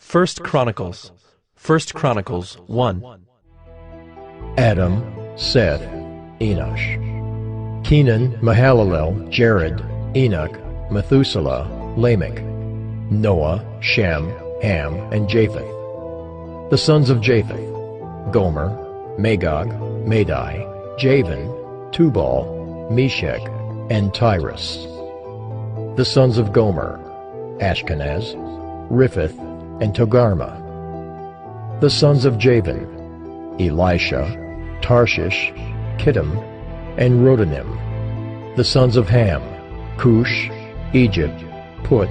First Chronicles 1. Adam, Seth, Enosh. Kenan, Mahalalel, Jared, Enoch, Methuselah, Lamech, Noah, Shem, Ham, and Japheth. The sons of Japheth: Gomer, Magog, Madai, Javan, Tubal, Meshech, and Tyrus. The sons of Gomer: Ashkenaz, Riphath, and Togarmah. The sons of Javan: Elisha, Tarshish, Kittim, and Rodanim. The sons of Ham: Cush, Egypt, Put,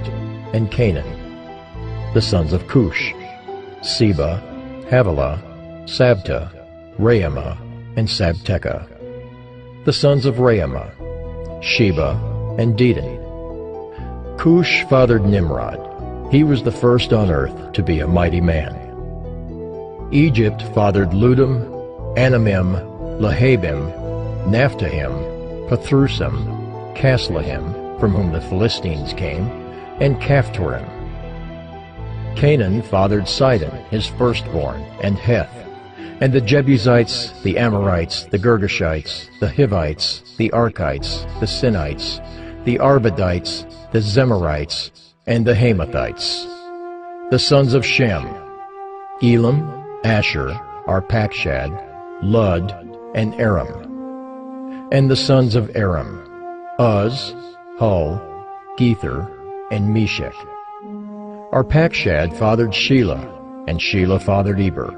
and Canaan. The sons of Cush: Seba, Havilah, Sabta, Raamah, and Sabteca. The sons of Raamah: Sheba and Dedan. Cush fathered Nimrod. He was the first on earth to be a mighty man. Egypt fathered Ludum, Anamim, Lahabim, Naphtahim, Pathrusim, Casluhim, from whom the Philistines came, and Caphtorim. Canaan fathered Sidon, his firstborn, and Heth, and the Jebusites, the Amorites, the Girgashites, the Hivites, the Archites, the Sinites, the Arvadites, the Zemarites, and the Hamathites. The sons of Shem: Elam, Asher, Arpachshad, Lud, and Aram. And the sons of Aram: Uz, Hul, Gether, and Meshech. Arpachshad fathered Shelah, and Shelah fathered Eber.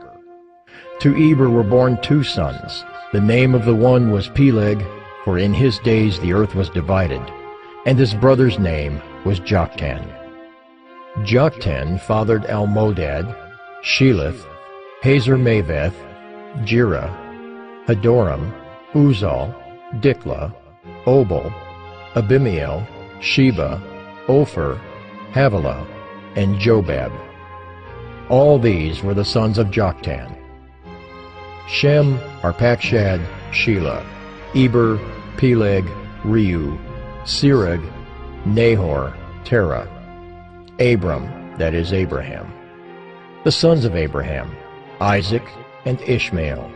To Eber were born two sons. The name of the one was Peleg, for in his days the earth was divided, and his brother's name was Joktan. Joktan fathered Almodad, Shelith, Hazar-Maveth, Jerah, Hadoram, Uzal, Diklah, Obal, Abimael, Sheba, Ophir, Havilah, and Jobab. All these were the sons of Joktan. Shem, Arpachshad, Shelah, Eber, Peleg, Reu, Serug, Nahor, Terah. Abram, that is Abraham. The sons of Abraham: Isaac and Ishmael.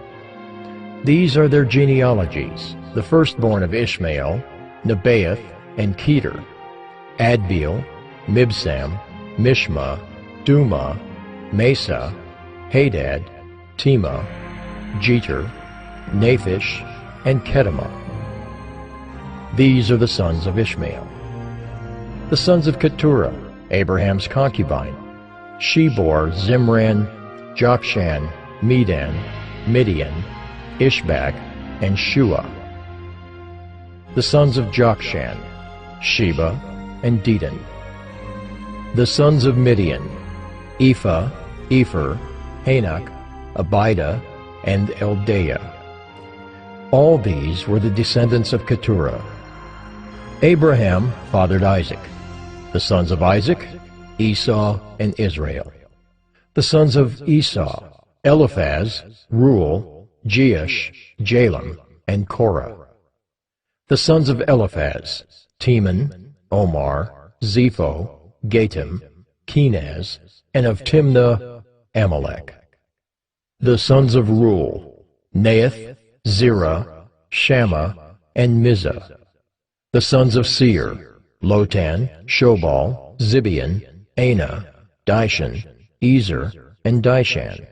These are their genealogies: the firstborn of Ishmael, Nebaioth and Kedar, Adbeel, Mibsam, Mishma, Duma, Mesa, Hadad, Tema, Jeter, Naphish, and Kedemah. These are the sons of Ishmael. The sons of Keturah, Abraham's concubine: she bore Zimran, Jokshan, Medan, Midian, Ishbak, and Shua. The sons of Jokshan: Sheba and Dedan. The sons of Midian: Ephah, Epher, Hanok, Abida, and Eldaah. All these were the descendants of Keturah. Abraham fathered Isaac. The sons of Isaac: Esau and Israel. The sons of Esau: Eliphaz, Reuel, Jeush, Jalem, and Korah. The sons of Eliphaz: Teman, Omar, Zepho, Gatam, Kenaz, and of Timnah, Amalek. The sons of Reuel: Naath, Zerah, Shammah, and Mizah. The sons of Seir: Lotan, Shobal, Zibeon, Anah, Dishan, Ezer, and Dishan.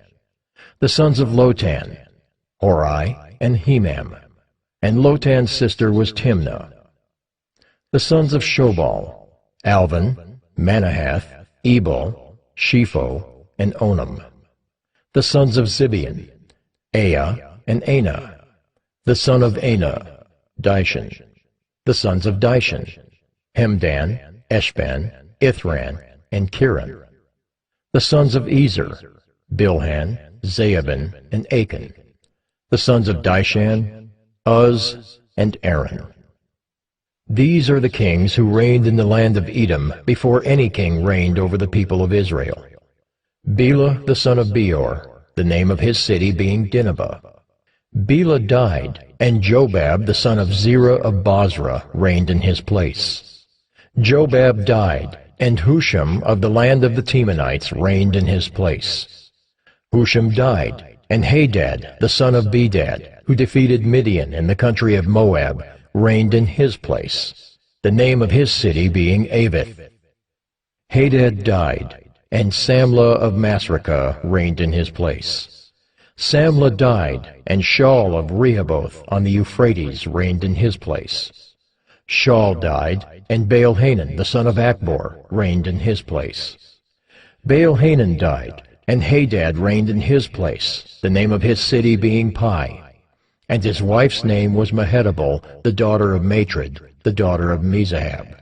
The sons of Lotan: Hori and Hemam, and Lotan's sister was Timnah. The sons of Shobal: Alvan, Manahath, Ebal, Shepho, and Onam. The sons of Zibeon: Aya and Anah. The son of Anah: Dishan. The sons of Dishan: Hemdan, Eshban, Ithran, and Kiran. The sons of Ezer: Bilhan, Zaaban, and Achan. The sons of Dishan: Uz and Aaron. These are the kings who reigned in the land of Edom before any king reigned over the people of Israel. Bela the son of Beor, the name of his city being Dinhabah. Bela died, and Jobab the son of Zerah of Bozrah reigned in his place. Jobab died, and Husham of the land of the Temanites reigned in his place. Husham died, and Hadad, the son of Bedad, who defeated Midian in the country of Moab, reigned in his place, the name of his city being Avith. Hadad died, and Samlah of Masrekah reigned in his place. Samlah died, and Shaul of Rehoboth on the Euphrates reigned in his place. Shaul died, and Baal-Hanan the son of Achbor reigned in his place. Baal-Hanan died, and Hadad reigned in his place, the name of his city being Pai. And his wife's name was Mehetabel, the daughter of Matred, the daughter of Mezahab.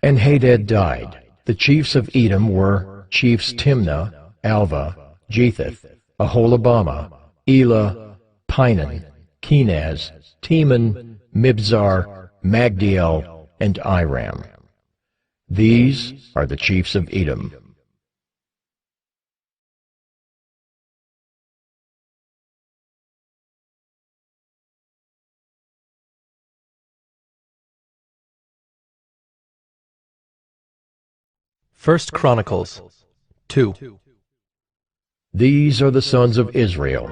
And Hadad died. The chiefs of Edom were chiefs Timnah, Alva, Jetheth, Aholibamah, Elah, Pinan, Kenaz, Teman, Mibzar, Magdiel, and Iram. These are the chiefs of Edom. First Chronicles 2. These are the sons of Israel: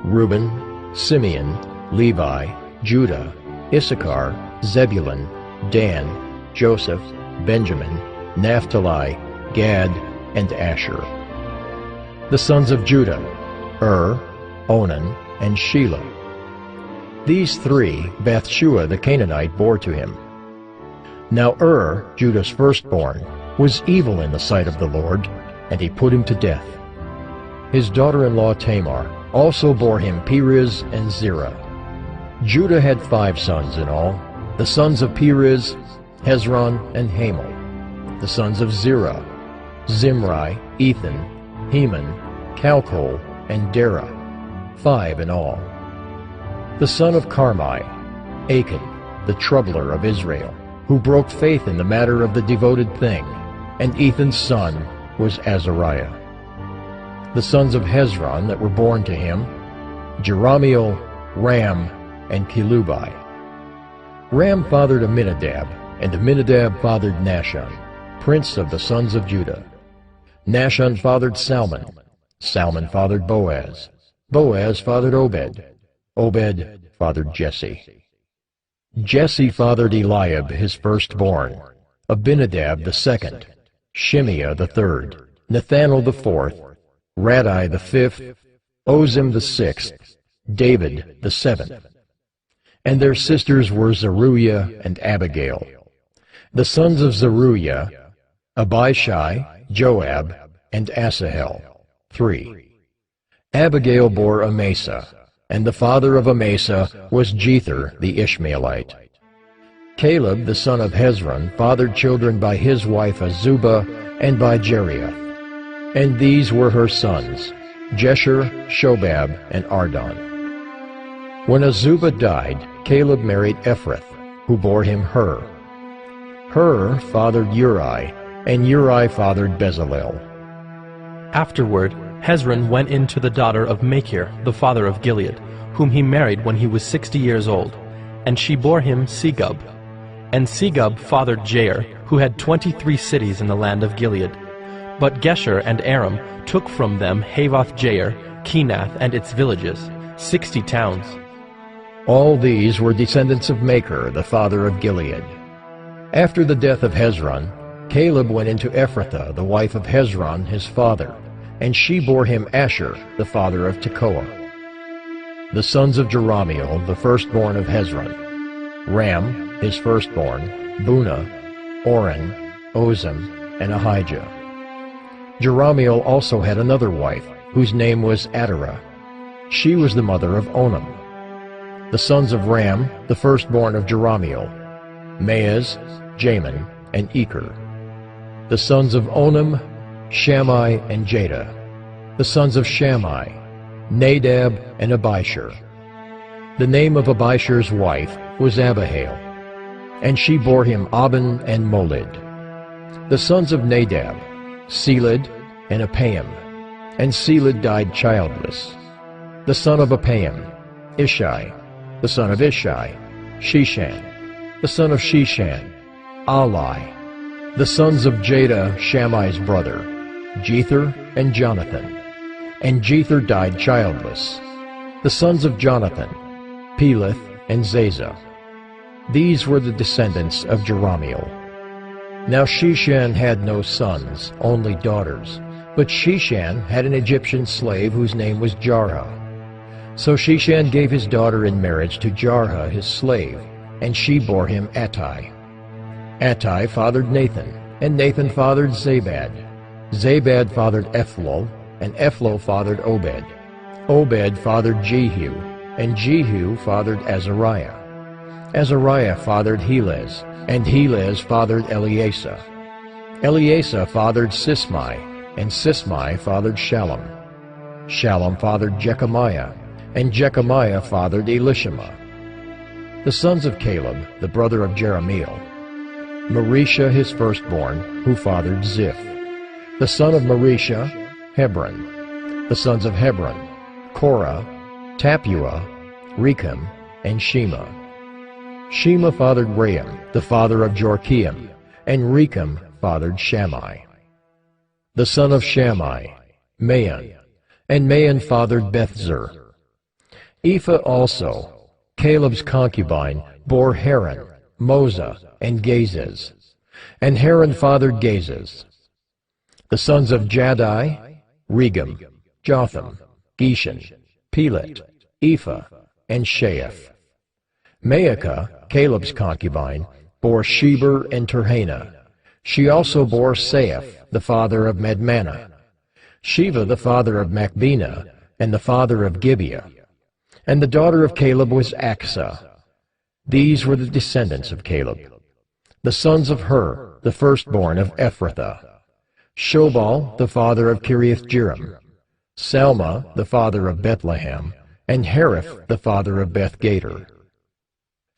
Reuben, Simeon, Levi, Judah, Issachar, Zebulun, Dan, Joseph, Benjamin, Naphtali, Gad, and Asher. The sons of Judah: Onan, and Shelah. These three Bathshua the Canaanite bore to him. Now Judah's firstborn, was evil in the sight of the Lord, and he put him to death. His daughter-in-law Tamar also bore him Perez and Zerah. Judah had 5 sons in all: the sons of Perez, Hezron, and Hamel; the sons of Zerah, Zimri, Ethan, Heman, Calcol, and Dara, 5 in all. The son of Carmi, Achan, the troubler of Israel, who broke faith in the matter of the devoted thing, and Ethan's son was Azariah. The sons of Hezron that were born to him: Jerahmeel, Ram, and Kelubai. Ram fathered Amminadab, and Amminadab fathered Nahshon, prince of the sons of Judah. Nahshon fathered Salmon. Salmon fathered Boaz. Boaz fathered Obed. Obed fathered Jesse. Jesse fathered Eliab his firstborn, Abinadab the second, Shimeah the third, Nethanel the fourth, Radai the fifth, Ozim the sixth, David the seventh. And their sisters were Zeruiah and Abigail. The sons of Zeruiah: Abishai, Joab, and Asahel, 3. Abigail bore Amasa, and the father of Amasa was Jether the Ishmaelite. Caleb the son of Hezron fathered children by his wife Azubah and by Jeriath. And these were her sons: Jesher, Shobab, and Ardon. When Azubah died, Caleb married Ephrath, who bore him Hur. Hur fathered Uri, and Uri fathered Bezalel. Afterward, Hezron went in to the daughter of Machir, the father of Gilead, whom he married when he was 60 years old, and she bore him Segub. And Segub fathered Jair, who had 23 cities in the land of Gilead. But Gesher and Aram took from them Havoth-Jair, Kenath and its villages, 60 towns. All these were descendants of Machir, the father of Gilead. After the death of Hezron, Caleb went into Ephrathah, the wife of Hezron his father, and she bore him Asher, the father of Tekoa. The sons of Jerahmeel, the firstborn of Hezron: Ram, his firstborn, Bunah, Oren, Ozem, and Ahijah. Jerahmeel also had another wife, whose name was Adarah. She was the mother of Onam. The sons of Ram, the firstborn of Jerahmeel: Maaz, Jamin, and Eker. The sons of Onam: Shammai and Jada. The sons of Shammai: Nadab and Abishur. The name of Abishur's wife was Abihail, and she bore him Aben and Molid. The sons of Nadab: Seled and Apaim, and Seled died childless. The son of Apaim: Ishai. The son of Ishai: Shishan. The son of Shishan: Ali. The sons of Jada, Shammai's brother, Jether and Jonathan. And Jether died childless. The sons of Jonathan, Peleth and Zazah. These were the descendants of Jerahmeel. Now Sheshan had no sons, only daughters. But Sheshan had an Egyptian slave whose name was Jarha. So Sheshan gave his daughter in marriage to Jarha his slave, and she bore him Attai. Attai fathered Nathan, and Nathan fathered Zabad. Zabad fathered Ephlol, and Ephlol fathered Obed. Obed fathered Jehu, and Jehu fathered Azariah. Azariah fathered Helez, and Helez fathered Eleasa. Eleasa fathered Sismai, and Sismai fathered Shallum. Shallum fathered Jechamiah, and Jechamiah fathered Elishama. The sons of Caleb, the brother of Jerahmeel: Marisha his firstborn, who fathered Ziph. The son of Marisha, Hebron. The sons of Hebron: Korah, Tappuah, Rechem, and Shema. Shema fathered Ream, the father of Jorkeam, and Rechem fathered Shammai. The son of Shammai: Maon, and Maon fathered Bethzur. Ephah also, Caleb's concubine, bore Haran, Moza, and Gazez, and Haran fathered Gazez. The sons of Jaddai: Regem, Jotham, Geshan, Pelet, Ephah, and Sheaph. Maacah, Caleb's concubine, bore Sheber and Terhana. She also bore Saaph, the father of Madmannah, Sheva the father of Machbenah, and the father of Gibeah. And the daughter of Caleb was Achsah. These were the descendants of Caleb. The sons of Hur, the firstborn of Ephrathah: Shobal, the father of Kiriath-jearim, Salma, the father of Bethlehem, and Hariph, the father of Beth-gader.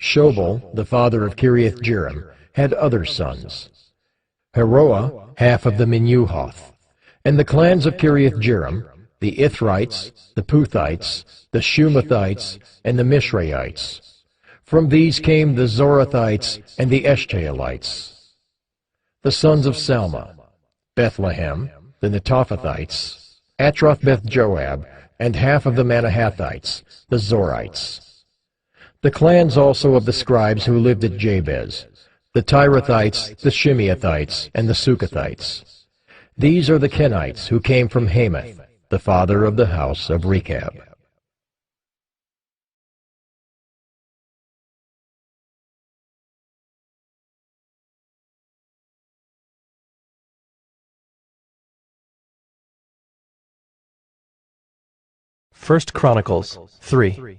Shobal, the father of Kiriath-jearim, had other sons: Heroah, half of the Menuhoth. And the clans of Kiriath-jearim: the Ithrites, the Puthites, the Shumathites, and the Mishraites. From these came the Zorathites and the Eshtaolites. The sons of Salma: Bethlehem, the Netophathites, Atroth-beth-joab, and half of the Manahathites, the Zorites. The clans also of the scribes who lived at Jabez: the Tirathites, the Shimeathites, and the Sukathites. These are the Kenites who came from Hamath, the father of the house of Rechab. First Chronicles 3.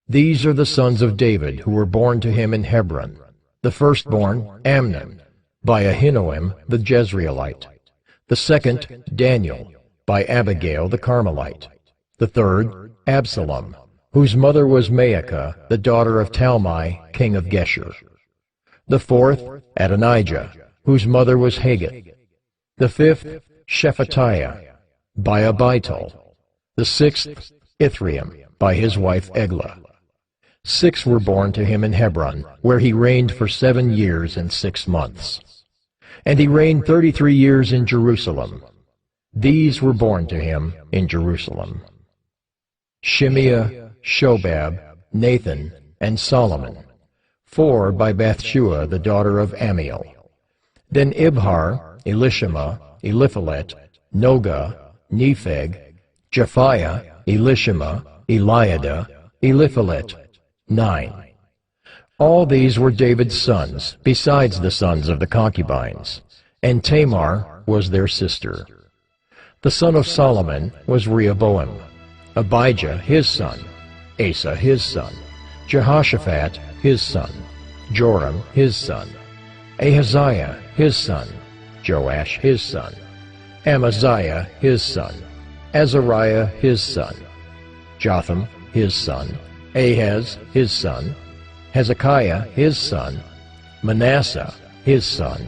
These are the sons of David who were born to him in Hebron. The firstborn, Amnon, by Ahinoam the Jezreelite. The second, Daniel, by Abigail the Carmelite. The third, Absalom, whose mother was Maacah, the daughter of Talmai, king of Geshur. The fourth, Adonijah, whose mother was Haggith. The fifth, Shephatiah, by Abital. The sixth, Ithream, by his wife Eglah. 6 were born to him in Hebron, where he reigned for 7 years and 6 months. And he reigned 33 years in Jerusalem. These were born to him in Jerusalem: Shimeah, Shobab, Nathan, and Solomon. 4 by Bathshua, the daughter of Amiel. Then Ibhar, Elishama, Eliphalet, Noga, Nepheg, Japhiah, Elishama, Eliada, Eliphalet. 9. All these were David's sons, besides the sons of the concubines, and Tamar was their sister. The son of Solomon was Rehoboam, Abijah his son, Asa his son, Jehoshaphat his son, Joram his son, Ahaziah his son, Joash his son, Amaziah his son, Azariah his son, Jotham his son, Ahaz his son, Hezekiah his son, Manasseh his son,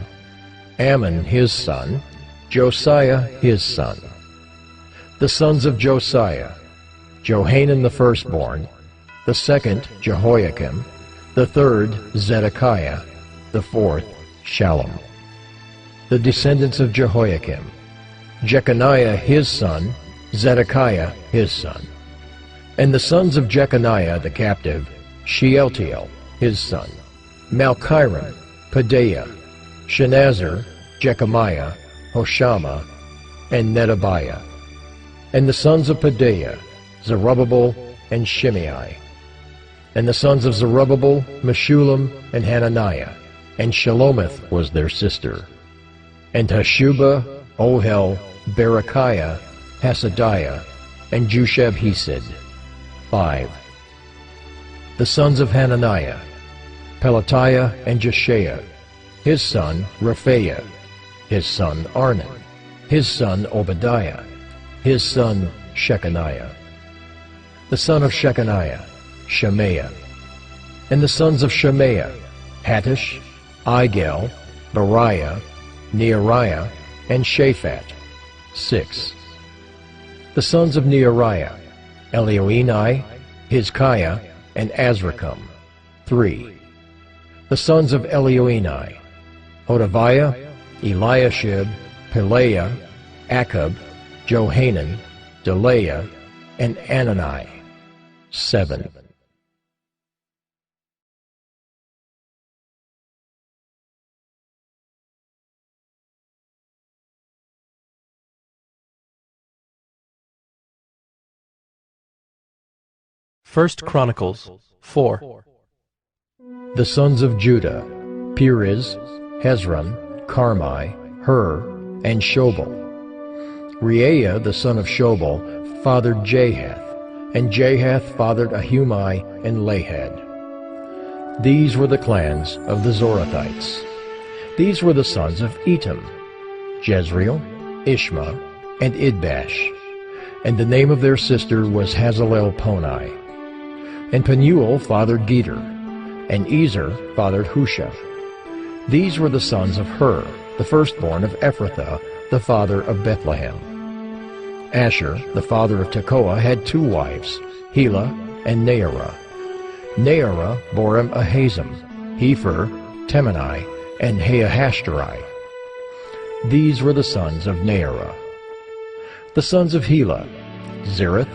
Ammon his son, Josiah his son. The sons of Josiah: Johanan the firstborn, the second Jehoiakim, the third Zedekiah, the fourth Shallum. the descendants of Jehoiakim, Jeconiah his son, Zedekiah his son. And the sons of Jeconiah the captive, Shealtiel his son, Malchiram, Pedaiah, Shenazar, Jechemiah, Hoshama, and Nedabiah. And the sons of Pedaiah, Zerubbabel and Shimei. And the sons of Zerubbabel, Meshullam and Hananiah, and Shelomith was their sister. And Hashubah, Ohel, Berechiah, Hasadiah, and Jushab-Hesed. 5. The sons of Hananiah, Pelatiah and Jeshaiah, his son Rephaiah, his son Arnan, his son Obadiah, his son Shechaniah. The son of Shechaniah, Shemaiah. And the sons of Shemaiah, Hattush, Igel, Bariah, Neariah, and Shaphat. 6. The sons of Neariah, Elioenai, Hizkiah, and Azrikam. 3. The sons of Elioenai, Hodaviah, Eliashib, Pelaiah, Akab, Johanan, Delaiah, and Anani. 7. First Chronicles 4. The sons of Judah, Perez, Hezron, Carmi, Hur, and Shobal. Reaiah the son of Shobal fathered Jahath, and Jahath fathered Ahumai and Lahad. These were the clans of the Zorathites. These were the sons of Etam, Jezreel, Ishma, and Idbash. And the name of their sister was Hazalelponi. And Penuel fathered Geter, and Ezer fathered Husha. These were the sons of Hur, the firstborn of Ephrathah, the father of Bethlehem. Asher, the father of Tekoa, had 2 wives, Helah and Naarah. Naarah bore him Ahazam, Hepher, Temani, and Haahashtari. These were the sons of Naarah. The sons of Helah, Zereth,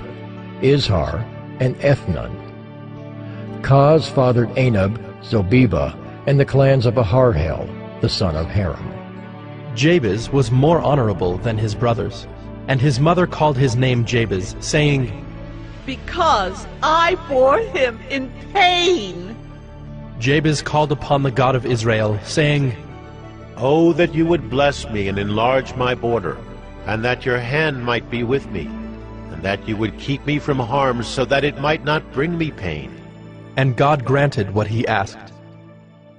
Izhar, and Ethnan. Kaz fathered Anab, Zobeba, and the clans of Aharhel, the son of Haram. Jabez was more honorable than his brothers, and his mother called his name Jabez, saying, Because I bore him in pain. Jabez called upon the God of Israel, saying, Oh, that you would bless me and enlarge my border, and that your hand might be with me, and that you would keep me from harm, so that it might not bring me pain. And God granted what he asked.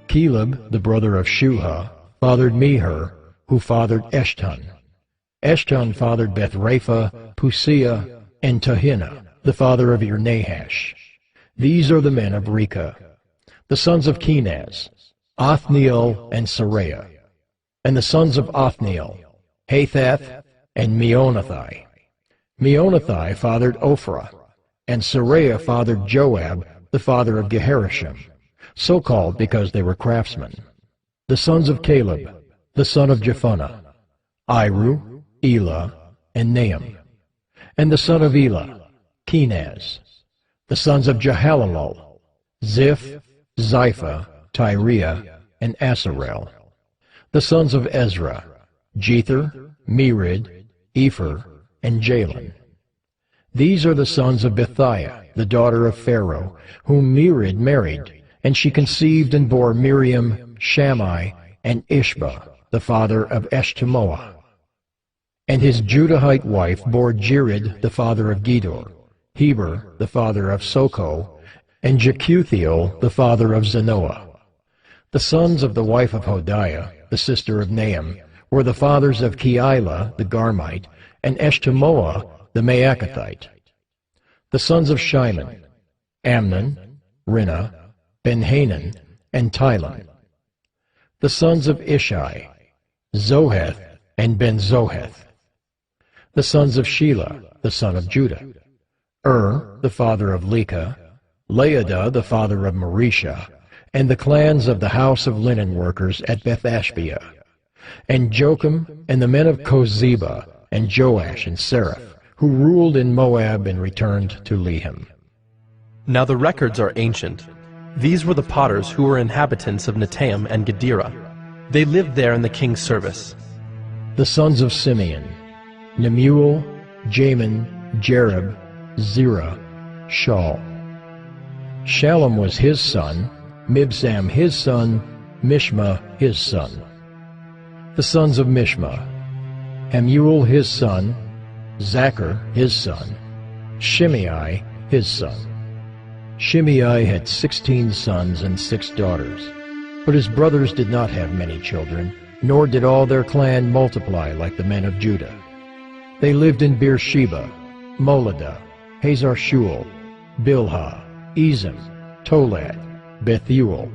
Caleb, the brother of Shuha, fathered Meher, who fathered Eshton. Eshton fathered Bethrapha, Pusia, and Tahina, the father of Irnahash. These are the men of Reka. The sons of Kenaz, Othniel and Saraiah. And the sons of Othniel, Hathath and Meonothai. Meonothai fathered Ophrah, and Saraiah fathered Joab, the father of Geharashim, so called because they were craftsmen. The sons of Caleb, the son of Jephunneh, Iru, Elah, and Nahum. And the son of Elah, Kenaz. The sons of Jehalelel, Ziph, Zipha, Tyriah, and Asarel. The sons of Ezra, Jether, Merid, Epher, and Jalen. These are the sons of Bethiah, the daughter of Pharaoh, whom Merid married, and she conceived and bore Miriam, Shammai, and Ishba, the father of Eshtemoa. And his Judahite wife bore Jered, the father of Gedor, Heber, the father of Soko, and Jekuthiel, the father of Zanoah. The sons of the wife of Hodiah, the sister of Nahum, were the fathers of Keilah, the Garmite, and Eshtemoa, the Maacathite. The sons of Shimon, Amnon, Rinnah, Ben-Hanan, and Tilon. The sons of Ishai, Zoheth and Ben-Zoheth. The sons of Shelah, the son of Judah, the father of Leka, Laadah, the father of Marisha, and the clans of the house of linen workers at Beth-Ashbea. and Jocham, and the men of Kozeba, and Joash and Seraph, who ruled in Moab and returned to Lehem. Now the records are ancient. These were the potters who were inhabitants of Netaim and Gedera. They lived there in the king's service. The sons of Simeon: Nemuel, Jamin, Jerib, Zerah, Shaul. Shallum was his son, Mibsam his son, Mishma his son. The sons of Mishma: Hamuel his son, Zachar his son, Shimei his son. Shimei had 16 sons and 6 daughters, but his brothers did not have many children, nor did all their clan multiply like the men of Judah. They lived in Beersheba, Moladah, Hazar-Shual, Bilhah, Ezem, Tolad, Bethuel,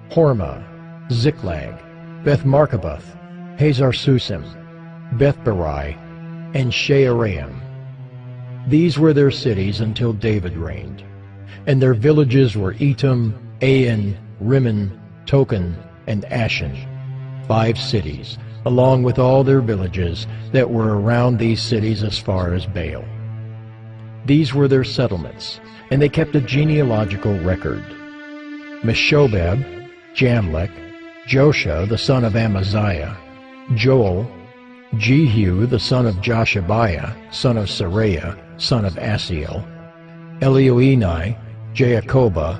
Hormah, Ziklag, Beth-Markaboth, Hazar-Susim, Beth-Barai, and Shearaim. These were their cities until David reigned. And their villages were Etam, Ain, Rimmon, Token, and Ashen, 5 cities, along with all their villages that were around these cities as far as Baal. These were their settlements, and they kept a genealogical record. Meshobab, Jamlech, Josha the son of Amaziah, Joel, Jehu the son of Joshabiah, son of Saraiah, son of Asiel, Elioenai, Jaakobah,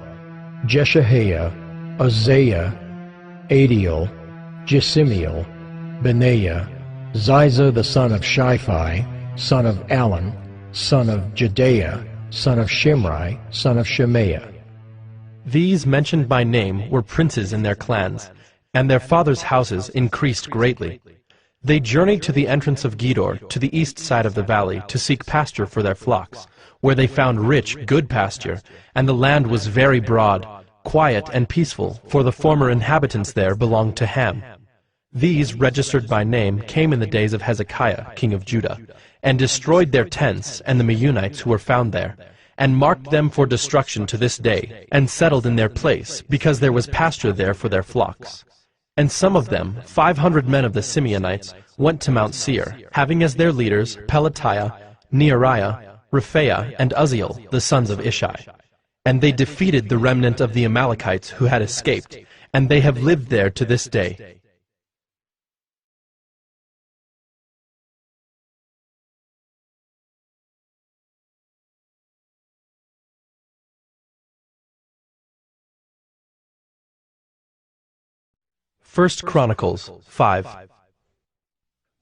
Jeshahiah, Uzziah, Adiel, Jesimiel, Benaiah, Ziza the son of Shiphi, son of Alon, son of Jedaiah, son of Shimri, son of Shemaiah. These mentioned by name were princes in their clans, and their fathers' houses increased greatly. They journeyed to the entrance of Gedor, to the east side of the valley, to seek pasture for their flocks, where they found rich, good pasture, and the land was very broad, quiet and peaceful, for the former inhabitants there belonged to Ham. These, registered by name, came in the days of Hezekiah, king of Judah, and destroyed their tents and the Meunites who were found there, and marked them for destruction to this day, and settled in their place, because there was pasture there for their flocks. And some of them, 500 men of the Simeonites, went to Mount Seir, having as their leaders Pelatiah, Neariah, Rephaiah, and Uzziel, the sons of Ishi. And they defeated the remnant of the Amalekites who had escaped, and they have lived there to this day. First Chronicles 5.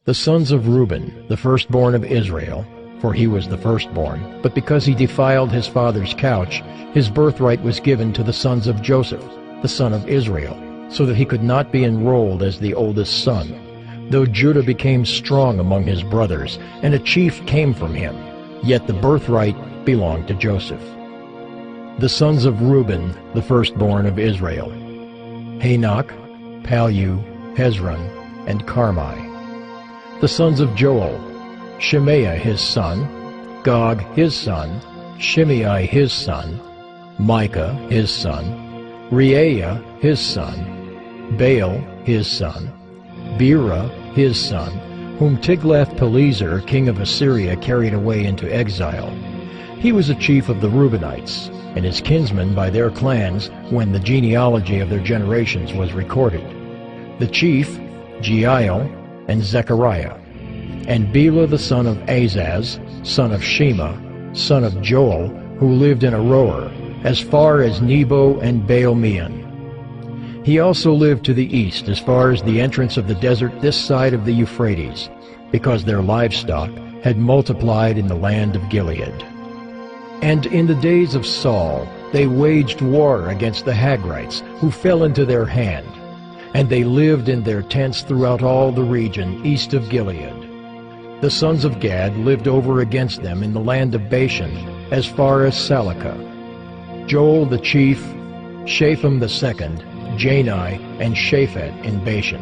The sons of Reuben, the firstborn of Israel, for he was the firstborn, but because he defiled his father's couch, his birthright was given to the sons of Joseph, the son of Israel, so that he could not be enrolled as the oldest son. Though Judah became strong among his brothers, and a chief came from him, yet the birthright belonged to Joseph. The sons of Reuben, the firstborn of Israel: Hanok, Palu, Hezron, and Carmi. The sons of Joel: Shemaiah his son, Gog his son, Shimei his son, Micah his son, Reaiah his son, Baal his son, Bera his son, whom Tiglath-Pileser king of Assyria carried away into exile. He was a chief of the Reubenites, and his kinsmen by their clans, when the genealogy of their generations was recorded. The chief, Jeiel, and Zechariah, and Bela the son of Azaz, son of Shema, son of Joel, who lived in Aroer, as far as Nebo and Baal-meon. He also lived to the east as far as the entrance of the desert this side of the Euphrates, because their livestock had multiplied in the land of Gilead. And in the days of Saul they waged war against the Hagrites, who fell into their hand, and they lived in their tents throughout all the region east of Gilead. The sons of Gad lived over against them in the land of Bashan, as far as Salakah. Joel the chief, Shapham the second, Jani, and Shaphat in Bashan.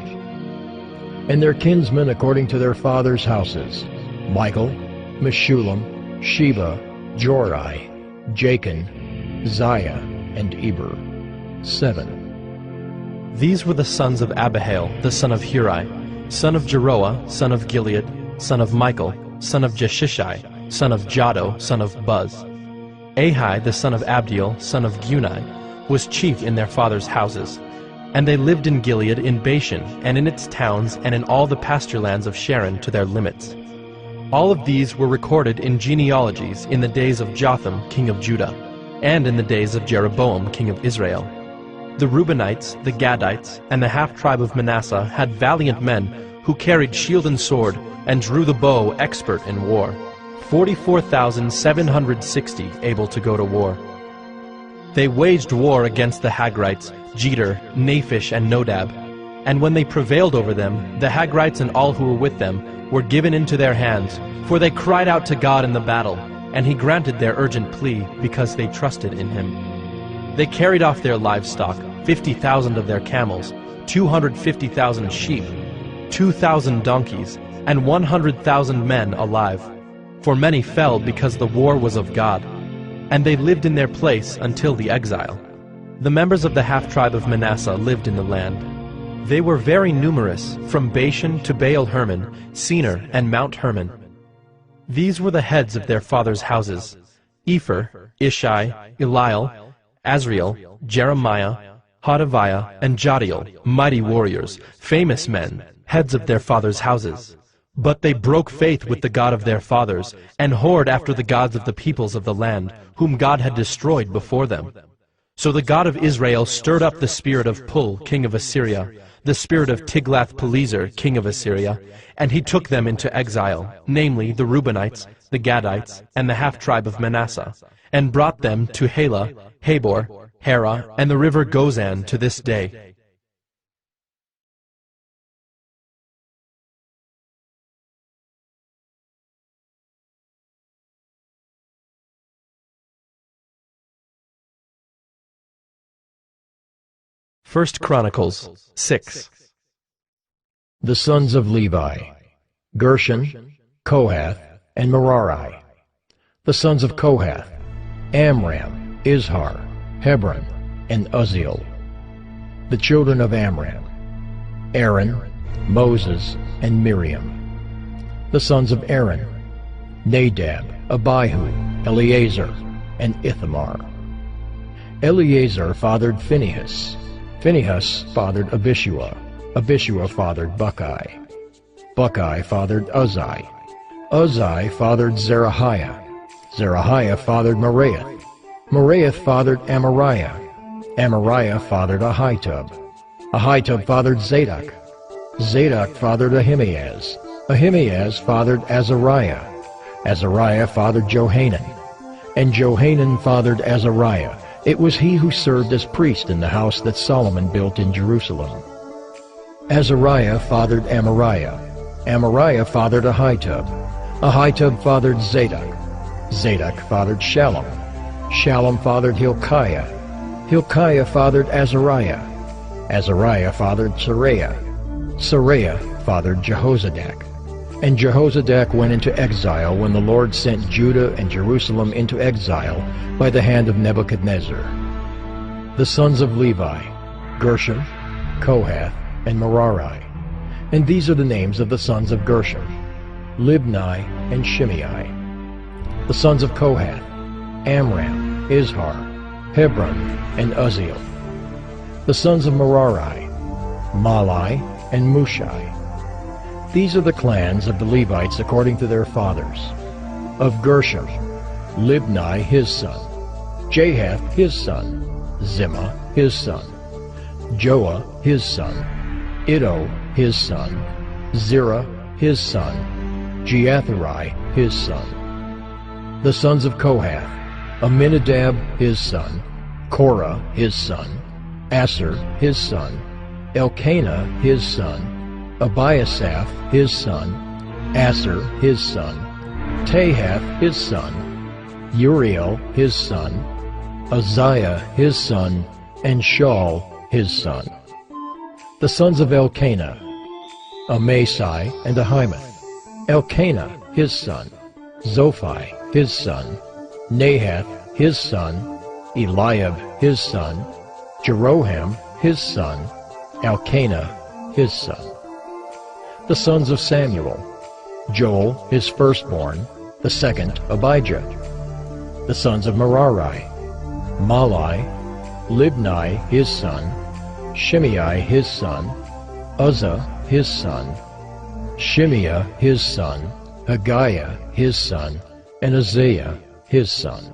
And their kinsmen according to their fathers' houses: Michael, Meshullam, Sheba, Jorai, Jachin, Ziah, and Eber. 7. These were the sons of Abihail, the son of Huri, son of Jeroah, son of Gilead, son of Michael, son of Jeshishai, son of Jado, son of Buz. Ahai, the son of Abdiel, son of Guni, was chief in their fathers' houses. And they lived in Gilead, in Bashan, and in its towns, and in all the pasture lands of Sharon to their limits. All of these were recorded in genealogies in the days of Jotham, king of Judah, and in the days of Jeroboam, king of Israel. The Reubenites, the Gadites, and the half-tribe of Manasseh had valiant men who carried shield and sword, and drew the bow, expert in war, 44,760 able to go to war. They waged war against the Hagrites, Jeter, Naphish, and Nodab, and when they prevailed over them, the Hagrites and all who were with them were given into their hands, for they cried out to God in the battle, and he granted their urgent plea because they trusted in him. They carried off their livestock, 50,000 of their camels, 250,000 sheep, 2,000 donkeys, and 100,000 men alive. For many fell because the war was of God, and they lived in their place until the exile. The members of the half-tribe of Manasseh lived in the land. They were very numerous, from Bashan to Baal-Hermon, Senir, and Mount Hermon. These were the heads of their fathers' houses: Epher, Ishai, Eliel, Azriel, Jeremiah, Hodaviah, and Jadiel, mighty warriors, famous men, heads of their fathers' houses. But they broke faith with the God of their fathers, and whored after the gods of the peoples of the land, whom God had destroyed before them. So the God of Israel stirred up the spirit of Pul, king of Assyria, the spirit of Tiglath-Pileser, king of Assyria, and he took them into exile, namely the Reubenites, the Gadites, and the half-tribe of Manasseh, and brought them to Halah, Habor, Hara, and the river Gozan to this day. First Chronicles 6. The sons of Levi: Gershon, Kohath, and Merari. The sons of Kohath: Amram, Izhar, Hebron, and Uzziel. The children of Amram: Aaron, Moses, and Miriam. The sons of Aaron: Nadab, Abihu, Eleazar, and Ithamar. Eleazar fathered Phinehas. Phinehas fathered Abishua. Abishua fathered Buckai. Buckai fathered Uzzi. Uzzi fathered Zerahiah. Zerahiah fathered Meraioth. Meraioth fathered Amariah. Amariah fathered Ahitub. Ahitub fathered Zadok. Zadok fathered Ahimaaz. Ahimaaz fathered Azariah. Azariah fathered Johanan. And Johanan fathered Azariah. It was he who served as priest in the house that Solomon built in Jerusalem. Azariah fathered Amariah. Amariah fathered Ahitub. Ahitub fathered Zadok. Zadok fathered Shallum. Shallum fathered Hilkiah. Hilkiah fathered Azariah. Azariah fathered Seraiah. Seraiah fathered Jehozadak. And Jehozadak went into exile when the Lord sent Judah and Jerusalem into exile by the hand of Nebuchadnezzar. The sons of Levi: Gershon, Kohath, and Merari. And these are the names of the sons of Gershon: Libni and Shimei. The sons of Kohath: Amram, Izhar, Hebron, and Uzziel. The sons of Merari: Malai and Mushai. These are the clans of the Levites according to their fathers. Of Gershon: Libni his son, Jahath his son, Zimmah his son, Joah his son, Iddo his son, Zerah his son, Jeatherai his son. The sons of Kohath: Aminadab his son, Korah his son, Asher his son, Elkanah his son, Abiasaph his son, Asher his son, Tahath his son, Uriel his son, Uzziah his son, and Shaul his son. The sons of Elkanah: Amasai and Ahimath. Elkanah his son, Zophai his son, Nahath his son, Eliab his son, Jeroham his son, Elkanah his son. the sons of Samuel: Joel his firstborn, the second Abijah. The sons of Merari: Malai, Libni his son, Shimei his son, Uzzah his son, Shimea his son, Haggiah his son, and Uzziah his son.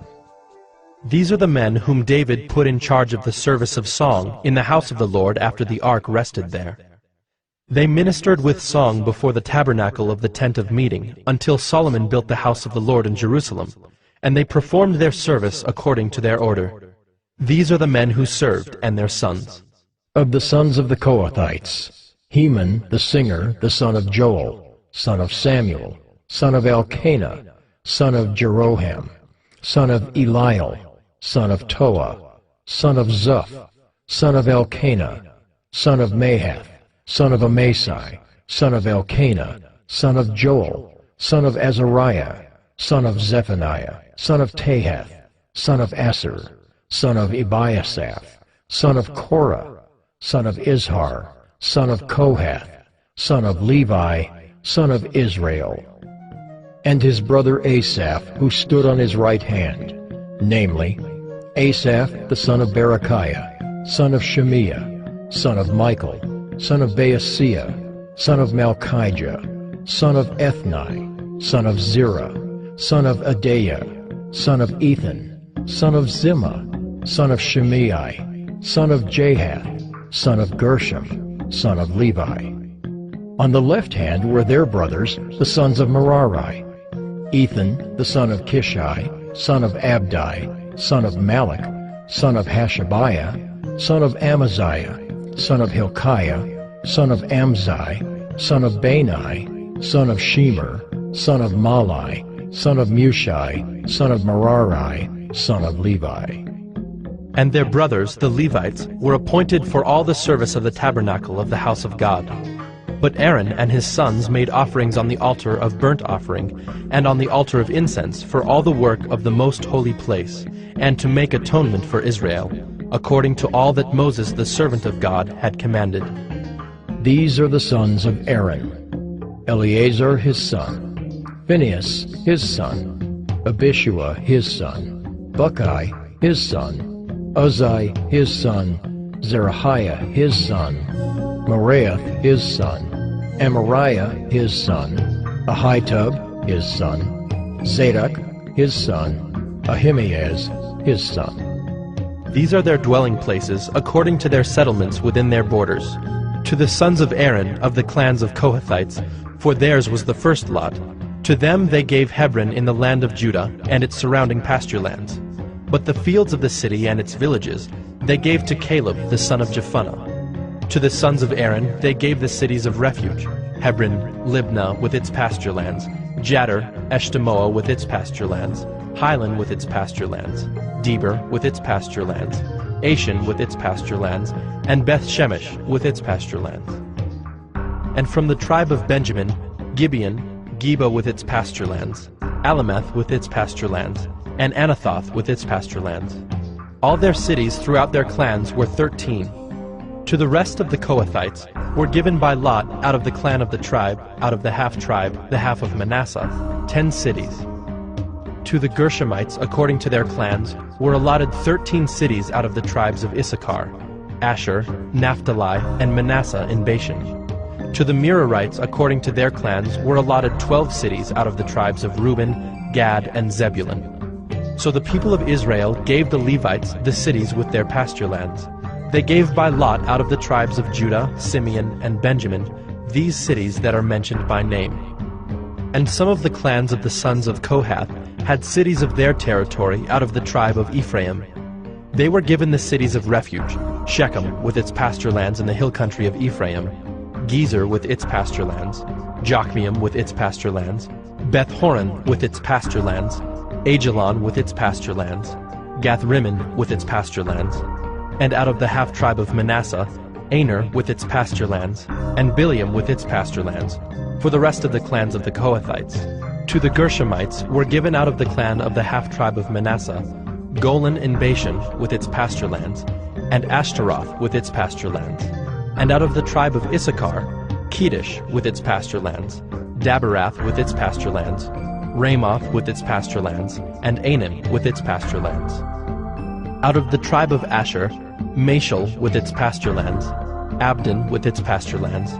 These are the men whom David put in charge of the service of song in the house of the Lord after the ark rested there. They ministered with song before the tabernacle of the tent of meeting until Solomon built the house of the Lord in Jerusalem, and they performed their service according to their order. These are the men who served and their sons. Of the sons of the Kohathites: Heman the singer, the son of Joel, son of Samuel, son of Elkanah, son of Jeroham, son of Eliel, son of Toah, son of Zuph, son of Elkanah, son of Mahath, son of Amasai, son of Elkanah, son of Joel, son of Azariah, son of Zephaniah, son of Tahath, son of Asser, son of Ebiasaph, son of Korah, son of Izhar, son of Kohath, son of Levi, son of Israel. And his brother Asaph, who stood on his right hand, namely, Asaph the son of Berechiah, son of Shemiah, son of Michael, son of Baasiah, son of Malchijah, son of Ethni, son of Zerah, son of Adaiah, son of Ethan, son of Zimmah, son of Shimei, son of Jahath, son of Gershom, son of Levi. On the left hand were their brothers, the sons of Merari: Ethan the son of Kishai, son of Abdi, son of Malach, son of Hashabiah, son of Amaziah, son of Hilkiah, son of Amzi, son of Bani, son of Shemer, son of Malai, son of Mushai, son of Merari, son of Levi. And their brothers, the Levites, were appointed for all the service of the tabernacle of the house of God. But Aaron and his sons made offerings on the altar of burnt offering and on the altar of incense for all the work of the most holy place, and to make atonement for Israel, according to all that Moses the servant of God had commanded. These are the sons of Aaron: Eleazar his son, Phinehas his son, Abishua his son, Buckai his son, Uzzi his son, Zerahiah his son, Meraioth his son, Amariah his son, Ahitub his son, Zadok his son, Ahimaaz his son. These are their dwelling places according to their settlements within their borders. To the sons of Aaron of the clans of Kohathites, for theirs was the first lot, to them they gave Hebron in the land of Judah and its surrounding pasture lands. But the fields of the city and its villages they gave to Caleb the son of Jephunneh. To the sons of Aaron they gave the cities of refuge: Hebron, Libnah with its pasture lands, Jattir, Eshtemoa with its pasture lands, Hilan with its pasture lands, Deber with its pasture lands, Ashan with its pasture lands, and Beth-Shemesh with its pasture lands. And from the tribe of Benjamin, Gibeon, Geba with its pasture lands, Alameth with its pasture lands, and Anathoth with its pasture lands. All their cities throughout their clans were 13. To the rest of the Kohathites were given by lot out of the clan of the tribe, out of the half-tribe, the half of Manasseh, 10 cities. To the Gershomites, according to their clans, were allotted 13 cities out of the tribes of Issachar, Asher, Naphtali, and Manasseh in Bashan. To the Merarites, according to their clans, were allotted 12 cities out of the tribes of Reuben, Gad, and Zebulun. So the people of Israel gave the Levites the cities with their pasture lands. They gave by lot out of the tribes of Judah, Simeon, and Benjamin these cities that are mentioned by name. And some of the clans of the sons of Kohath had cities of their territory out of the tribe of Ephraim. They were given the cities of refuge: Shechem with its pasture lands in the hill country of Ephraim, Gezer with its pasture lands, Jokmeam with its pasture lands, Beth-horon with its pasture lands, Ajalon with its pasture lands, Gath-rimmon with its pasture lands, and out of the half-tribe of Manasseh, Aner with its pasture lands, and Bileam with its pasture lands, for the rest of the clans of the Kohathites. To the Gershomites were given out of the clan of the half-tribe of Manasseh, Golan in Bashan with its pasture lands, and Ashtaroth with its pasture lands. And out of the tribe of Issachar, Kedesh with its pasture lands, Daberath with its pasture lands, Ramoth with its pasture lands, and Anim with its pasture lands. Out of the tribe of Asher, Mashal with its pasture lands, Abdon with its pasture lands,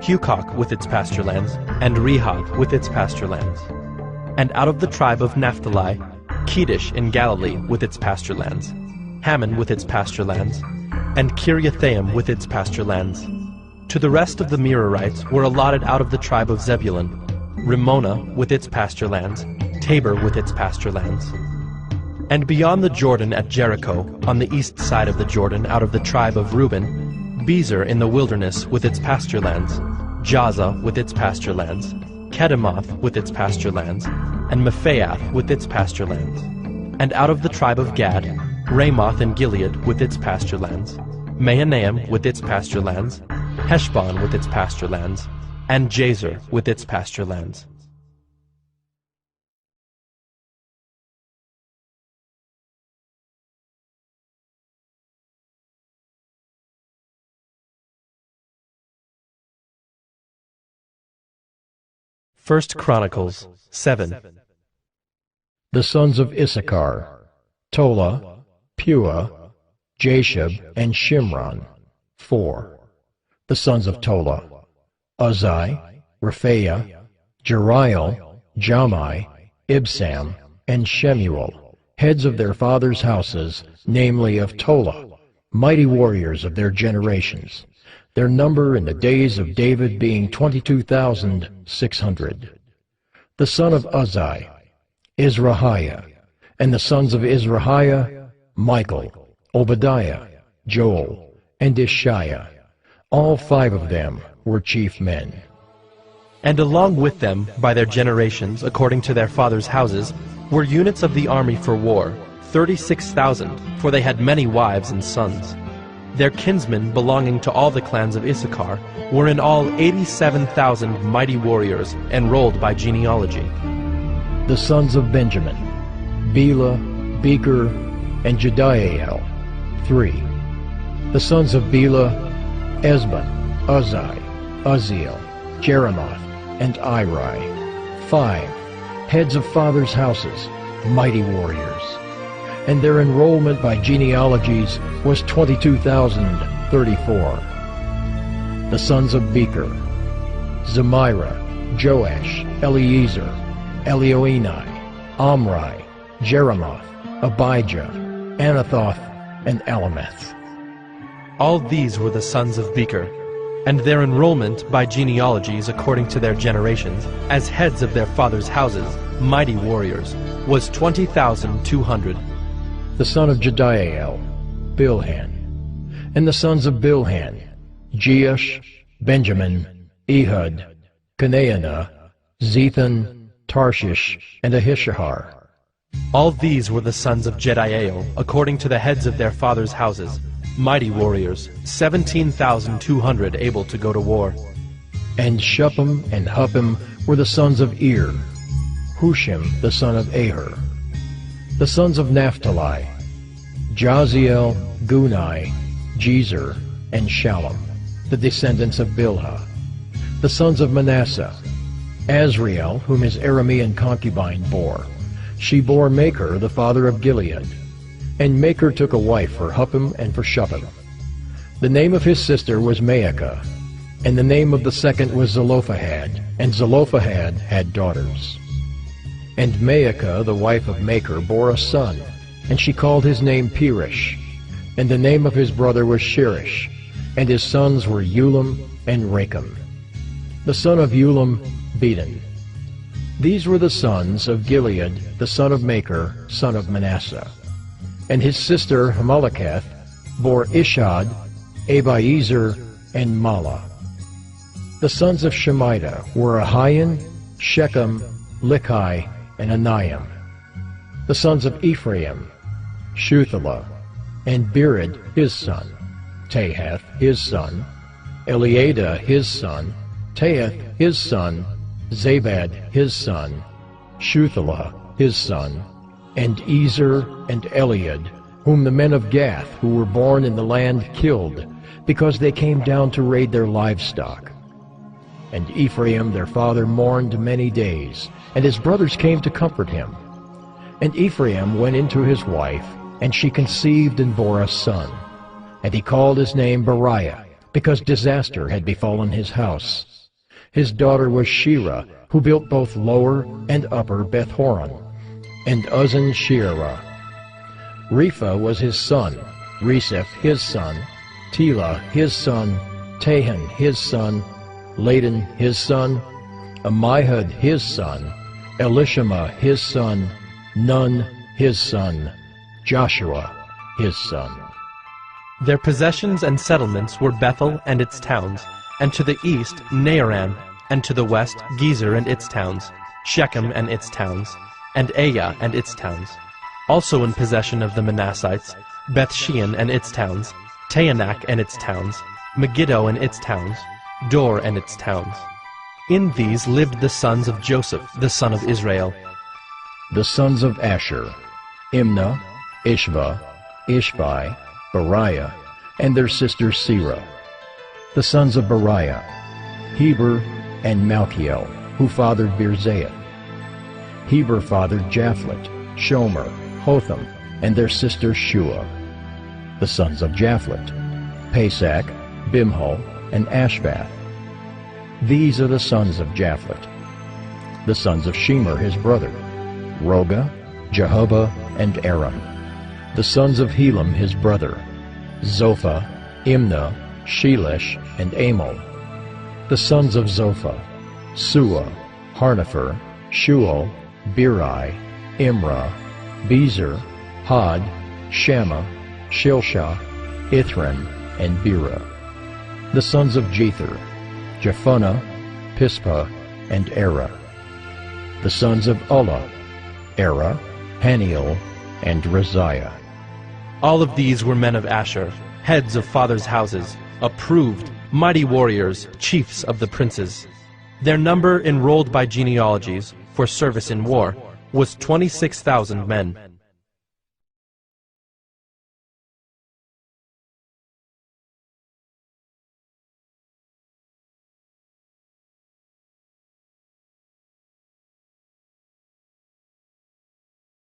Hukok with its pasture lands, and Rehob with its pasture lands. And out of the tribe of Naphtali, Kedesh in Galilee with its pasture lands, Hammon with its pasture lands, and Kiriathaim with its pasture lands. To the rest of the Merarites were allotted out of the tribe of Zebulun, Rimmona with its pasture lands, Tabor with its pasture lands. And beyond the Jordan at Jericho, on the east side of the Jordan out of the tribe of Reuben, Bezer in the wilderness with its pasture lands, Jaza with its pasture lands, Kedemoth with its pasture lands, and Mephaath with its pasture lands. And out of the tribe of Gad, Ramoth in Gilead with its pasture lands, Mahanaim with its pasture lands, Heshbon with its pasture lands, and Jazer with its pasture lands. First Chronicles 7. The sons of Issachar, Tola, Puah, Jashub, and Shimron, 4. The sons of Tola, Uzai, Rephaiah, Jeriel, Jamai, Ibsam, and Shemuel, heads of their fathers' houses, namely of Tola, mighty warriors of their generations, their number in the days of David being 22,600. The son of Uzai, Izrahiah, and the sons of Izrahiah, Michael, Obadiah, Joel, and Ishiah. All 5 of them were chief men. And along with them, by their generations, according to their fathers' houses, were units of the army for war, 36,000, for they had many wives and sons. Their kinsmen belonging to all the clans of Issachar were in all 87,000 mighty warriors, enrolled by genealogy. The sons of Benjamin, Bela, Becher, and Jediael, 3. The sons of Bela, Esbon, Uzai, Uzziel, Jeremoth, and Iri, 5. Heads of fathers' houses, mighty warriors. And their enrollment by genealogies was 22,034. The sons of Becher, Zemira, Joash, Eliezer, Elioenai, Omri, Jeremoth, Abijah, Anathoth, and Alameth. All these were the sons of Becher, and their enrollment by genealogies according to their generations, as heads of their fathers' houses, mighty warriors, was 20,200. The son of Jediael, Bilhan. And the sons of Bilhan, Jeush, Benjamin, Ehud, Kenaanah, Zethan, Tarshish, and Ahishahar. All these were the sons of Jediael, according to the heads of their fathers' houses, mighty warriors, 17,200 able to go to war. And Shuppim and Huppim were the sons of Ir, Hushim the son of Aher. The sons of Naphtali, Jaziel, Gunai, Jezer, and Shallum, the descendants of Bilhah. The sons of Manasseh, Azriel, whom his Aramean concubine bore. She bore Machir, the father of Gilead. And Machir took a wife for Huppim and for Shuppim. The name of his sister was Maacah, and the name of the second was Zelophehad, and Zelophehad had daughters. And Maacah, the wife of Machir, bore a son, and she called his name Perish. And the name of his brother was Shirish, and his sons were Ulam and Rakem. The son of Ulam, Bedan. These were the sons of Gilead, the son of Machir, son of Manasseh. And his sister Hamaleketh bore Ishad, Abiezer, and Mala. The sons of Shemida were Ahian, Shechem, Likai, and Anayim. The sons of Ephraim, Shuthelah, and Bered his son, Tahath his son, Eliada his son, Tahath his son, Zabad his son, Shuthelah his son, and Ezer and Eliad, whom the men of Gath who were born in the land killed, because they came down to raid their livestock. And Ephraim their father mourned many days, and his brothers came to comfort him. And Ephraim went into his wife, and she conceived and bore a son. And he called his name Beriah, because disaster had befallen his house. His daughter was Shira, who built both lower and upper Beth-horon, and Uzzen-Sheerah. Repha was his son, Reseph his son, Telah his son, Tahan his son, Ladan his son, Ammihud his son, Elishama his son, Nun his son, Joshua his son. Their possessions and settlements were Bethel and its towns, and to the east Naaran, and to the west Gezer and its towns, Shechem and its towns, and Aiah and its towns. Also in possession of the Manassites, Beth-shean and its towns, Taanach and its towns, Megiddo and its towns, Dor and its towns. In these lived the sons of Joseph, the son of Israel. The sons of Asher, Imnah, Ishva, Ishvi, Beriah, and their sister Serah. The sons of Beriah, Heber and Malchiel, who fathered Birzeiah. Heber fathered Japhlet, Shomer, Hotham, and their sister Shua. The sons of Japhlet, Pesach, Bimhal, and Ashvath. These are the sons of Japhlet. The sons of Shemer his brother, Roga, Jehovah, and Aram. The sons of Helam his brother, Zophah, Imnah, Shelesh, and Amal. The sons of Zophah, Sua, Harnepher, Shual, Beri, Imrah, Bezer, Had, Shammah, Shilshah, Ithran, and Bera. The sons of Jether, Jephunneh, Pispa, and Era. The sons of Ulla, Era, Haniel, and Raziah. All of these were men of Asher, heads of fathers' houses, approved, mighty warriors, chiefs of the princes. Their number enrolled by genealogies for service in war was 26,000 men.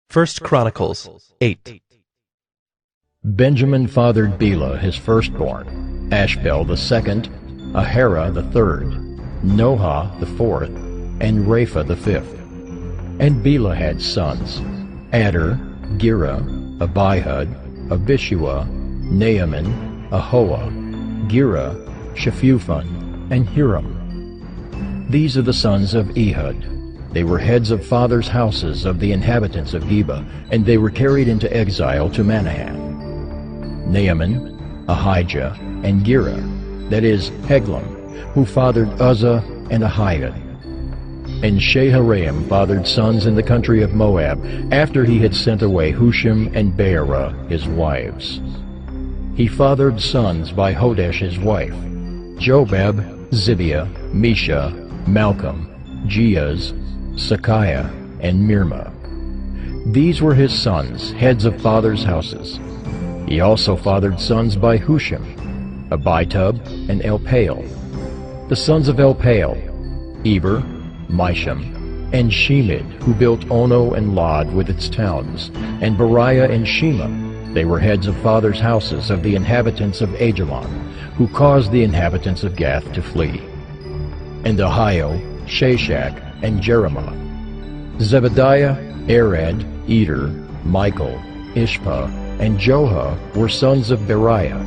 First Chronicles 8. Benjamin fathered Bela his firstborn, Ashbel the second, Ahara the third, Noha the fourth, and Rapha the fifth. And Bela had sons, Adar, Gera, Abihud, Abishua, Naaman, Ahoah, Gera, Shephufan, and Hiram. These are the sons of Ehud. They were heads of fathers' houses of the inhabitants of Geba, and they were carried into exile to Manahath. Naaman, Ahijah, and Gera, that is, Heglam, who fathered Uzzah and Ahiud. And Shaharaim fathered sons in the country of Moab, after he had sent away Hushim and Beerah his wives. He fathered sons by Hodesh his wife, Jobab, Zibiah, Mesha, Malcolm, Jeaz, Sakiah, and Mirma. These were his sons, heads of fathers' houses. He also fathered sons by Hushim, Abitub, and Elpaal. The sons of Elpaal, Eber, Misham, and Shemid, who built Ono and Lod with its towns, and Beriah and Shema. They were heads of fathers' houses of the inhabitants of Ajalon, who caused the inhabitants of Gath to flee. And Ahio, Shashak, and Jeremoth. Zebediah, Arad, Eder, Michael, Ishpa, and Joha were sons of Beriah.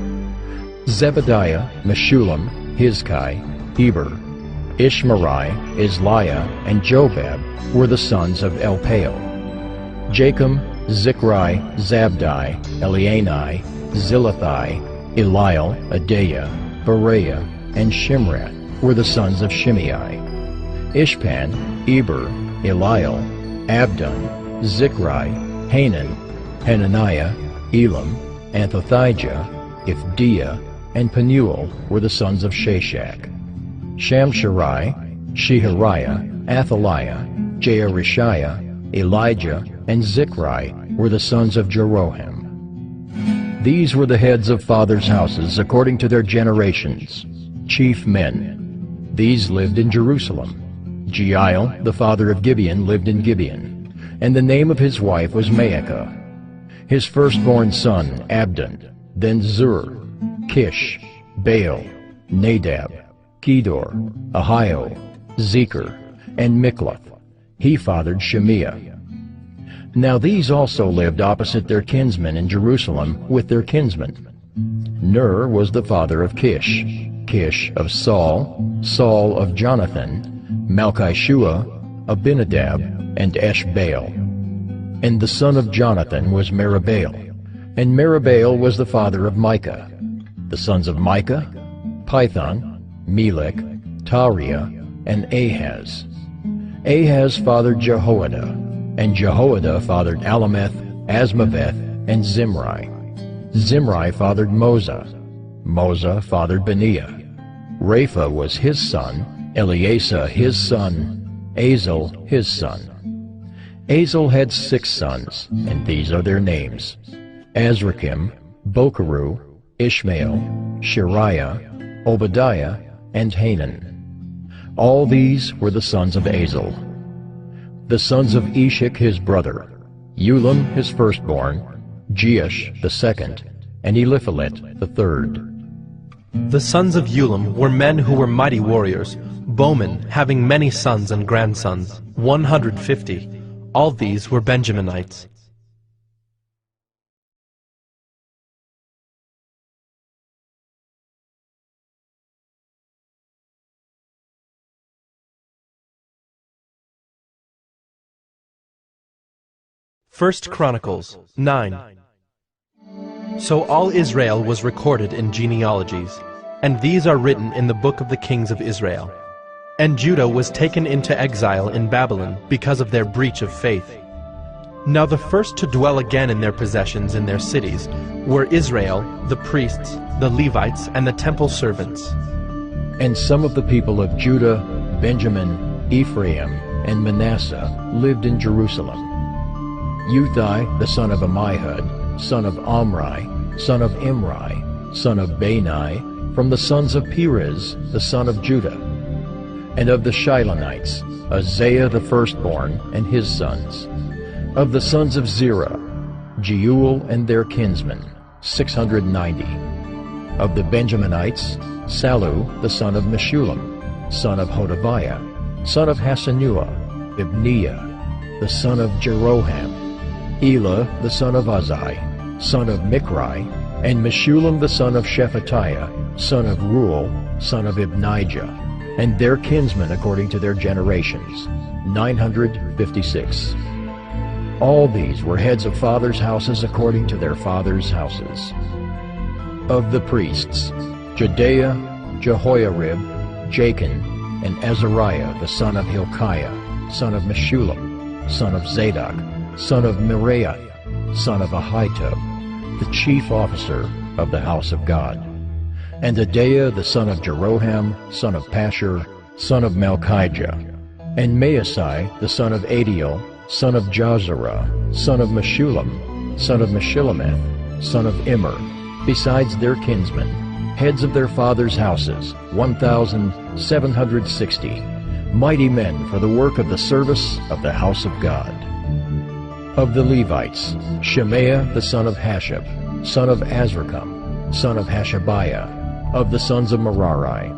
Zebediah, Meshullam, Hizkai, Heber, Ishmerai, Isliah, and Jobab were the sons of Elpaal. Jachim, Zichri, Zabdi, Elianai, Zilathai, Eliel, Adaiah, Bereah, and Shimrath were the sons of Shimei. Ishpan, Eber, Eliel, Abdon, Zichri, Hanan, Hananiah, Elam, Anthothijah, Ifdiah, and Penuel were the sons of Shashak. Shamsherai, Shehariah, Athaliah, Jearishiah, Elijah, and Zichri were the sons of Jeroham. These were the heads of fathers' houses according to their generations, chief men. These lived in Jerusalem. Jeiel, the father of Gibeon, lived in Gibeon, and the name of his wife was Maacah. His firstborn son, Abdon, then Zur, Kish, Baal, Nadab, Kedor, Ahio, Zeker, and Mikloth. He fathered Shemiah. Now these also lived opposite their kinsmen in Jerusalem with their kinsmen. Ner was the father of Kish, Kish of Saul, Saul of Jonathan, Malchishua, Abinadab, and Eshbaal. And the son of Jonathan was Meribbaal, and Meribbaal was the father of Micah. The sons of Micah, Pithon, Melech, Tariah, and Ahaz. Ahaz fathered Jehoiada, and Jehoiada fathered Alameth, Asmaveth, and Zimri. Zimri fathered Moza. Moza fathered Beniah. Rapha was his son, Eleasa his son, Azel his son. Azel had 6 sons, and these are their names: Azrikam, Bokeru, Ishmael, Shariah, Obadiah, and Hanan. All these were the sons of Azel. The sons of Eshek his brother: Ulam his firstborn, Jeush the second, and Eliphalet the third. The sons of Ulam were men who were mighty warriors, bowmen having many sons and grandsons, 150. All these were Benjaminites. First Chronicles 9. So all Israel was recorded in genealogies, and these are written in the book of the kings of Israel. And Judah was taken into exile in Babylon because of their breach of faith. Now the first to dwell again in their possessions in their cities were Israel, the priests, the Levites, and the temple servants. And some of the people of Judah, Benjamin, Ephraim, and Manasseh lived in Jerusalem. Uthai, the son of Ammihud, son of Omri, son of Imri, son of Bani, from the sons of Perez, the son of Judah. And of the Shilonites, Uzziah the firstborn, and his sons. Of the sons of Zerah, Jeuel and their kinsmen, 690. Of the Benjaminites, Sallu the son of Meshullam, son of Hodaviah, son of Hasenuah, Ibniah, the son of Jeroham, Elah the son of Uzzi, son of Mikri, and Meshullam the son of Shephatiah, son of Ruel, son of Ibnijah, and their kinsmen according to their generations, 956. All these were heads of fathers' houses according to their fathers' houses. Of the priests, Jedaiah, Jehoiarib, Jachin, and Azariah the son of Hilkiah, son of Meshullam, son of Zadok, son of Meraioth, son of Ahitub, the chief officer of the house of God. And Adaiah the son of Jeroham, son of Pashur, son of Malchijah, and Maasai the son of Adiel, son of Jazarah, son of Meshullam, son of Meshillemeth, son of Immer, besides their kinsmen, heads of their fathers' houses, 1,760, mighty men for the work of the service of the house of God. Of the Levites, Shemaiah the son of Hashab, son of Azrikam, son of Hashabiah, of the sons of Merari,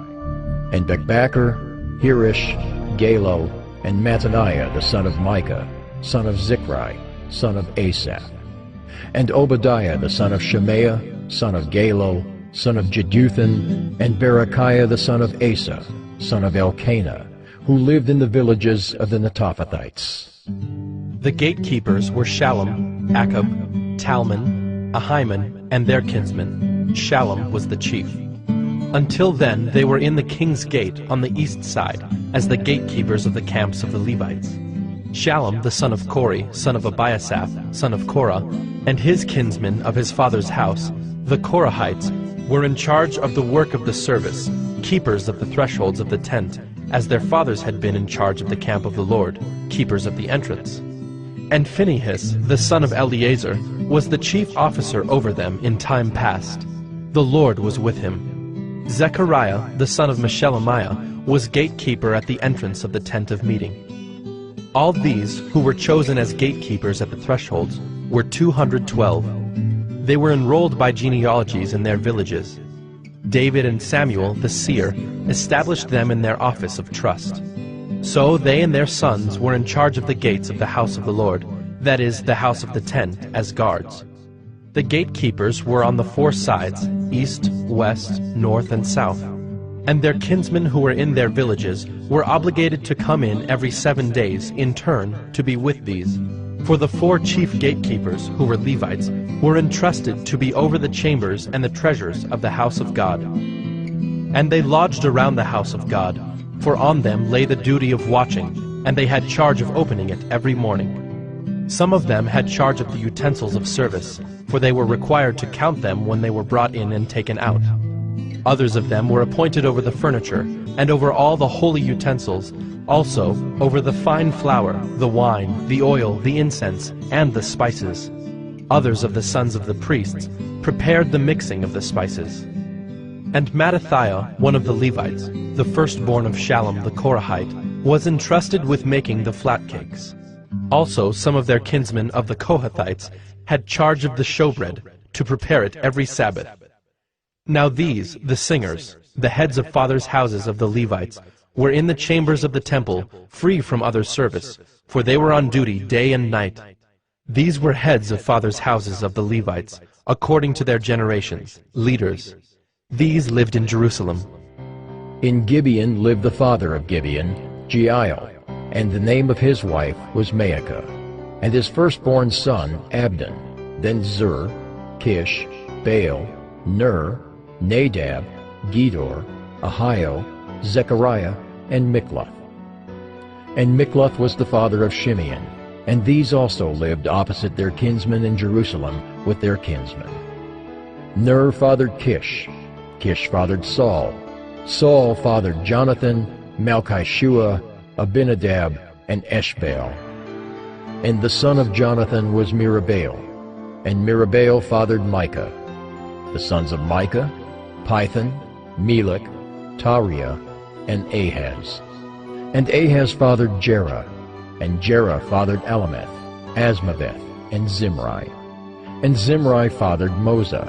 and Bekbacher, Hirish, Galo, and Mattaniah the son of Micah, son of Zichri, son of Asaph, and Obadiah the son of Shemaiah, son of Galo, son of Jeduthun, and Berechiah the son of Asa, son of Elkanah, who lived in the villages of the Netophathites. The gatekeepers were Shallum, Akab, Talmon, Ahiman, and their kinsmen. Shallum was the chief. Until then they were in the king's gate on the east side, as the gatekeepers of the camps of the Levites. Shallum the son of Kori, son of Abiasaph, son of Korah, and his kinsmen of his father's house, the Korahites, were in charge of the work of the service, keepers of the thresholds of the tent, as their fathers had been in charge of the camp of the Lord, keepers of the entrance. And Phinehas, the son of Eleazar, was the chief officer over them in time past. The Lord was with him. Zechariah, the son of Meshelemiah, was gatekeeper at the entrance of the tent of meeting. All these, who were chosen as gatekeepers at the thresholds, were 212. They were enrolled by genealogies in their villages. David and Samuel, the seer, established them in their office of trust. So they and their sons were in charge of the gates of the house of the Lord, that is, the house of the tent, as guards. The gatekeepers were on the 4 sides, east, west, north, and south. And their kinsmen who were in their villages were obligated to come in every 7 days in turn to be with these. For the 4 chief gatekeepers, who were Levites, were entrusted to be over the chambers and the treasures of the house of God. And they lodged around the house of God, for on them lay the duty of watching, and they had charge of opening it every morning. Some of them had charge of the utensils of service, for they were required to count them when they were brought in and taken out. Others of them were appointed over the furniture, and over all the holy utensils, also over the fine flour, the wine, the oil, the incense, and the spices. Others of the sons of the priests prepared the mixing of the spices. And Mattithiah, one of the Levites, the firstborn of Shallum the Korahite, was entrusted with making the flat cakes. Also some of their kinsmen of the Kohathites had charge of the showbread, to prepare it every Sabbath. Now these, the singers, the heads of fathers' houses of the Levites, were in the chambers of the temple, free from other service, for they were on duty day and night. These were heads of fathers' houses of the Levites, according to their generations, leaders. These lived in Jerusalem. In Gibeon lived the father of Gibeon, Jeiel, and the name of his wife was Maacah, and his firstborn son Abdon, then Zur, Kish, Baal, Ner, Nadab, Gedor, Ahio, Zechariah, and Mikloth. And Mikloth was the father of Shimeon, and these also lived opposite their kinsmen in Jerusalem with their kinsmen. Ner fathered Kish, Kish fathered Saul, Saul fathered Jonathan, Malchishua, Abinadab, and Eshbaal. And the son of Jonathan was Mirabaal, and Mirabaal fathered Micah. The sons of Micah, Pithon, Melech, Tariah, and Ahaz. And Ahaz fathered Jerah, and Jerah fathered Alameth, Asmaveth, and Zimri. And Zimri fathered Moza.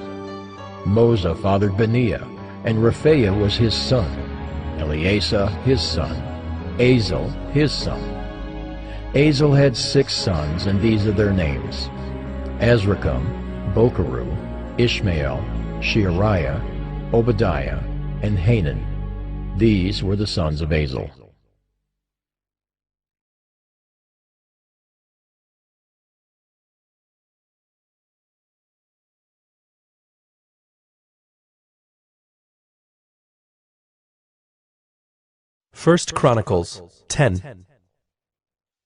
Moza fathered Beniah, and Rephaiah was his son, Eleasah his son, Azel his son. Azel had 6 sons, and these are their names: Azrikam, Bokeru, Ishmael, Sheariah, Obadiah, and Hanan. These were the sons of Azel. First Chronicles 10.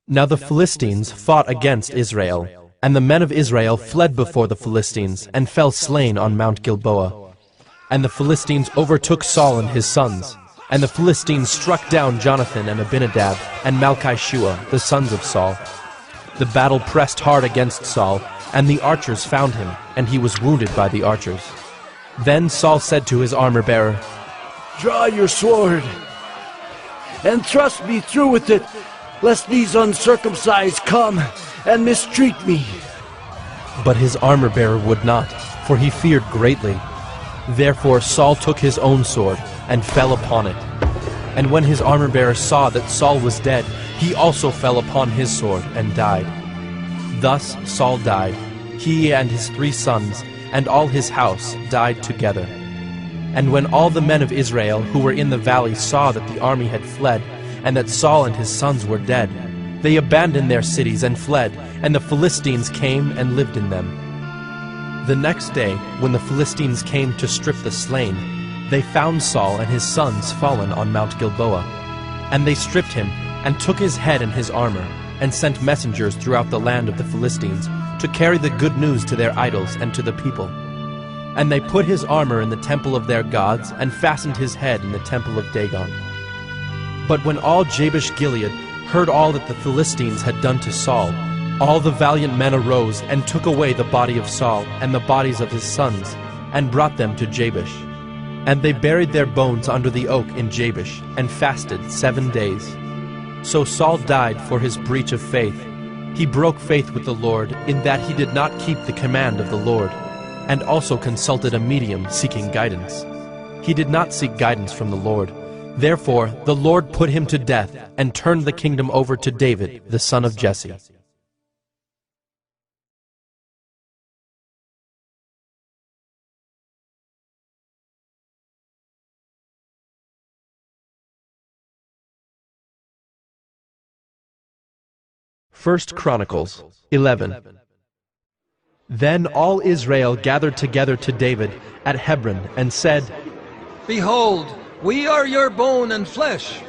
Now the Philistines fought against Israel, and the men of Israel fled before the Philistines, and fell slain on Mount Gilboa. And the Philistines overtook Saul and his sons, and the Philistines struck down Jonathan and Abinadab and Malchishua, the sons of Saul. The battle pressed hard against Saul, and the archers found him, and he was wounded by the archers. Then Saul said to his armor-bearer, "Draw your sword, and thrust me through with it, lest these uncircumcised come and mistreat me." But his armor-bearer would not, for he feared greatly. Therefore Saul took his own sword, and fell upon it. And when his armor-bearer saw that Saul was dead, he also fell upon his sword, and died. Thus Saul died, he and his 3 sons, and all his house died together. And when all the men of Israel who were in the valley saw that the army had fled, and that Saul and his sons were dead, they abandoned their cities and fled, and the Philistines came and lived in them. The next day, when the Philistines came to strip the slain, they found Saul and his sons fallen on Mount Gilboa. And they stripped him, and took his head and his armor, and sent messengers throughout the land of the Philistines, to carry the good news to their idols and to the people. And they put his armor in the temple of their gods, and fastened his head in the temple of Dagon. But when all Jabesh-Gilead heard all that the Philistines had done to Saul, all the valiant men arose and took away the body of Saul and the bodies of his sons, and brought them to Jabesh. And they buried their bones under the oak in Jabesh, and fasted 7 days. So Saul died for his breach of faith. He broke faith with the Lord in that he did not keep the command of the Lord, and also consulted a medium seeking guidance. He did not seek guidance from the Lord. Therefore the Lord put him to death and turned the kingdom over to David, the son of Jesse. First Chronicles 11. Then all Israel gathered together to David at Hebron and said, Behold, we are your bone and flesh.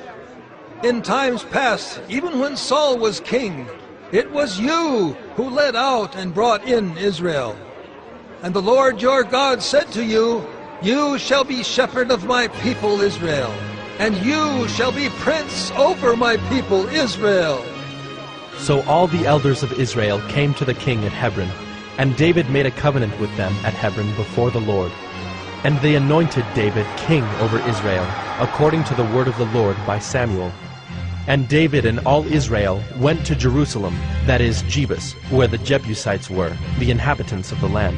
In times past, even when Saul was king, it was you who led out and brought in Israel. And the Lord your God said to you, You shall be shepherd of my people Israel, and you shall be prince over my people Israel. So all the elders of Israel came to the king at Hebron, and David made a covenant with them at Hebron before the Lord. And they anointed David king over Israel, according to the word of the Lord by Samuel. And David and all Israel went to Jerusalem, that is, Jebus, where the Jebusites were, the inhabitants of the land.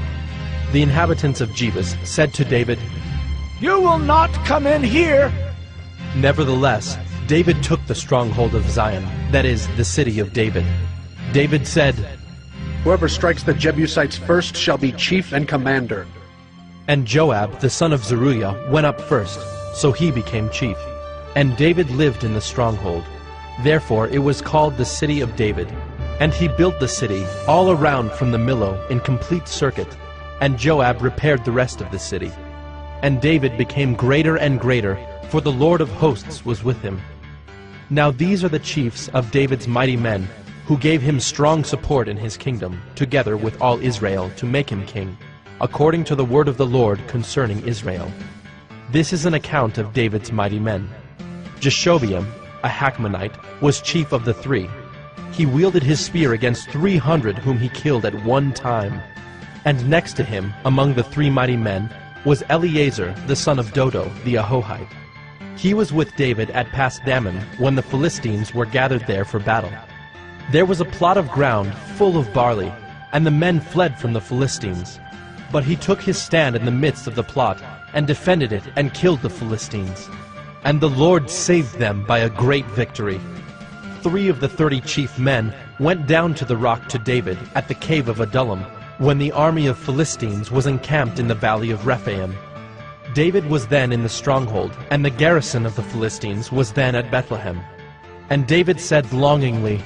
The inhabitants of Jebus said to David, You will not come in here. Nevertheless, David took the stronghold of Zion, that is, the city of David. David said, Whoever strikes the Jebusites first shall be chief and commander. And Joab, the son of Zeruiah, went up first, so he became chief. And David lived in the stronghold. Therefore it was called the city of David. And he built the city all around from the Millo in complete circuit. And Joab repaired the rest of the city. And David became greater and greater, for the Lord of hosts was with him. Now these are the chiefs of David's mighty men, who gave him strong support in his kingdom, together with all Israel, to make him king, according to the word of the Lord concerning Israel. This is an account of David's mighty men. Jeshobeam, a Hachmonite, was chief of the 3. He wielded his spear against 300 whom he killed at one time. And next to him, among the 3 mighty men, was Eleazar, the son of Dodo, the Ahohite. He was with David at Pasdammim when the Philistines were gathered there for battle. There was a plot of ground full of barley, and the men fled from the Philistines. But he took his stand in the midst of the plot, and defended it, and killed the Philistines. And the Lord saved them by a great victory. 3 of the 30 chief men went down to the rock to David at the cave of Adullam, when the army of Philistines was encamped in the valley of Rephaim. David was then in the stronghold, and the garrison of the Philistines was then at Bethlehem. And David said longingly,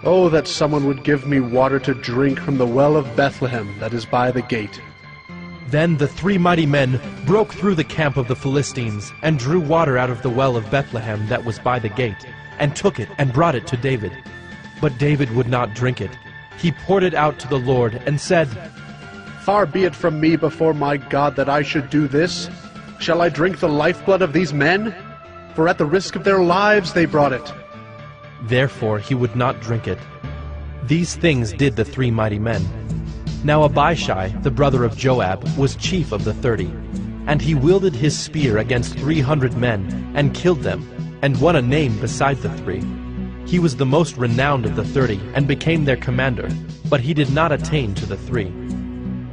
Oh, that someone would give me water to drink from the well of Bethlehem that is by the gate. Then the 3 mighty men broke through the camp of the Philistines, and drew water out of the well of Bethlehem that was by the gate, and took it and brought it to David. But David would not drink it. He poured it out to the Lord, and said, Far be it from me before my God that I should do this. Shall I drink the lifeblood of these men? For at the risk of their lives they brought it. Therefore he would not drink it. These things did the 3 mighty men. Now Abishai, the brother of Joab, was chief of the 30, and he wielded his spear against 300 men, and killed them, and won a name beside the 3. He was the most renowned of the 30, and became their commander, but he did not attain to the 3.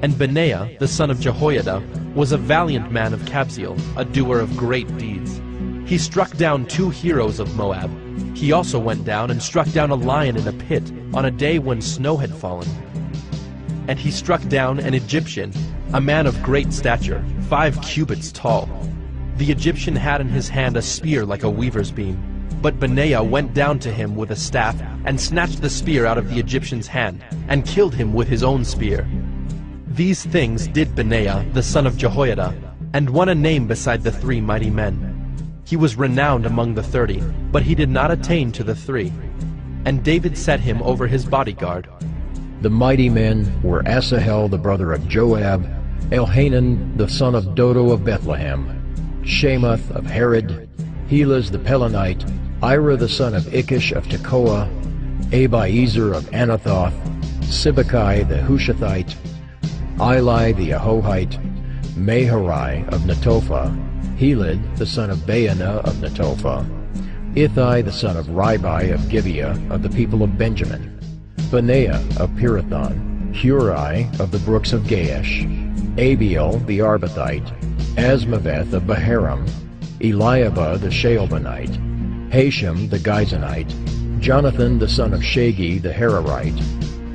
And Benaiah, the son of Jehoiada, was a valiant man of Kabzeel, a doer of great deeds. He struck down 2 heroes of Moab. He also went down and struck down a lion in a pit on a day when snow had fallen. And he struck down an Egyptian, a man of great stature, 5 cubits tall. The Egyptian had in his hand a spear like a weaver's beam. But Benaiah went down to him with a staff, and snatched the spear out of the Egyptian's hand, and killed him with his own spear. These things did Benaiah, the son of Jehoiada, and won a name beside the 3 mighty men. He was renowned among the 30, but he did not attain to the 3. And David set him over his bodyguard. The mighty men were Asahel the brother of Joab, Elhanan the son of Dodo of Bethlehem, Shemoth of Herod, Helaz the Pelonite, Ira the son of Ikish of Tekoa, Abiezer of Anathoth, Sibbecai the Hushathite, Eli the Ahohite, Maharai of Netophah, Helid the son of Baanah of Netophah, Ithai the son of Ribai of Gibeah of the people of Benjamin, Benaiah of Pirathon, Hurai of the brooks of Gaash, Abiel the Arbathite, Asmaveth of Baharam, Eliabah the Shaalbonite, Hashem the Gizonite, Jonathan the son of Shagi the Hararite,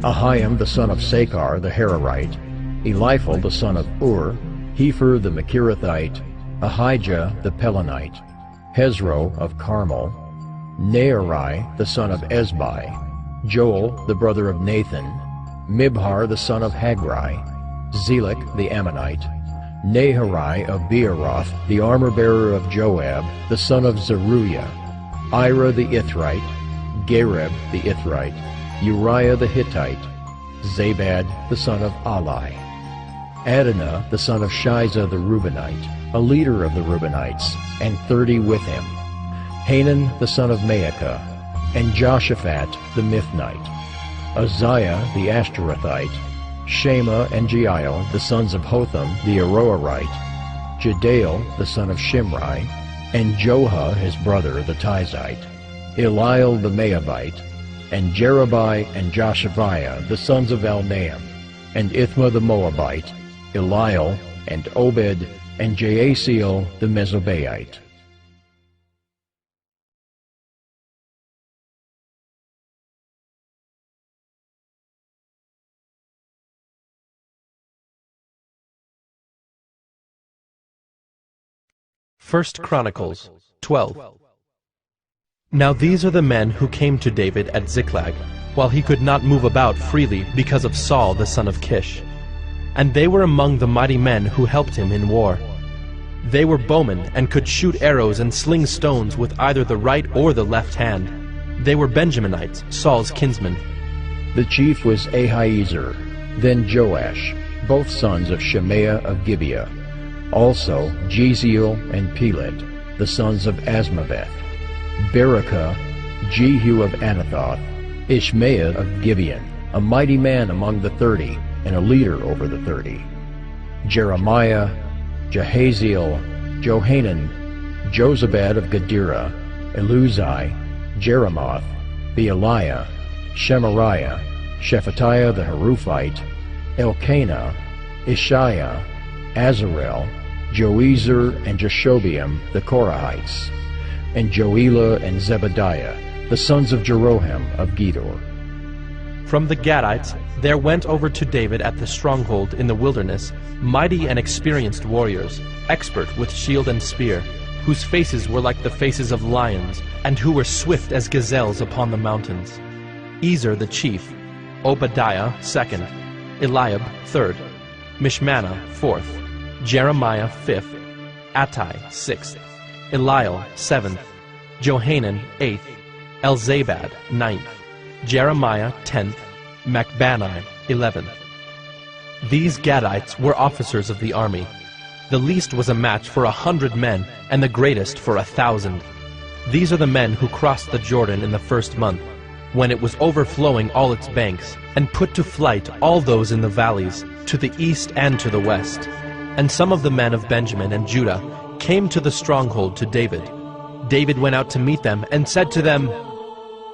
Ahiam the son of Sakar the Hararite, Eliphal the son of Ur, Hefer the Machirathite, Ahijah the Pelonite, Hezro of Carmel, Naarai the son of Ezbai, Joel the brother of Nathan, Mibhar the son of Hagri, Zelek the Ammonite, Naharai of Beeroth, the armor-bearer of Joab, the son of Zeruiah, Ira the Ithrite, Gareb the Ithrite, Uriah the Hittite, Zabad the son of Ali, Adonah the son of Shiza the Reubenite, a leader of the Reubenites, and 30 with him, Hanan the son of Maacah, and Joshaphat the Mithnite, Uzziah the Ashtorethite, Shema and Jeiel the sons of Hotham the Aroerite, Jediel the son of Shimri, and Joha his brother the Tizite, Eliel the Maavite, and Jerubai and Joshaviah the sons of Elnaam, and Ithma the Moabite, Eliel, and Obed, and Jaasiel the Mezobaite. First Chronicles 12. Now these are the men who came to David at Ziklag, while he could not move about freely because of Saul the son of Kish. And they were among the mighty men who helped him in war. They were bowmen and could shoot arrows and sling stones with either the right or the left hand. They were Benjaminites, Saul's kinsmen. The chief was Ahiezer, then Joash, both sons of Shemaiah of Gibeah, also Jeziel and Pelet, the sons of Asmaveth, Berekah, Jehu of Anathoth, Ishmael of Gibeon, a mighty man among the 30, and a leader over the 30, Jeremiah, Jahaziel, Johanan, Jozabad of Gedera, Eluzai, Jeremoth, Bealiah, Shemariah, Shephatiah the Haruphite, Elkanah, Ishiah, Azarel, Joezer and Jashobeam the Korahites, and Joelah and Zebadiah, the sons of Jeroham of Gedor. From the Gadites there went over to David at the stronghold in the wilderness mighty and experienced warriors, expert with shield and spear, whose faces were like the faces of lions, and who were swift as gazelles upon the mountains. Ezer the chief, Obadiah second, Eliab third, Mishmannah fourth, Jeremiah fifth, Attai sixth, Eliel seventh, Johanan eighth, Elzabad ninth, Jeremiah 10th, Macbanai 11th. These Gadites were officers of the army. The least was a match for 100 men, and the greatest for 1,000. These are the men who crossed the Jordan in the first month, when it was overflowing all its banks, and put to flight all those in the valleys, to the east and to the west. And some of the men of Benjamin and Judah came to the stronghold to David. David went out to meet them, and said to them,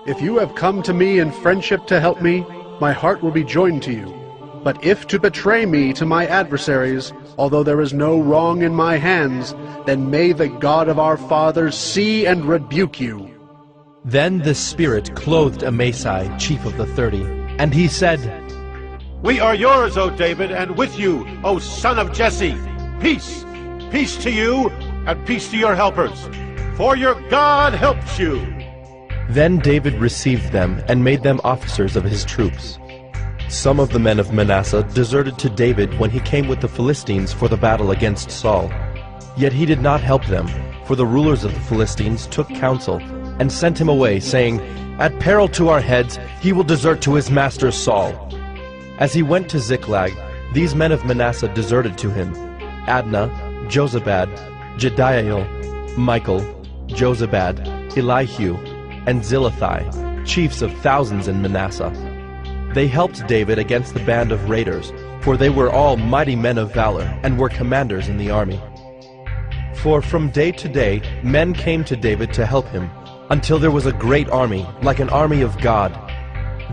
If you have come to me in friendship to help me, my heart will be joined to you. But if to betray me to my adversaries, although there is no wrong in my hands, then may the God of our fathers see and rebuke you. Then the Spirit clothed Amasai, chief of the 30, and he said, We are yours, O David, and with you, O son of Jesse. Peace, peace to you, and peace to your helpers, for your God helps you. Then David received them and made them officers of his troops. Some of the men of Manasseh deserted to David when he came with the Philistines for the battle against Saul. Yet he did not help them, for the rulers of the Philistines took counsel and sent him away, saying, At peril to our heads he will desert to his master Saul. As he went to Ziklag, these men of Manasseh deserted to him: Adnah, Jozabad, Jediael, Michael, Jozabad, Elihu, and Zillethai, chiefs of thousands in Manasseh. They helped David against the band of raiders, for they were all mighty men of valor, and were commanders in the army. For from day to day men came to David to help him, until there was a great army, like an army of God.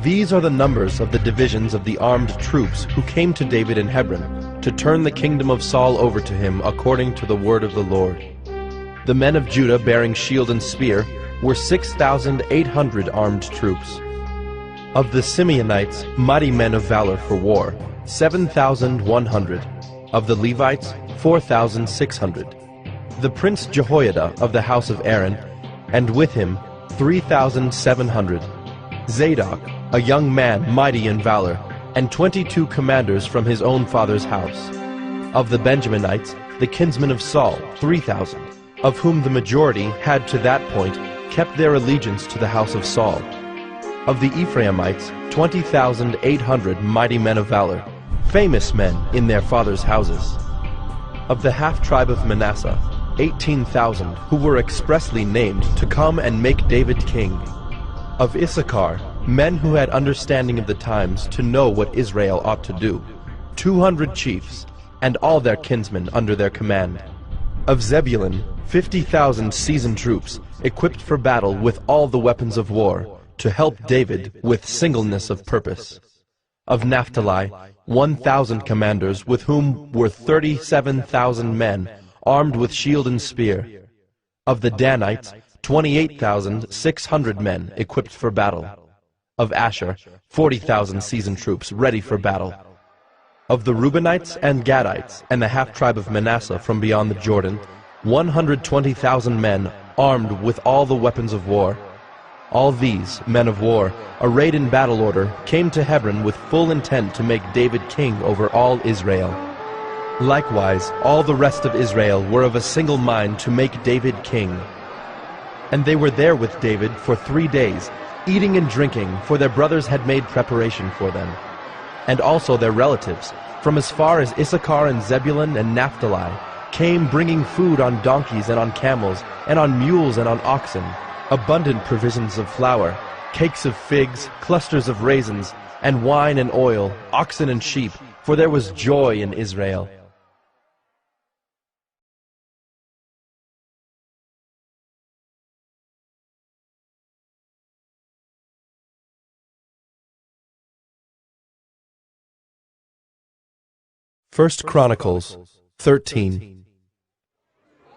These are the numbers of the divisions of the armed troops who came to David in Hebron, to turn the kingdom of Saul over to him according to the word of the Lord. The men of Judah bearing shield and spear were 6,800 armed troops. Of the Simeonites, mighty men of valor for war, 7,100. Of the Levites, 4,600. The prince Jehoiada of the house of Aaron, and with him 3,700. Zadok, a young man mighty in valor, and 22 commanders from his own father's house. Of the Benjaminites, the kinsmen of Saul, 3,000, of whom the majority had to that point kept their allegiance to the house of Saul. Of the Ephraimites, 20,800 mighty men of valor, famous men in their fathers' houses. Of the half-tribe of Manasseh, 18,000 who were expressly named to come and make David king. Of Issachar, men who had understanding of the times to know what Israel ought to do, 200 chiefs, and all their kinsmen under their command. Of Zebulun, 50,000 seasoned troops, equipped for battle with all the weapons of war, to help David with singleness of purpose. Of Naphtali, 1,000 commanders, with whom were 37,000 men, armed with shield and spear. Of the Danites, 28,600 men equipped for battle. Of Asher, 40,000 seasoned troops ready for battle. Of the Reubenites and Gadites and the half-tribe of Manasseh from beyond the Jordan, 120,000 men armed with all the weapons of war. All these, men of war, arrayed in battle order, came to Hebron with full intent to make David king over all Israel. Likewise, all the rest of Israel were of a single mind to make David king. And they were there with David for 3 days, eating and drinking, for their brothers had made preparation for them. And also their relatives, from as far as Issachar and Zebulun and Naphtali, came bringing food on donkeys and on camels, and on mules and on oxen, abundant provisions of flour, cakes of figs, clusters of raisins, and wine and oil, oxen and sheep, for there was joy in Israel. First Chronicles 13.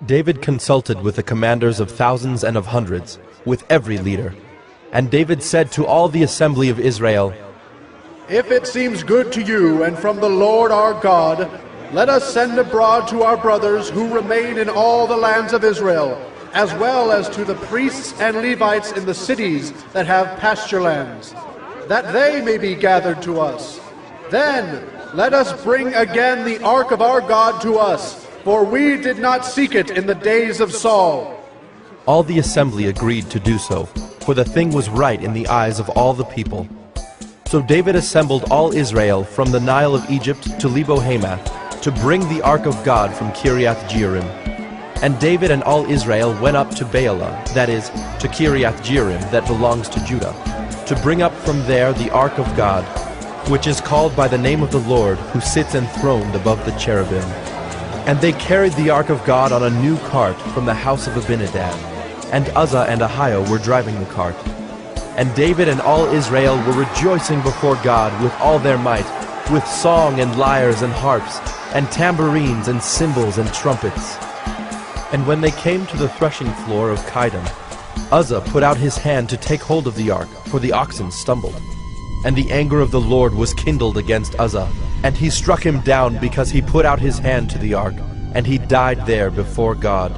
David consulted with the commanders of thousands and of hundreds, with every leader. And David said to all the assembly of Israel, If it seems good to you and from the Lord our God, let us send abroad to our brothers who remain in all the lands of Israel, as well as to the priests and Levites in the cities that have pasture lands, that they may be gathered to us. Then let us bring again the ark of our God to us, for we did not seek it in the days of Saul. All the assembly agreed to do so, for the thing was right in the eyes of all the people. So David assembled all Israel from the Nile of Egypt to Lebo-Hamath, to bring the ark of God from Kiriath-Jearim. And David and all Israel went up to Baalah, that is, to Kiriath-Jearim that belongs to Judah, to bring up from there the ark of God, which is called by the name of the Lord, who sits enthroned above the cherubim. And they carried the ark of God on a new cart from the house of Abinadab, and Uzzah and Ahio were driving the cart. And David and all Israel were rejoicing before God with all their might, with song and lyres and harps, and tambourines and cymbals and trumpets. And when they came to the threshing floor of Chidon, Uzzah put out his hand to take hold of the ark, for the oxen stumbled. And the anger of the Lord was kindled against Uzzah, and he struck him down because he put out his hand to the ark, and he died there before God.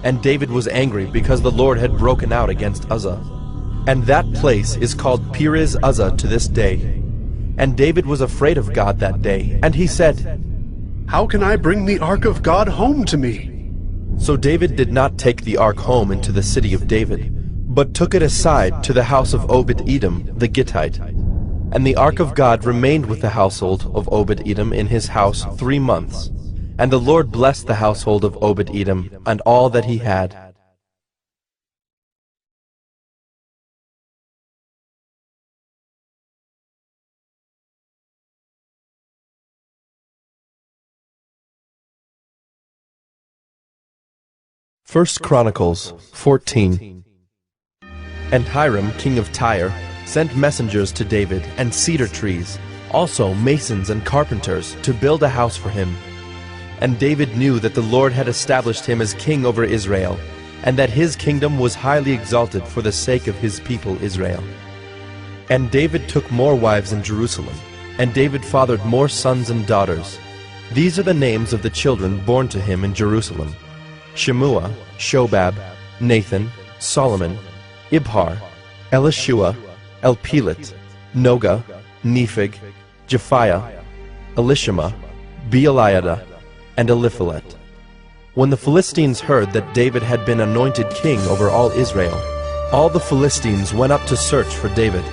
And David was angry because the Lord had broken out against Uzzah. And that place is called Perez Uzzah to this day. And David was afraid of God that day, and he said, How can I bring the ark of God home to me? So David did not take the ark home into the city of David, but took it aside to the house of Obed-Edom the Gittite. And the ark of God remained with the household of Obed-Edom in his house 3 months. And the Lord blessed the household of Obed-Edom and all that he had. 1 Chronicles 14. And Hiram, king of Tyre, sent messengers to David and cedar trees, also masons and carpenters, to build a house for him. And David knew that the Lord had established him as king over Israel, and that his kingdom was highly exalted for the sake of his people Israel. And David took more wives in Jerusalem, and David fathered more sons and daughters. These are the names of the children born to him in Jerusalem: Shemua, Shobab, Nathan, Solomon, Ibhar, Elishua, Elpelet, Noga, Nepheg, Japhiah, Elishama, Beeliada, and Eliphalet. When the Philistines heard that David had been anointed king over all Israel, all the Philistines went up to search for David.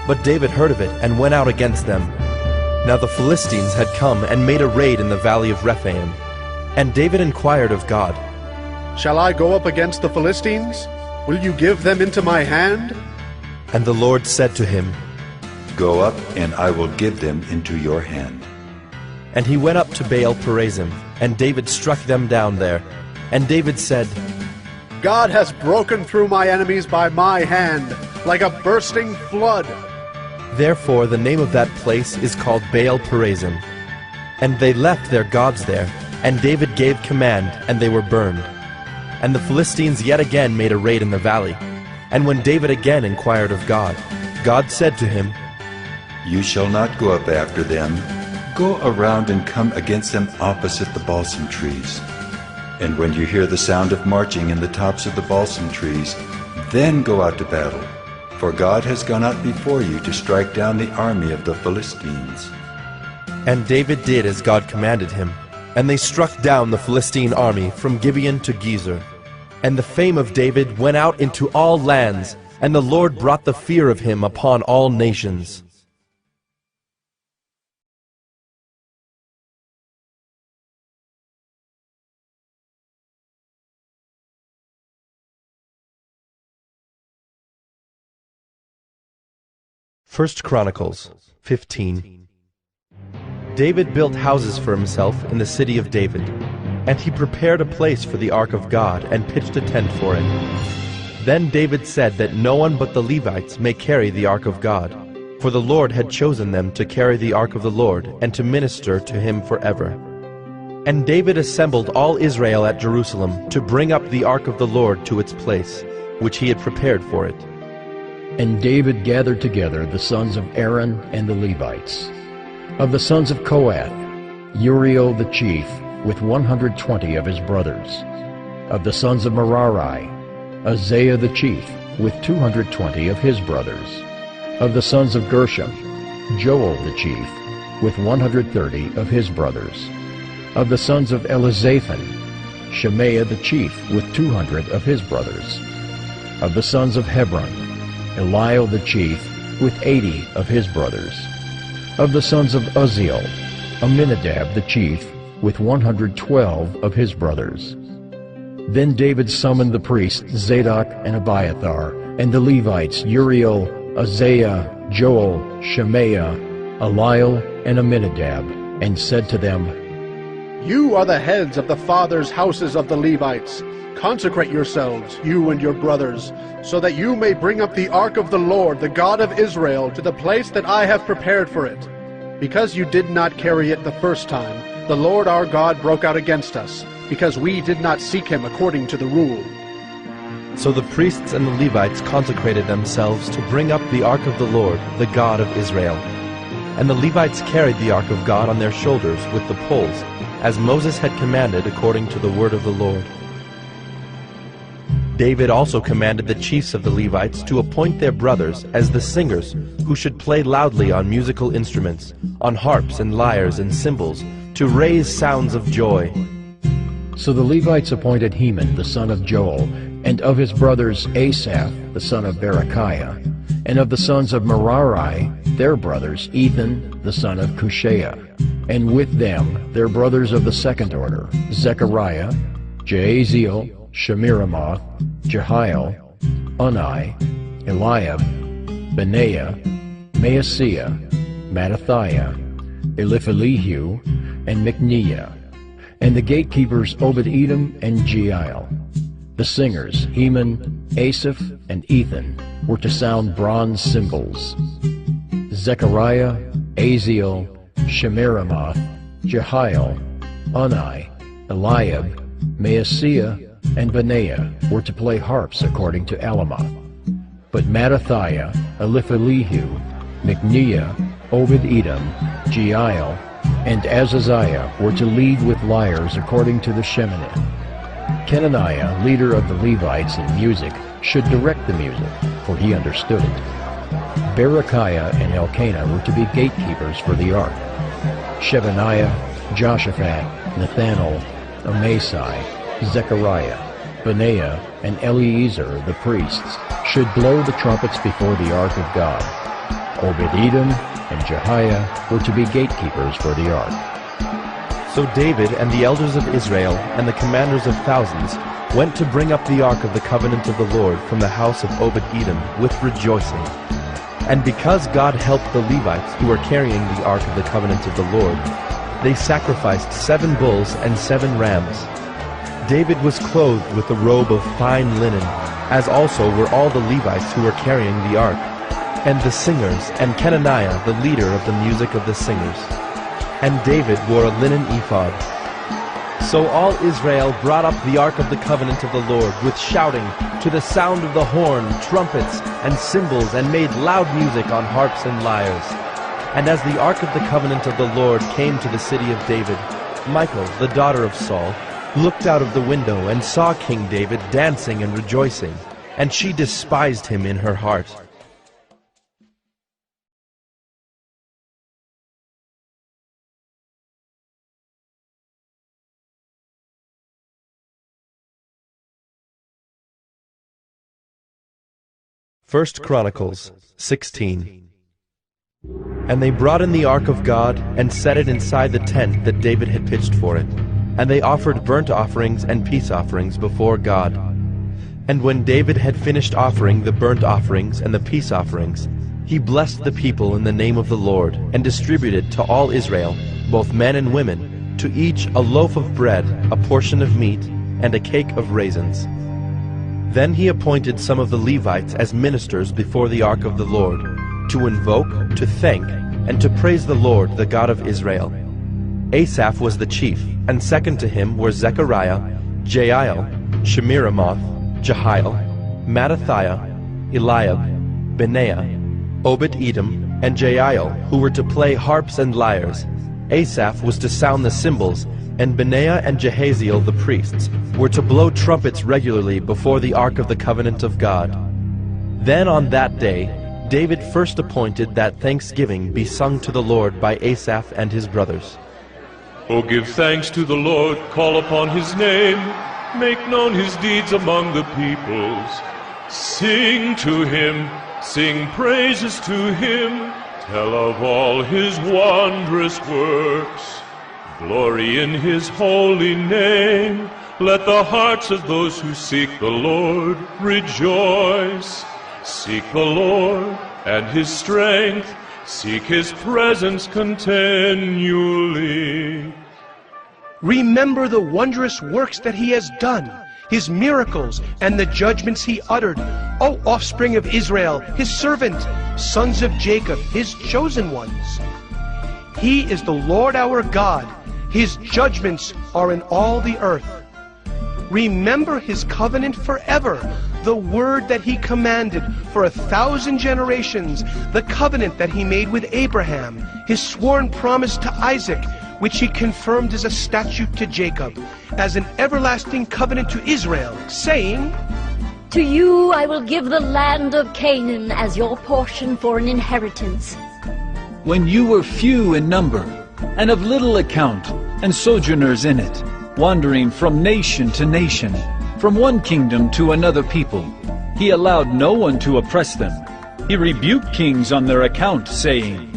But David heard of it and went out against them. Now the Philistines had come and made a raid in the valley of Rephaim. And David inquired of God, Shall I go up against the Philistines? Will you give them into my hand? And the Lord said to him, Go up, and I will give them into your hand. And he went up to Baal Perazim, and David struck them down there. And David said, God has broken through my enemies by my hand, like a bursting flood. Therefore the name of that place is called Baal Perazim. And they left their gods there, and David gave command, and they were burned. And the Philistines yet again made a raid in the valley. And when David again inquired of God, God said to him, You shall not go up after them. Go around and come against them opposite the balsam trees. And when you hear the sound of marching in the tops of the balsam trees, then go out to battle. For God has gone out before you to strike down the army of the Philistines. And David did as God commanded him. And they struck down the Philistine army from Gibeon to Gezer. And the fame of David went out into all lands, and the Lord brought the fear of him upon all nations. First Chronicles 15. David built houses for himself in the city of David, and he prepared a place for the ark of God and pitched a tent for it. Then David said that no one but the Levites may carry the ark of God, for the Lord had chosen them to carry the ark of the Lord and to minister to him forever. And David assembled all Israel at Jerusalem to bring up the ark of the Lord to its place, which he had prepared for it. And David gathered together the sons of Aaron and the Levites. Of the sons of Kohath, Uriel the chief, with 120 of his brothers. Of the sons of Merari, Isaiah the chief, with 220 of his brothers. Of the sons of Gershom, Joel the chief, with 130 of his brothers. Of the sons of Elizaphan, Shemaiah the chief, with 200 of his brothers. Of the sons of Hebron, Eliel the chief, with 80 of his brothers. Of the sons of Uzziel, Aminadab the chief, with 112 of his brothers. Then David summoned the priests Zadok and Abiathar, and the Levites Uriel, Isaiah, Joel, Shemaiah, Eliel, and Aminadab, and said to them, You are the heads of the fathers' houses of the Levites. Consecrate yourselves, you and your brothers, so that you may bring up the ark of the Lord, the God of Israel, to the place that I have prepared for it. Because you did not carry it the first time, the Lord our God broke out against us, because we did not seek him according to the rule. So the priests and the Levites consecrated themselves to bring up the ark of the Lord, the God of Israel. And the Levites carried the ark of God on their shoulders with the poles, as Moses had commanded according to the word of the Lord. David also commanded the chiefs of the Levites to appoint their brothers as the singers who should play loudly on musical instruments, on harps and lyres and cymbals, to raise sounds of joy. So the Levites appointed Heman the son of Joel, and of his brothers Asaph the son of Berechiah, and of the sons of Merari their brothers Ethan the son of Cushiah, and with them their brothers of the second order, Zechariah, Jaaziel, Shemiramoth, Jehiel, Unai, Eliab, Benaiah, Maaseiah, Mattathiah, Eliphelehu, and Micneiah, and the gatekeepers Obed-Edom and Jeiel. The singers, Heman, Asaph, and Ethan, were to sound bronze cymbals. Zechariah, Aziel, Shemiramoth, Jehiel, Unai, Eliab, Maaseiah, and Benaiah were to play harps according to Alamoth. But Mattathiah, Eliphelehu, Micneiah, Obed-Edom, Jeiel, and Azaziah were to lead with lyres according to the Sheminith. Kenaniah, leader of the Levites in music, should direct the music, for he understood it. Berechiah and Elkanah were to be gatekeepers for the ark. Shebaniah, Joshaphat, Nethanel, Amasai, Zechariah, Benaiah, and Eleazar the priests should blow the trumpets before the ark of God. Obed-Edom and Jehiah were to be gatekeepers for the ark. So David and the elders of Israel and the commanders of thousands went to bring up the ark of the covenant of the Lord from the house of Obed-Edom with rejoicing. And because God helped the Levites who were carrying the ark of the covenant of the Lord, they sacrificed 7 bulls and 7 rams. David was clothed with a robe of fine linen, as also were all the Levites who were carrying the ark, and the singers, and Kenaniah the leader of the music of the singers. And David wore a linen ephod. So all Israel brought up the ark of the covenant of the Lord with shouting, to the sound of the horn, trumpets, and cymbals, and made loud music on harps and lyres. And as the ark of the covenant of the Lord came to the city of David, Michal, the daughter of Saul, looked out of the window and saw King David dancing and rejoicing, and she despised him in her heart. First Chronicles 16. And they brought in the ark of God, and set it inside the tent that David had pitched for it. And they offered burnt offerings and peace offerings before God. And when David had finished offering the burnt offerings and the peace offerings, he blessed the people in the name of the Lord, and distributed to all Israel, both men and women, to each a loaf of bread, a portion of meat, and a cake of raisins. Then he appointed some of the Levites as ministers before the ark of the Lord, to invoke, to thank, and to praise the Lord, the God of Israel. Asaph was the chief, and second to him were Zechariah, Jeiel, Shemiramoth, Jehiel, Mattathiah, Eliab, Benaiah, Obed-Edom, and Jeiel, who were to play harps and lyres. Asaph was to sound the cymbals, and Benaiah and Jehaziel the priests were to blow trumpets regularly before the ark of the covenant of God. Then on that day David first appointed that thanksgiving be sung to the Lord by Asaph and his brothers. O give thanks to the Lord, call upon his name, make known his deeds among the peoples. Sing to him, sing praises to him, tell of all his wondrous works. Glory in his holy name. Let the hearts of those who seek the Lord rejoice. Seek the Lord and his strength. Seek his presence continually. Remember the wondrous works that he has done, his miracles and the judgments he uttered. O offspring of Israel, his servant, sons of Jacob, his chosen ones. He is the Lord our God. His judgments are in all the earth. Remember his covenant forever, the word that he commanded for 1,000 generations, the covenant that he made with Abraham, his sworn promise to Isaac, which he confirmed as a statute to Jacob, as an everlasting covenant to Israel, saying, To you I will give the land of Canaan as your portion for an inheritance. When you were few in number, and of little account, and sojourners in it, wandering from nation to nation, from one kingdom to another people, he allowed no one to oppress them. He rebuked kings on their account, saying,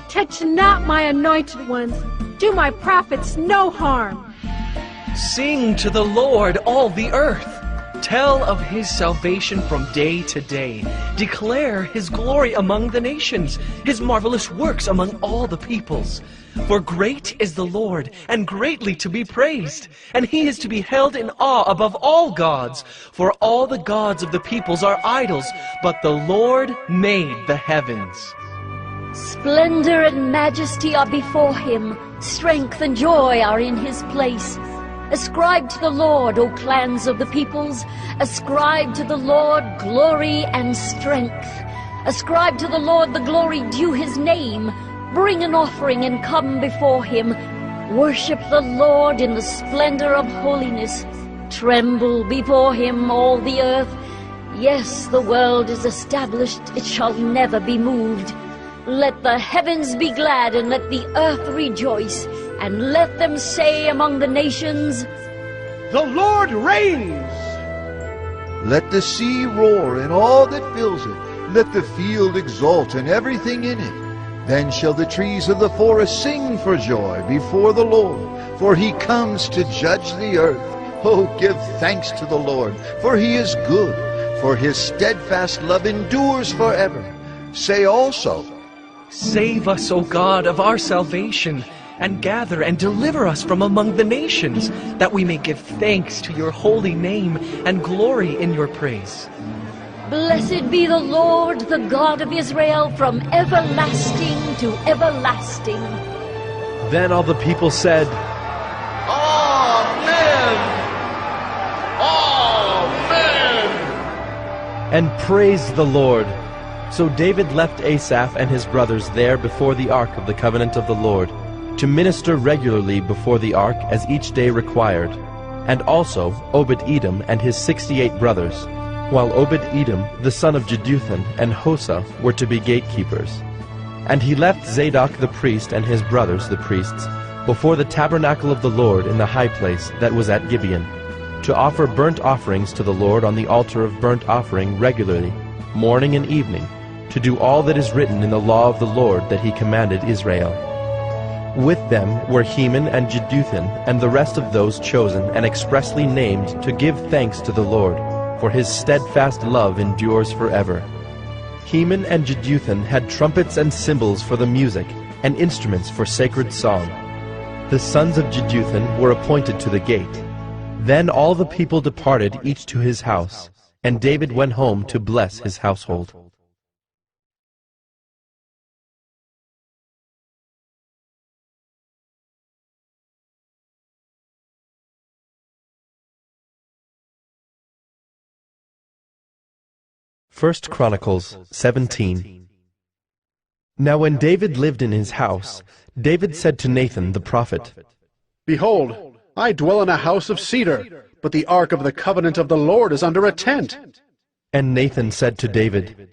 Touch not my anointed ones, do my prophets no harm. Sing to the Lord, all the earth. Tell of his salvation from day to day. Declare his glory among the nations, his marvelous works among all the peoples. For great is the Lord, and greatly to be praised, and he is to be held in awe above all gods. For all the gods of the peoples are idols, but the Lord made the heavens. Splendor and majesty are before him. Strength and joy are in his place. Ascribe to the Lord, O clans of the peoples. Ascribe to the Lord glory and strength. Ascribe to the Lord the glory due his name. Bring an offering and come before him. Worship the Lord in the splendor of holiness. Tremble before him, all the earth. Yes, the world is established, it shall never be moved. Let the heavens be glad, and let the earth rejoice, and let them say among the nations, The Lord reigns! Let the sea roar and all that fills it. Let the field exult and everything in it. Then shall the trees of the forest sing for joy before the Lord, for he comes to judge the earth. Oh, give thanks to the Lord, for he is good, for his steadfast love endures forever. Say also, Save us, O God, of our salvation, and gather and deliver us from among the nations, that we may give thanks to your holy name and glory in your praise. Blessed be the Lord, the God of Israel, from everlasting to everlasting. Then all the people said, Amen! Amen! and praised the Lord. So David left Asaph and his brothers there before the ark of the covenant of the Lord, to minister regularly before the ark as each day required, and also Obed-Edom and his 68 brothers, while Obed-Edom the son of Jeduthun and Hosah were to be gatekeepers. And he left Zadok the priest and his brothers the priests before the tabernacle of the Lord in the high place that was at Gibeon, to offer burnt offerings to the Lord on the altar of burnt offering regularly, morning and evening, to do all that is written in the law of the Lord that he commanded Israel. With them were Heman and Jeduthun and the rest of those chosen and expressly named to give thanks to the Lord, for his steadfast love endures forever. Heman and Jeduthun had trumpets and cymbals for the music, and instruments for sacred song. The sons of Jeduthun were appointed to the gate. Then all the people departed each to his house, and David went home to bless his household. First Chronicles 17. Now when David lived in his house, David said to Nathan the prophet, Behold, I dwell in a house of cedar, but the ark of the covenant of the Lord is under a tent. And Nathan said to David,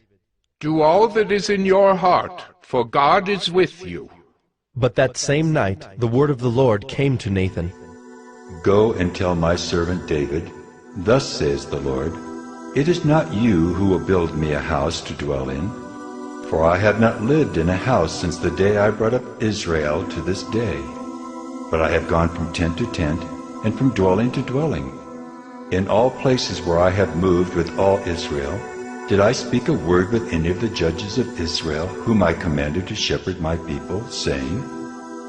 Do all that is in your heart, for God is with you. But that same night the word of the Lord came to Nathan. Go and tell my servant David, Thus says the Lord, It is not you who will build me a house to dwell in, for I have not lived in a house since the day I brought up Israel to this day. But I have gone from tent to tent, and from dwelling to dwelling. In all places where I have moved with all Israel, did I speak a word with any of the judges of Israel, whom I commanded to shepherd my people, saying,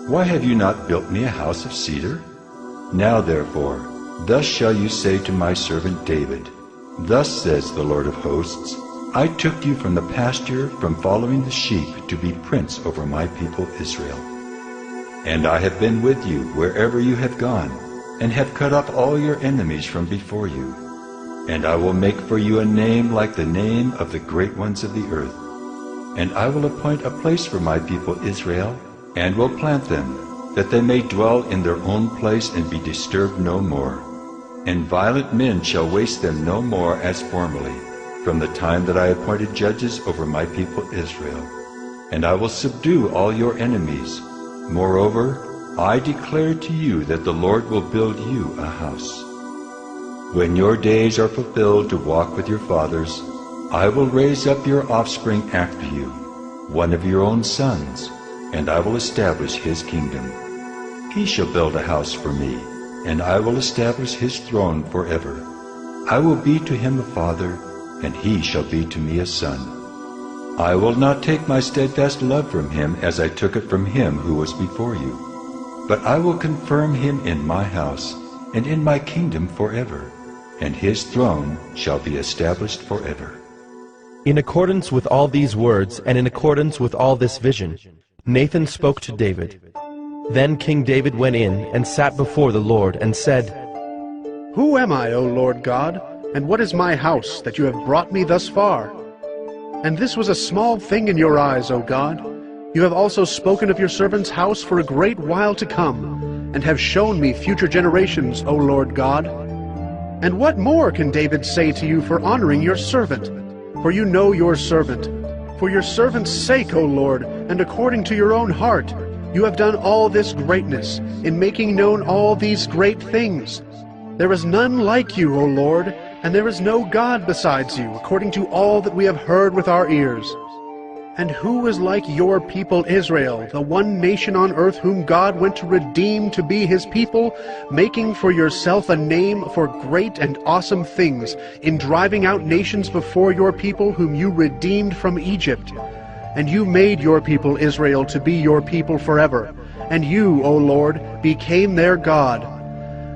Why have you not built me a house of cedar? Now therefore, thus shall you say to my servant David, Thus says the Lord of hosts, I took you from the pasture, from following the sheep, to be prince over my people Israel. And I have been with you wherever you have gone, and have cut off all your enemies from before you. And I will make for you a name like the name of the great ones of the earth. And I will appoint a place for my people Israel, and will plant them, that they may dwell in their own place and be disturbed no more. And violent men shall waste them no more as formerly, from the time that I appointed judges over my people Israel. And I will subdue all your enemies. Moreover, I declare to you that the Lord will build you a house. When your days are fulfilled to walk with your fathers, I will raise up your offspring after you, one of your own sons, and I will establish his kingdom. He shall build a house for me, and I will establish his throne forever. I will be to him a father, and he shall be to me a son. I will not take my steadfast love from him as I took it from him who was before you. But I will confirm him in my house and in my kingdom forever, and his throne shall be established forever. In accordance with all these words, and in accordance with all this vision, Nathan spoke to David. Then King David went in and sat before the Lord and said, Who am I, O Lord God, and what is my house that you have brought me thus far? And this was a small thing in your eyes, O God. You have also spoken of your servant's house for a great while to come, and have shown me future generations, O Lord God. And what more can David say to you for honoring your servant? For you know your servant. For your servant's sake, O Lord, and according to your own heart, you have done all this greatness, in making known all these great things. There is none like you, O Lord, and there is no God besides you, according to all that we have heard with our ears. And who is like your people Israel, the one nation on earth whom God went to redeem to be his people, making for yourself a name for great and awesome things, in driving out nations before your people whom you redeemed from Egypt? And you made your people Israel to be your people forever, and you, O Lord, became their God.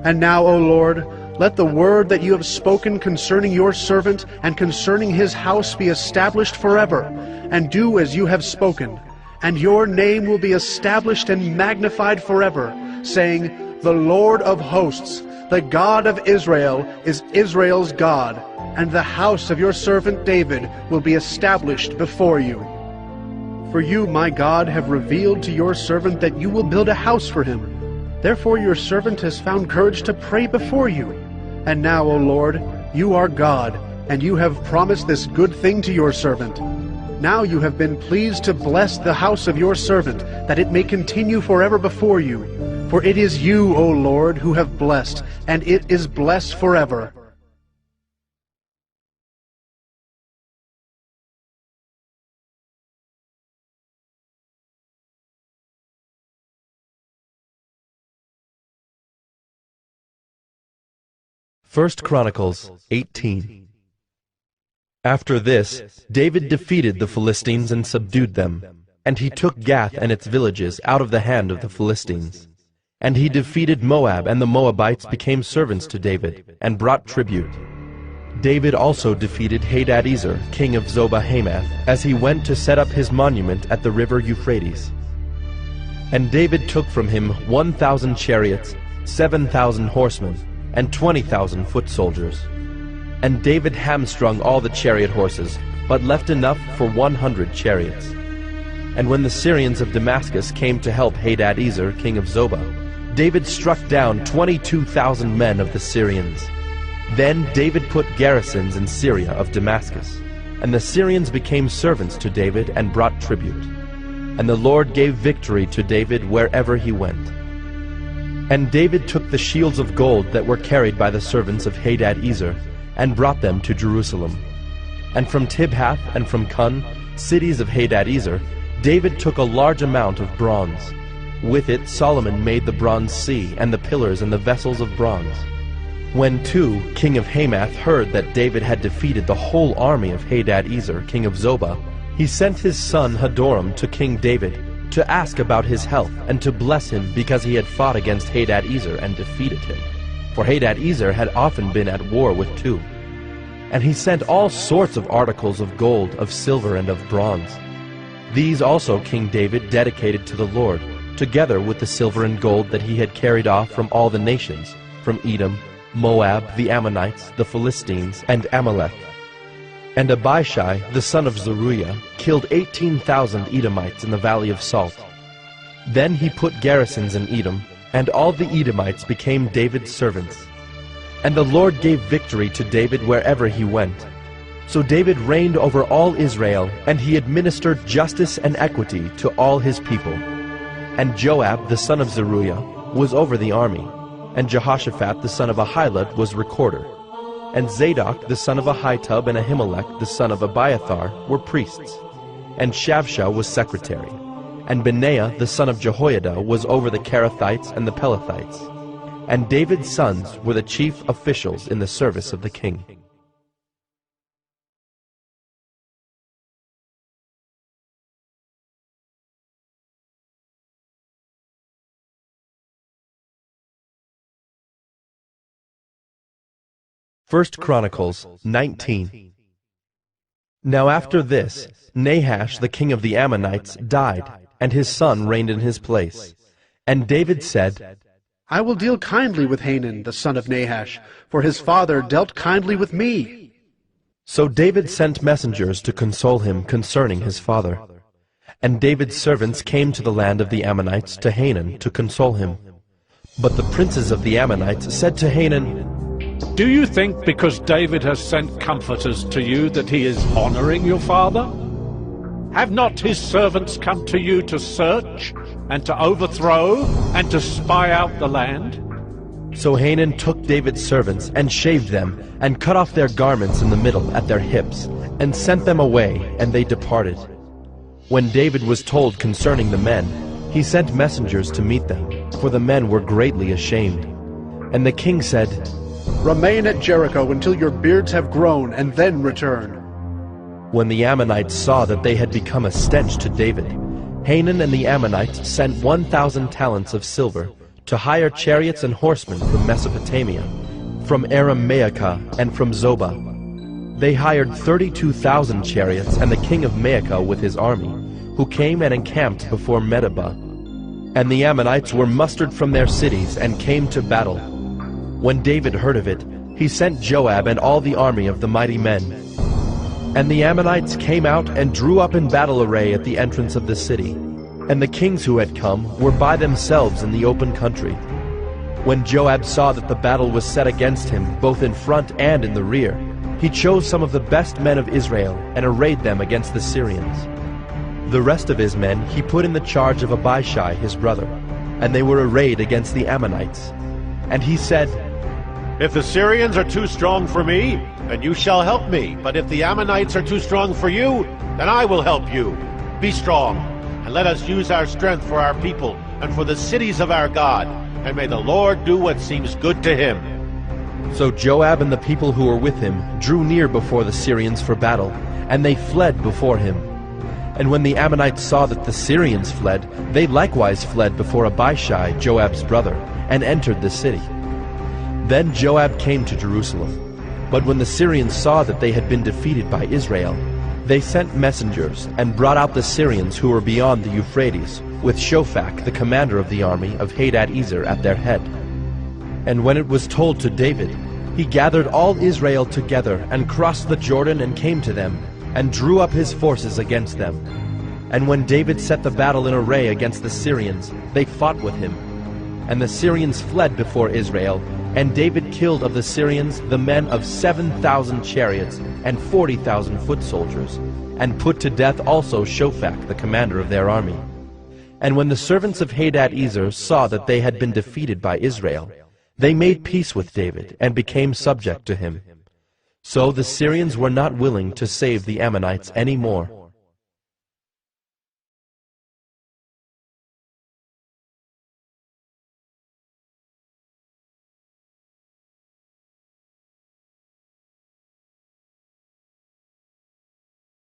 And now, O Lord, let the word that you have spoken concerning your servant and concerning his house be established forever, and do as you have spoken. And your name will be established and magnified forever, saying, The Lord of hosts, the God of Israel, is Israel's God, and the house of your servant David will be established before you. For you, my God, have revealed to your servant that you will build a house for him. Therefore your servant has found courage to pray before you. And now, O Lord, you are God, and you have promised this good thing to your servant. Now you have been pleased to bless the house of your servant, that it may continue forever before you. For it is you, O Lord, who have blessed, and it is blessed forever. First Chronicles 18. After this, David defeated the Philistines and subdued them, and he took Gath and its villages out of the hand of the Philistines. And he defeated Moab, and the Moabites became servants to David, and brought tribute. David also defeated Hadadezer, king of Zobah-Hamath, as he went to set up his monument at the river Euphrates. And David took from him 1,000 chariots, 7,000 horsemen, and 20,000 foot soldiers. And David hamstrung all the chariot horses, but left enough for 100 chariots. And when the Syrians of Damascus came to help Hadadezer, king of Zobah, David struck down 22,000 men of the Syrians. Then David put garrisons in Syria of Damascus, and the Syrians became servants to David and brought tribute. And the Lord gave victory to David wherever he went. And David took the shields of gold that were carried by the servants of Hadadezer, and brought them to Jerusalem. And from Tibhath and from Cun, cities of Hadadezer, David took a large amount of bronze. With it Solomon made the bronze sea, and the pillars and the vessels of bronze. When Tu, king of Hamath, heard that David had defeated the whole army of Hadadezer, king of Zobah, he sent his son Hadoram to King David, to ask about his health, and to bless him because he had fought against Hadadezer and defeated him. For Hadadezer had often been at war with Tu. And he sent all sorts of articles of gold, of silver, and of bronze. These also King David dedicated to the Lord, together with the silver and gold that he had carried off from all the nations, from Edom, Moab, the Ammonites, the Philistines, and Amalek. And Abishai, the son of Zeruiah, killed 18,000 Edomites in the valley of Salt. Then he put garrisons in Edom, and all the Edomites became David's servants. And the Lord gave victory to David wherever he went. So David reigned over all Israel, and he administered justice and equity to all his people. And Joab, the son of Zeruiah, was over the army, and Jehoshaphat, the son of Ahilud, was recorder. And Zadok, the son of Ahitub, and Ahimelech, the son of Abiathar, were priests. And Shavsha was secretary. And Benaiah, the son of Jehoiada, was over the Kerethites and the Pelethites. and David's sons were the chief officials in the service of the king. First Chronicles 19. Now after this, Nahash the king of the Ammonites died, and his son reigned in his place. And David said, I will deal kindly with Hanun, the son of Nahash, for his father dealt kindly with me. So David sent messengers to console him concerning his father. And David's servants came to the land of the Ammonites to Hanun to console him. But the princes of the Ammonites said to Hanun, Do you think because David has sent comforters to you that he is honoring your father? Have not his servants come to you to search, and to overthrow, and to spy out the land? So Hanun took David's servants, and shaved them, and cut off their garments in the middle at their hips, and sent them away, and they departed. When David was told concerning the men, he sent messengers to meet them, for the men were greatly ashamed. And the king said, Remain at Jericho until your beards have grown, and then return. When the Ammonites saw that they had become a stench to David, Hanun and the Ammonites sent 1,000 talents of silver to hire chariots and horsemen from Mesopotamia, from Aram-Maacah, and from Zobah. They hired 32,000 chariots and the king of Maacah with his army, who came and encamped before Medeba. And the Ammonites were mustered from their cities and came to battle. When David heard of it, he sent Joab and all the army of the mighty men. And the Ammonites came out and drew up in battle array at the entrance of the city. And the kings who had come were by themselves in the open country. When Joab saw that the battle was set against him, both in front and in the rear, he chose some of the best men of Israel and arrayed them against the Syrians. The rest of his men he put in the charge of Abishai his brother, and they were arrayed against the Ammonites. And he said, If the Syrians are too strong for me, then you shall help me. But if the Ammonites are too strong for you, then I will help you. Be strong, and let us use our strength for our people and for the cities of our God. And may the Lord do what seems good to him. So Joab and the people who were with him drew near before the Syrians for battle, and they fled before him. And when the Ammonites saw that the Syrians fled, they likewise fled before Abishai, Joab's brother, and entered the city. Then Joab came to Jerusalem. But when the Syrians saw that they had been defeated by Israel, they sent messengers and brought out the Syrians who were beyond the Euphrates, with Shophak, the commander of the army of Hadad-ezer, at their head. And when it was told to David, he gathered all Israel together and crossed the Jordan and came to them, and drew up his forces against them. And when David set the battle in array against the Syrians, they fought with him. And the Syrians fled before Israel, and David killed of the Syrians the men of 7,000 chariots and 40,000 foot soldiers, and put to death also Shophak, the commander of their army. And when the servants of Hadad-ezer saw that they had been defeated by Israel, they made peace with David and became subject to him. So the Syrians were not willing to save the Ammonites any more.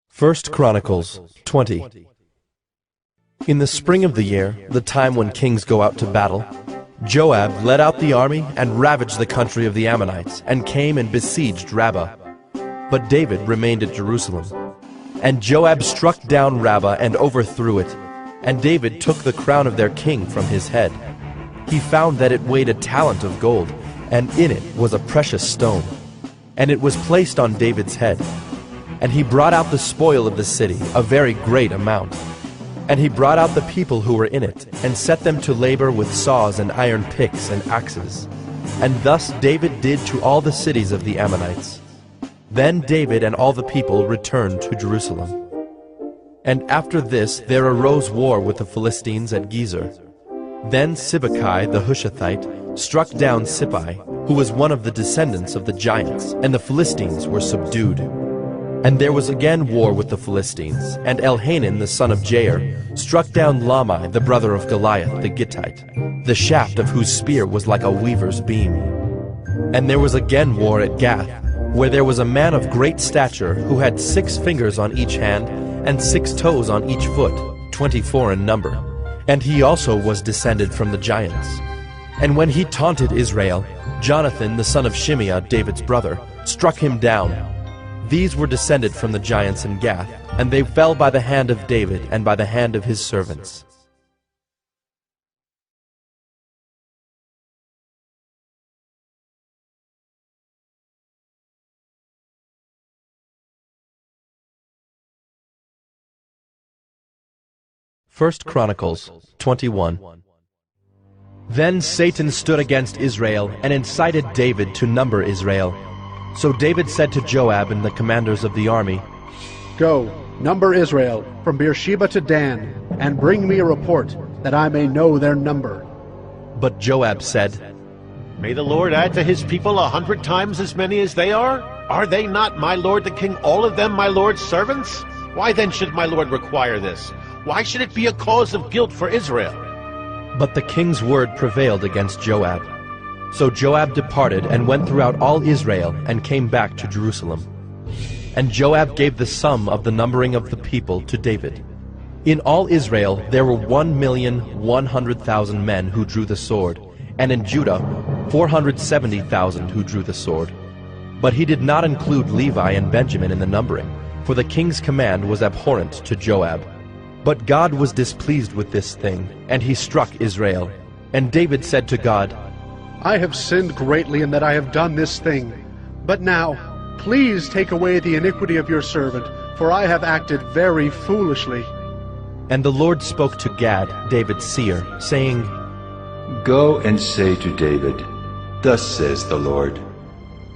First Chronicles 20. In the spring of the year, the time when kings go out to battle, Joab led out the army and ravaged the country of the Ammonites, and came and besieged Rabbah. But David remained at Jerusalem. And Joab struck down Rabbah and overthrew it, and David took the crown of their king from his head. He found that it weighed a talent of gold, and in it was a precious stone. And it was placed on David's head. And he brought out the spoil of the city, a very great amount. And he brought out the people who were in it, and set them to labor with saws and iron picks and axes. And thus David did to all the cities of the Ammonites. Then David and all the people returned to Jerusalem. And after this there arose war with the Philistines at Gezer. Then Sibbecai the Hushathite struck down Sippai, who was one of the descendants of the giants, and the Philistines were subdued. And there was again war with the Philistines, and Elhanan the son of Jair struck down Lamai the brother of Goliath the Gittite, the shaft of whose spear was like a weaver's beam. And there was again war at Gath, where there was a man of great stature who had 6 fingers on each hand and 6 toes on each foot, 24 in number. And he also was descended from the giants. And when he taunted Israel, Jonathan the son of Shimeah, David's brother, struck him down. These were descended from the giants in Gath, and they fell by the hand of David and by the hand of his servants. First Chronicles 21. Then Satan stood against Israel and incited David to number Israel. So David said to Joab and the commanders of the army, Go, number Israel from Beersheba to Dan, and bring me a report, that I may know their number. But Joab said, May the Lord add to his people 100 times as many as they are? Are they not, my lord the king, all of them my lord's servants? Why then should my lord require this? Why should it be a cause of guilt for Israel? But the king's word prevailed against Joab. So Joab departed and went throughout all Israel and came back to Jerusalem. And Joab gave the sum of the numbering of the people to David. In all Israel there were 1,100,000 men who drew the sword, and in Judah 470,000 who drew the sword. But he did not include Levi and Benjamin in the numbering, for the king's command was abhorrent to Joab. But God was displeased with this thing, and he struck Israel. And David said to God, I have sinned greatly in that I have done this thing. But now, please take away the iniquity of your servant, for I have acted very foolishly. And the Lord spoke to Gad, David's seer, saying, Go and say to David, Thus says the Lord,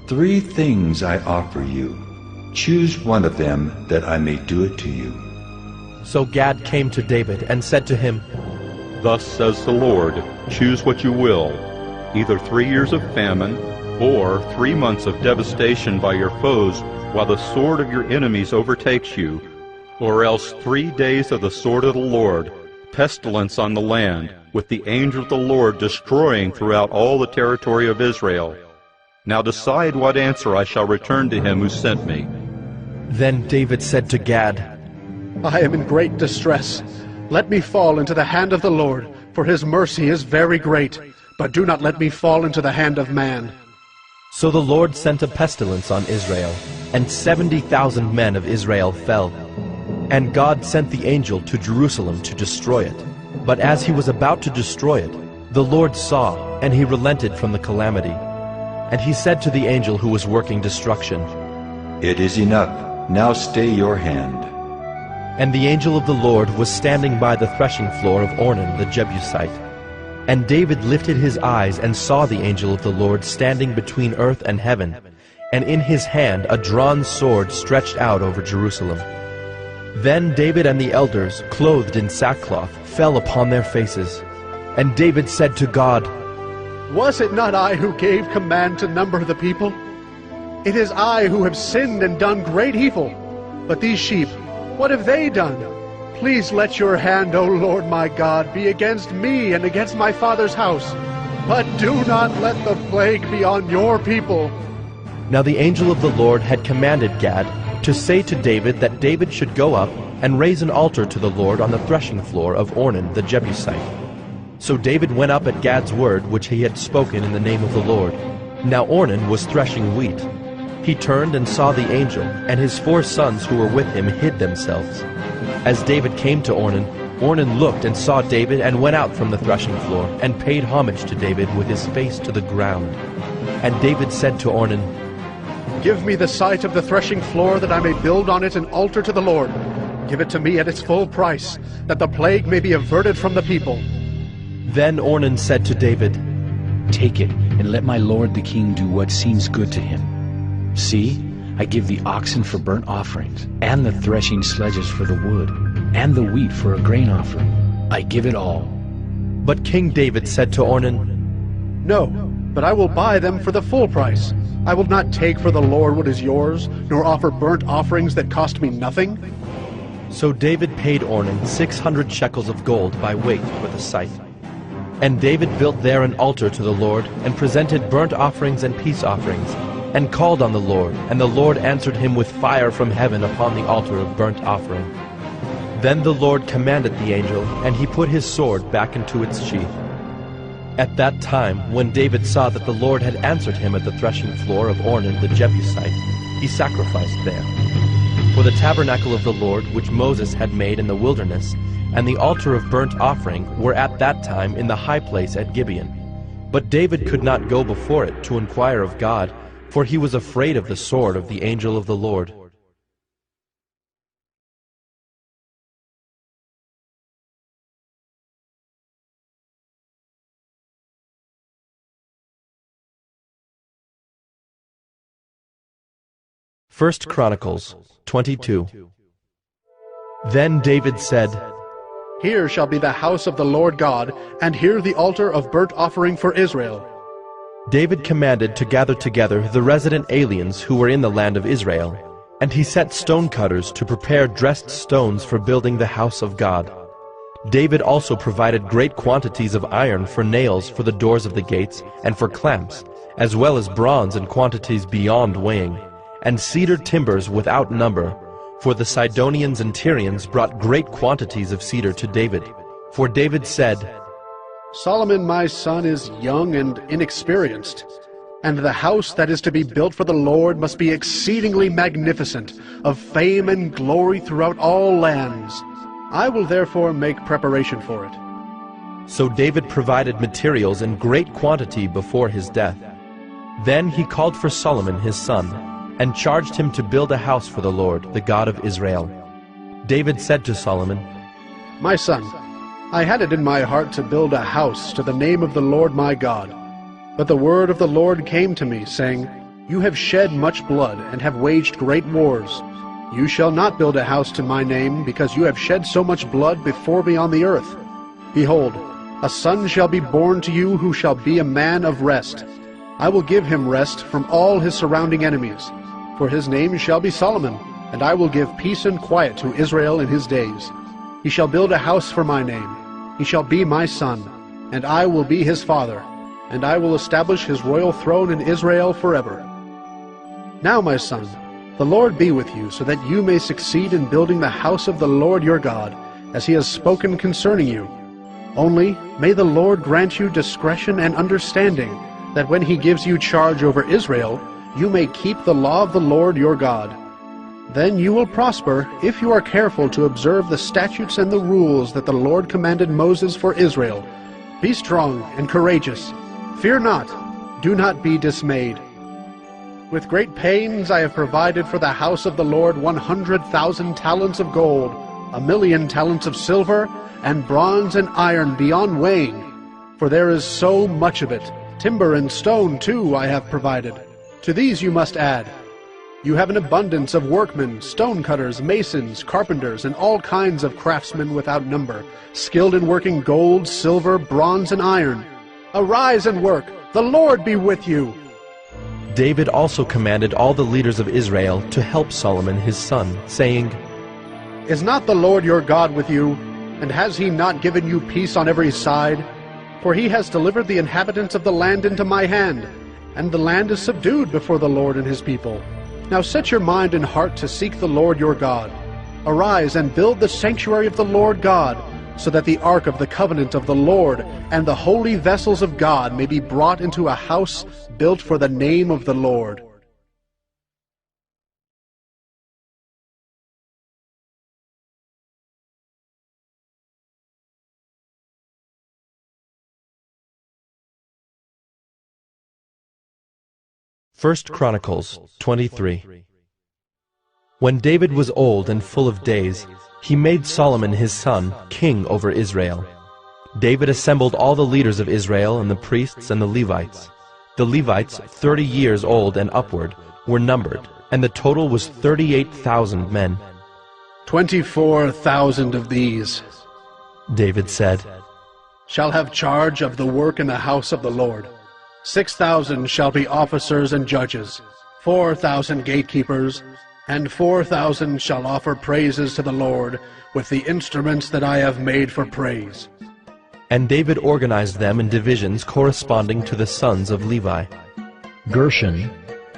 3 things I offer you. Choose one of them, that I may do it to you. So Gad came to David and said to him, Thus says the Lord, choose what you will, either 3 years of famine, or 3 months of devastation by your foes, while the sword of your enemies overtakes you, or else 3 days of the sword of the Lord, pestilence on the land, with the angel of the Lord destroying throughout all the territory of Israel. Now decide what answer I shall return to him who sent me. Then David said to Gad, I am in great distress. Let me fall into the hand of the Lord, for his mercy is very great. But do not let me fall into the hand of man. So the Lord sent a pestilence on Israel, and 70,000 men of Israel fell. And God sent the angel to Jerusalem to destroy it. But as he was about to destroy it, the Lord saw, and he relented from the calamity. And he said to the angel who was working destruction, It is enough. Now stay your hand. And the angel of the Lord was standing by the threshing floor of Ornan the Jebusite. And David lifted his eyes and saw the angel of the Lord standing between earth and heaven, and in his hand a drawn sword stretched out over Jerusalem. Then David and the elders, clothed in sackcloth, fell upon their faces. And David said to God, Was it not I who gave command to number the people? It is I who have sinned and done great evil. But these sheep, what have they done? Please let your hand, O Lord my God, be against me and against my father's house. But do not let the plague be on your people. Now the angel of the Lord had commanded Gad to say to David that David should go up and raise an altar to the Lord on the threshing floor of Ornan the Jebusite. So David went up at Gad's word which he had spoken in the name of the Lord. Now Ornan was threshing wheat. He turned and saw the angel, and his 4 sons who were with him hid themselves. As David came to Ornan, Ornan looked and saw David and went out from the threshing floor and paid homage to David with his face to the ground. And David said to Ornan, Give me the site of the threshing floor, that I may build on it an altar to the Lord. Give it to me at its full price, that the plague may be averted from the people. Then Ornan said to David, Take it, and let my lord the king do what seems good to him. See, I give the oxen for burnt offerings, and the threshing sledges for the wood, and the wheat for a grain offering. I give it all. But King David said to Ornan, No, but I will buy them for the full price. I will not take for the Lord what is yours, nor offer burnt offerings that cost me nothing. So David paid Ornan 600 shekels of gold by weight with a scythe. And David built there an altar to the Lord, and presented burnt offerings and peace offerings, and called on the Lord, and the Lord answered him with fire from heaven upon the altar of burnt offering. Then the Lord commanded the angel, and he put his sword back into its sheath. At that time, when David saw that the Lord had answered him at the threshing floor of Ornan the Jebusite, he sacrificed there. For the tabernacle of the Lord, which Moses had made in the wilderness, and the altar of burnt offering were at that time in the high place at Gibeon. But David could not go before it to inquire of God, for he was afraid of the sword of the angel of the Lord. First Chronicles 22. Then David said, Here shall be the house of the Lord God, and here the altar of burnt offering for Israel. David commanded to gather together the resident aliens who were in the land of Israel, and he set stonecutters to prepare dressed stones for building the house of God. David also provided great quantities of iron for nails for the doors of the gates and for clamps, as well as bronze in quantities beyond weighing, and cedar timbers without number, for the Sidonians and Tyrians brought great quantities of cedar to David. For David said, Solomon my son is young and inexperienced, and the house that is to be built for the Lord must be exceedingly magnificent, of fame and glory throughout all lands. I will therefore make preparation for it. So David provided materials in great quantity before his death. Then he called for Solomon his son, and charged him to build a house for the Lord, the God of Israel. David said to Solomon, My son, I had it in my heart to build a house to the name of the Lord my God. But the word of the Lord came to me, saying, You have shed much blood, and have waged great wars. You shall not build a house to my name, because you have shed so much blood before me on the earth. Behold, a son shall be born to you who shall be a man of rest. I will give him rest from all his surrounding enemies. For his name shall be Solomon, and I will give peace and quiet to Israel in his days. He shall build a house for my name. He shall be my son, and I will be his father, and I will establish his royal throne in Israel forever. Now, my son, the Lord be with you, so that you may succeed in building the house of the Lord your God, as he has spoken concerning you. Only may the Lord grant you discretion and understanding, that when he gives you charge over Israel, you may keep the law of the Lord your God. Then you will prosper if you are careful to observe the statutes and the rules that the Lord commanded Moses for Israel. Be strong and courageous. Fear not. Do not be dismayed. With great pains I have provided for the house of the Lord 100,000 talents of gold, 1,000,000 talents of silver, and bronze and iron beyond weighing. For there is so much of it. Timber and stone, too, I have provided. To these you must add. You have an abundance of workmen, stonecutters, masons, carpenters, and all kinds of craftsmen without number, skilled in working gold, silver, bronze, and iron. Arise and work. The Lord be with you. David also commanded all the leaders of Israel to help Solomon his son, saying, Is not the Lord your God with you? And has he not given you peace on every side? For he has delivered the inhabitants of the land into my hand, and the land is subdued before the Lord and his people. Now set your mind and heart to seek the Lord your God. Arise and build the sanctuary of the Lord God, so that the ark of the covenant of the Lord and the holy vessels of God may be brought into a house built for the name of the Lord. First Chronicles 23. When David was old and full of days, he made Solomon his son king over Israel. David assembled all the leaders of Israel and the priests and the Levites. The Levites, 30 years old and upward, were numbered, and the total was 38,000 men. 24,000 of these, David said, shall have charge of the work in the house of the Lord. 6,000 shall be officers and judges, 4,000 gatekeepers, and 4,000 shall offer praises to the Lord with the instruments that I have made for praise. And David organized them in divisions corresponding to the sons of Levi. Gershon,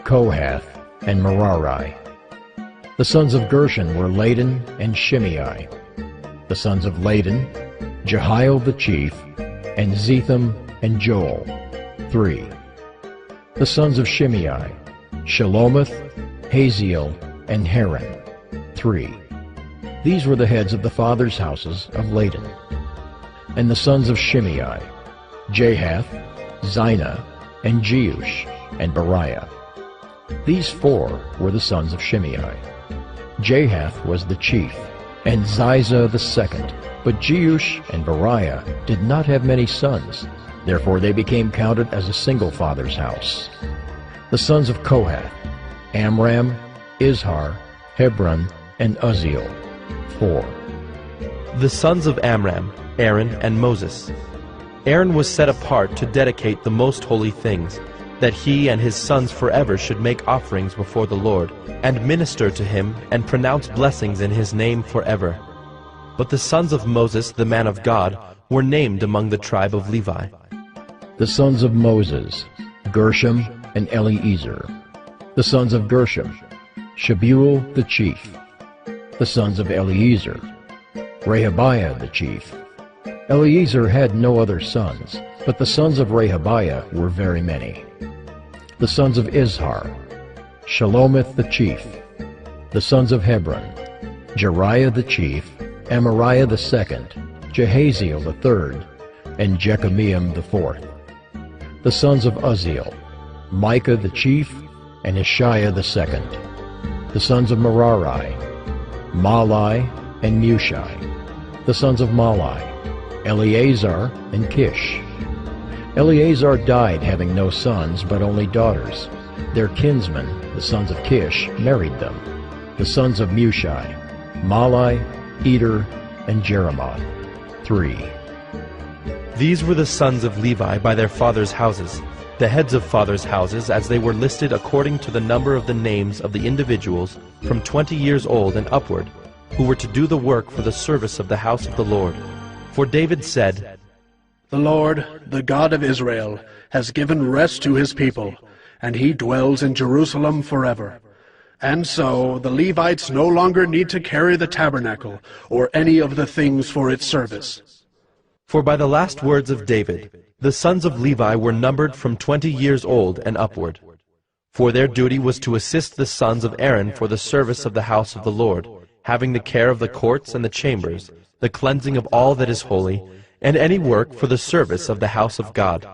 Kohath, and Merari. The sons of Gershon were Ladan and Shimei. The sons of Ladan, Jehiel the chief, and Zetham and Joel, 3. The sons of Shimei, Shelomith, Haziel, and Haran, 3. These were the heads of the fathers' houses of Ladan. And the sons of Shimei, Jahath, Zina, and Jeush, and Beriah. These 4 were the sons of Shimei. Jahath was the chief, and Ziza the second. But Jeush and Beriah did not have many sons, therefore they became counted as a single father's house. The sons of Kohath, Amram, Izhar, Hebron, and Uzziel, 4. The sons of Amram, Aaron and Moses. Aaron was set apart to dedicate the most holy things, that he and his sons forever should make offerings before the Lord, and minister to him, and pronounce blessings in his name forever. But the sons of Moses, the man of God, were named among the tribe of Levi. The sons of Moses, Gershom and Eliezer. The sons of Gershom, Shebuel the chief. The sons of Eliezer, Rehabiah the chief. Eliezer had no other sons, but the sons of Rehabiah were very many. The sons of Izhar, Shelomith the chief. The sons of Hebron, Jeriah the chief, Amariah the second, Jehaziel the third, and Jekameam the fourth. The sons of Uzziel, Micah the chief, and Ishiah the second. The sons of Merari, Malai and Mushai. The sons of Malai, Eleazar and Kish. Eleazar died having no sons, but only daughters. Their kinsmen, the sons of Kish, married them. The sons of Mushai, Malai, Eder, and Jeremoth, 3. These were the sons of Levi by their fathers' houses, the heads of fathers' houses as they were listed according to the number of the names of the individuals from 20 years old and upward, who were to do the work for the service of the house of the Lord. For David said, The Lord, the God of Israel, has given rest to his people, and he dwells in Jerusalem forever. And so the Levites no longer need to carry the tabernacle or any of the things for its service. For by the last words of David, the sons of Levi were numbered from 20 years old and upward. For their duty was to assist the sons of Aaron for the service of the house of the Lord, having the care of the courts and the chambers, the cleansing of all that is holy, and any work for the service of the house of God.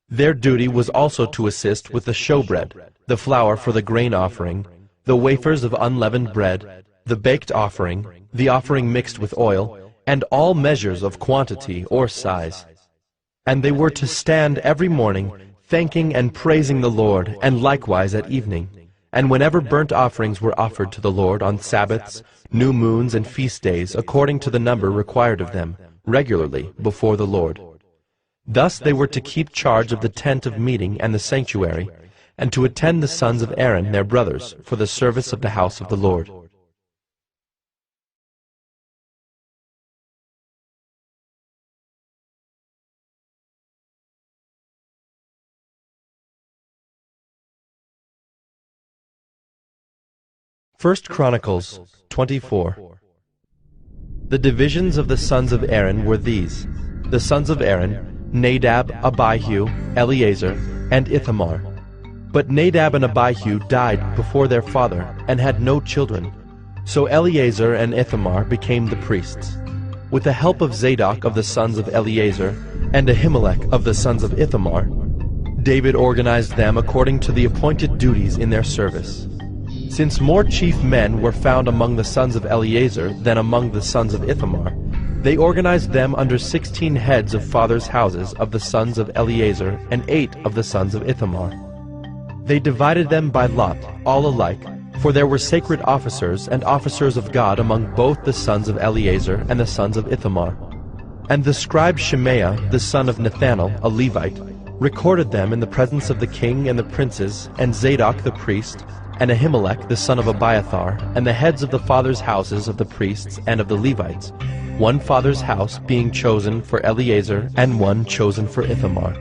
Their duty was also to assist with the showbread, the flour for the grain offering, the wafers of unleavened bread, the baked offering, the offering mixed with oil, and all measures of quantity or size. And they were to stand every morning, thanking and praising the Lord, and likewise at evening, and whenever burnt offerings were offered to the Lord on Sabbaths, new moons, and feast days, according to the number required of them, regularly before the Lord. Thus they were to keep charge of the tent of meeting and the sanctuary, and to attend the sons of Aaron, their brothers, for the service of the house of the Lord. First Chronicles 24. The divisions of the sons of Aaron were these: the sons of Aaron, Nadab, Abihu, Eleazar, and Ithamar. But Nadab and Abihu died before their father, and had no children. So Eleazar and Ithamar became the priests. With the help of Zadok of the sons of Eleazar, and Ahimelech of the sons of Ithamar, David organized them according to the appointed duties in their service. Since more chief men were found among the sons of Eleazar than among the sons of Ithamar, they organized them under 16 heads of fathers' houses of the sons of Eleazar and 8 of the sons of Ithamar. They divided them by lot, all alike, for there were sacred officers and officers of God among both the sons of Eleazar and the sons of Ithamar. And the scribe Shemaiah, the son of Nethanel, a Levite, recorded them in the presence of the king and the princes, and Zadok the priest, and Ahimelech the son of Abiathar, and the heads of the fathers' houses of the priests and of the Levites, one father's house being chosen for Eleazar, and one chosen for Ithamar.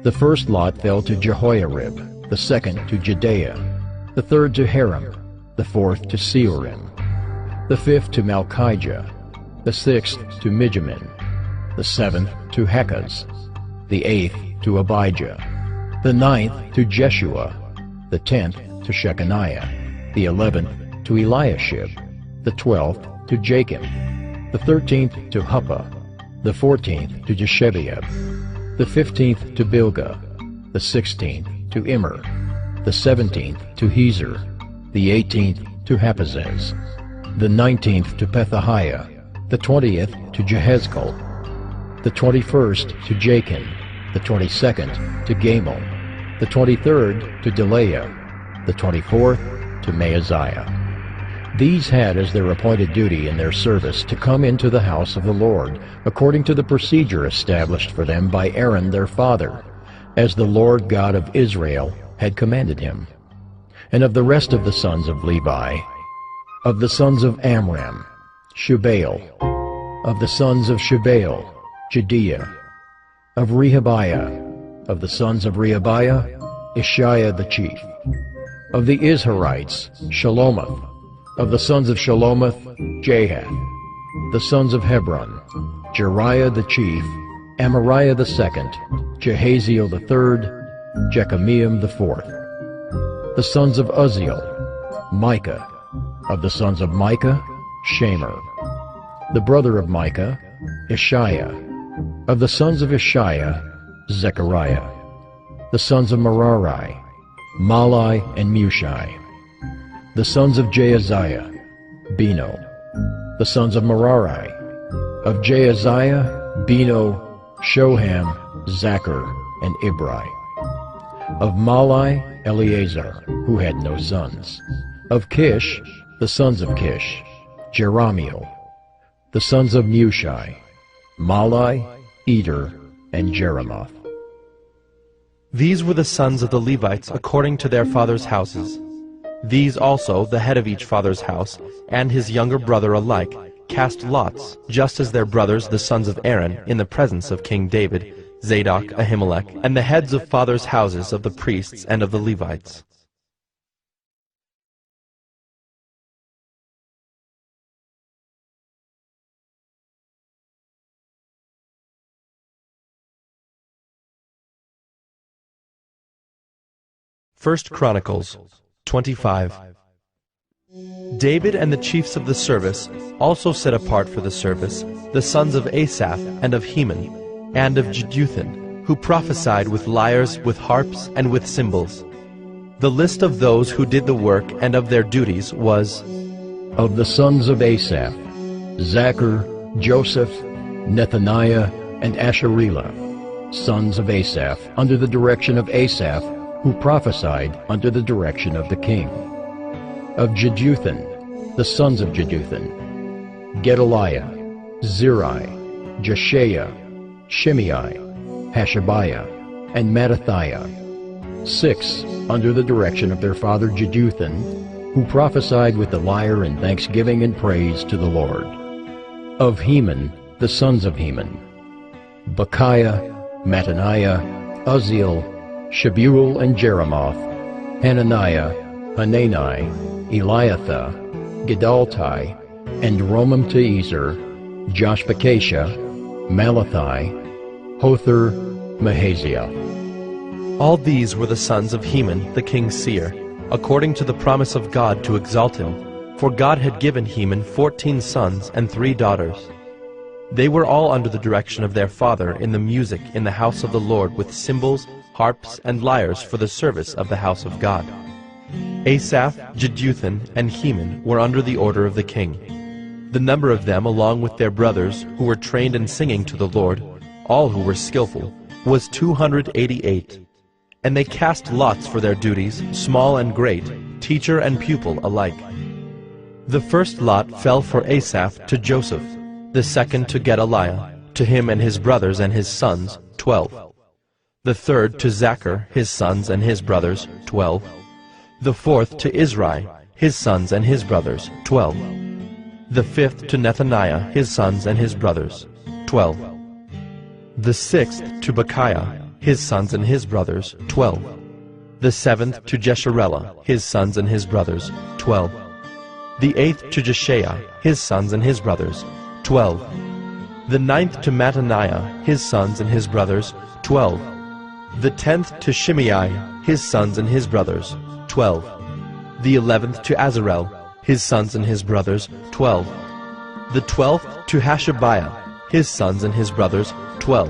The first lot fell to Jehoiarib, the second to Jedaiah, the third to Haram, the fourth to Seorim, the fifth to Malchijah, the sixth to Mijamin, the seventh to Hakaz, the eighth to Abijah, the ninth to Jeshua, the 10th to Shechaniah, the 11th to Eliashib, the 12th to Jacob, the 13th to Huppah, the 14th to Jeshebeab, the 15th to Bilgah, the 16th to Immer, the 17th to Hezer, the 18th to Haphazez, the 19th to Pethahiah, the 20th to Jehezkel, the 21st to Jachin, the 22nd to Gamul, the 23rd to Delaiah, the 24th to Maaziah. These had as their appointed duty in their service to come into the house of the Lord, according to the procedure established for them by Aaron their father, as the Lord God of Israel had commanded him. And of the rest of the sons of Levi, of the sons of Amram, Shubael, of the sons of Shubael, Jediah, of Rehabiah, of the sons of Rehabiah, Ishiah the chief, of the Izharites, Shelomoth, of the sons of Shelomoth, Jahath, the sons of Hebron, Jeriah the chief, Amariah the second, Jehaziel the third, Jekameam the fourth, the sons of Uzziel, Micah, of the sons of Micah, Shamer, the brother of Micah, Ishiah, of the sons of Ishiah, Zechariah, the sons of Merari, Malai and Mushai, the sons of Jaaziah, Beno, the sons of Merari, of Jaaziah, Beno, Shoham, Zachar, and Ibri, of Malai, Eleazar, who had no sons, of Kish, the sons of Kish, Jerahmeel, the sons of Mushai, Malai, Eder, and Jeremoth. These were the sons of the Levites according to their fathers' houses. These also, the head of each father's house, and his younger brother alike, cast lots, just as their brothers the sons of Aaron, in the presence of King David, Zadok, Ahimelech, and the heads of fathers' houses of the priests and of the Levites. First Chronicles 25. David and the chiefs of the service also set apart for the service the sons of Asaph and of Heman and of Jeduthun, who prophesied with lyres, with harps, and with cymbals. The list of those who did the work and of their duties was: of the sons of Asaph, Zachar, Joseph, Nethaniah, and Asherelah, sons of Asaph, under the direction of Asaph, who prophesied under the direction of the king. Of Jeduthun, the sons of Jeduthun, Gedaliah, Zeri, Jeshaiah, Shimei, Hashabiah, and Mattathiah, 6 under the direction of their father Jeduthun, who prophesied with the lyre in thanksgiving and praise to the Lord. Of Heman, the sons of Heman, Bechiah, Mattaniah, Uzziel, Shebuel and Jeremoth, Hananiah, Hanani, Eliathah, Gedaltai, and Romamti-Ezer, Joshbekashah, Malathi, Hothar, Mahaziah. All these were the sons of Heman the king's seer, according to the promise of God to exalt him, for God had given Heman 14 sons and 3 daughters. They were all under the direction of their father in the music in the house of the Lord with cymbals, harps, and lyres for the service of the house of God. Asaph, Jeduthun, and Heman were under the order of the king. The number of them, along with their brothers, who were trained in singing to the Lord, all who were skillful, was 288. And they cast lots for their duties, small and great, teacher and pupil alike. The first lot fell for Asaph to Joseph, the second to Gedaliah, to him and his brothers and his sons, 12. The third to Zachar, his sons and his brothers, 12. The fourth to Izri, his sons and his brothers, 12. The fifth to Nethaniah, his sons and his brothers, 12. The sixth to Bechiah, his sons and his brothers, 12. The seventh to Jesharela, his sons and his brothers, 12. The eighth to Jeshiah, his sons and his brothers, 12. The ninth to Mattaniah, his sons and his brothers, 12. The 10th to Shimei, his sons and his brothers, 12. The 11th to Azarel, his sons and his brothers, 12. The 12th to Hashabiah, his sons and his brothers, 12.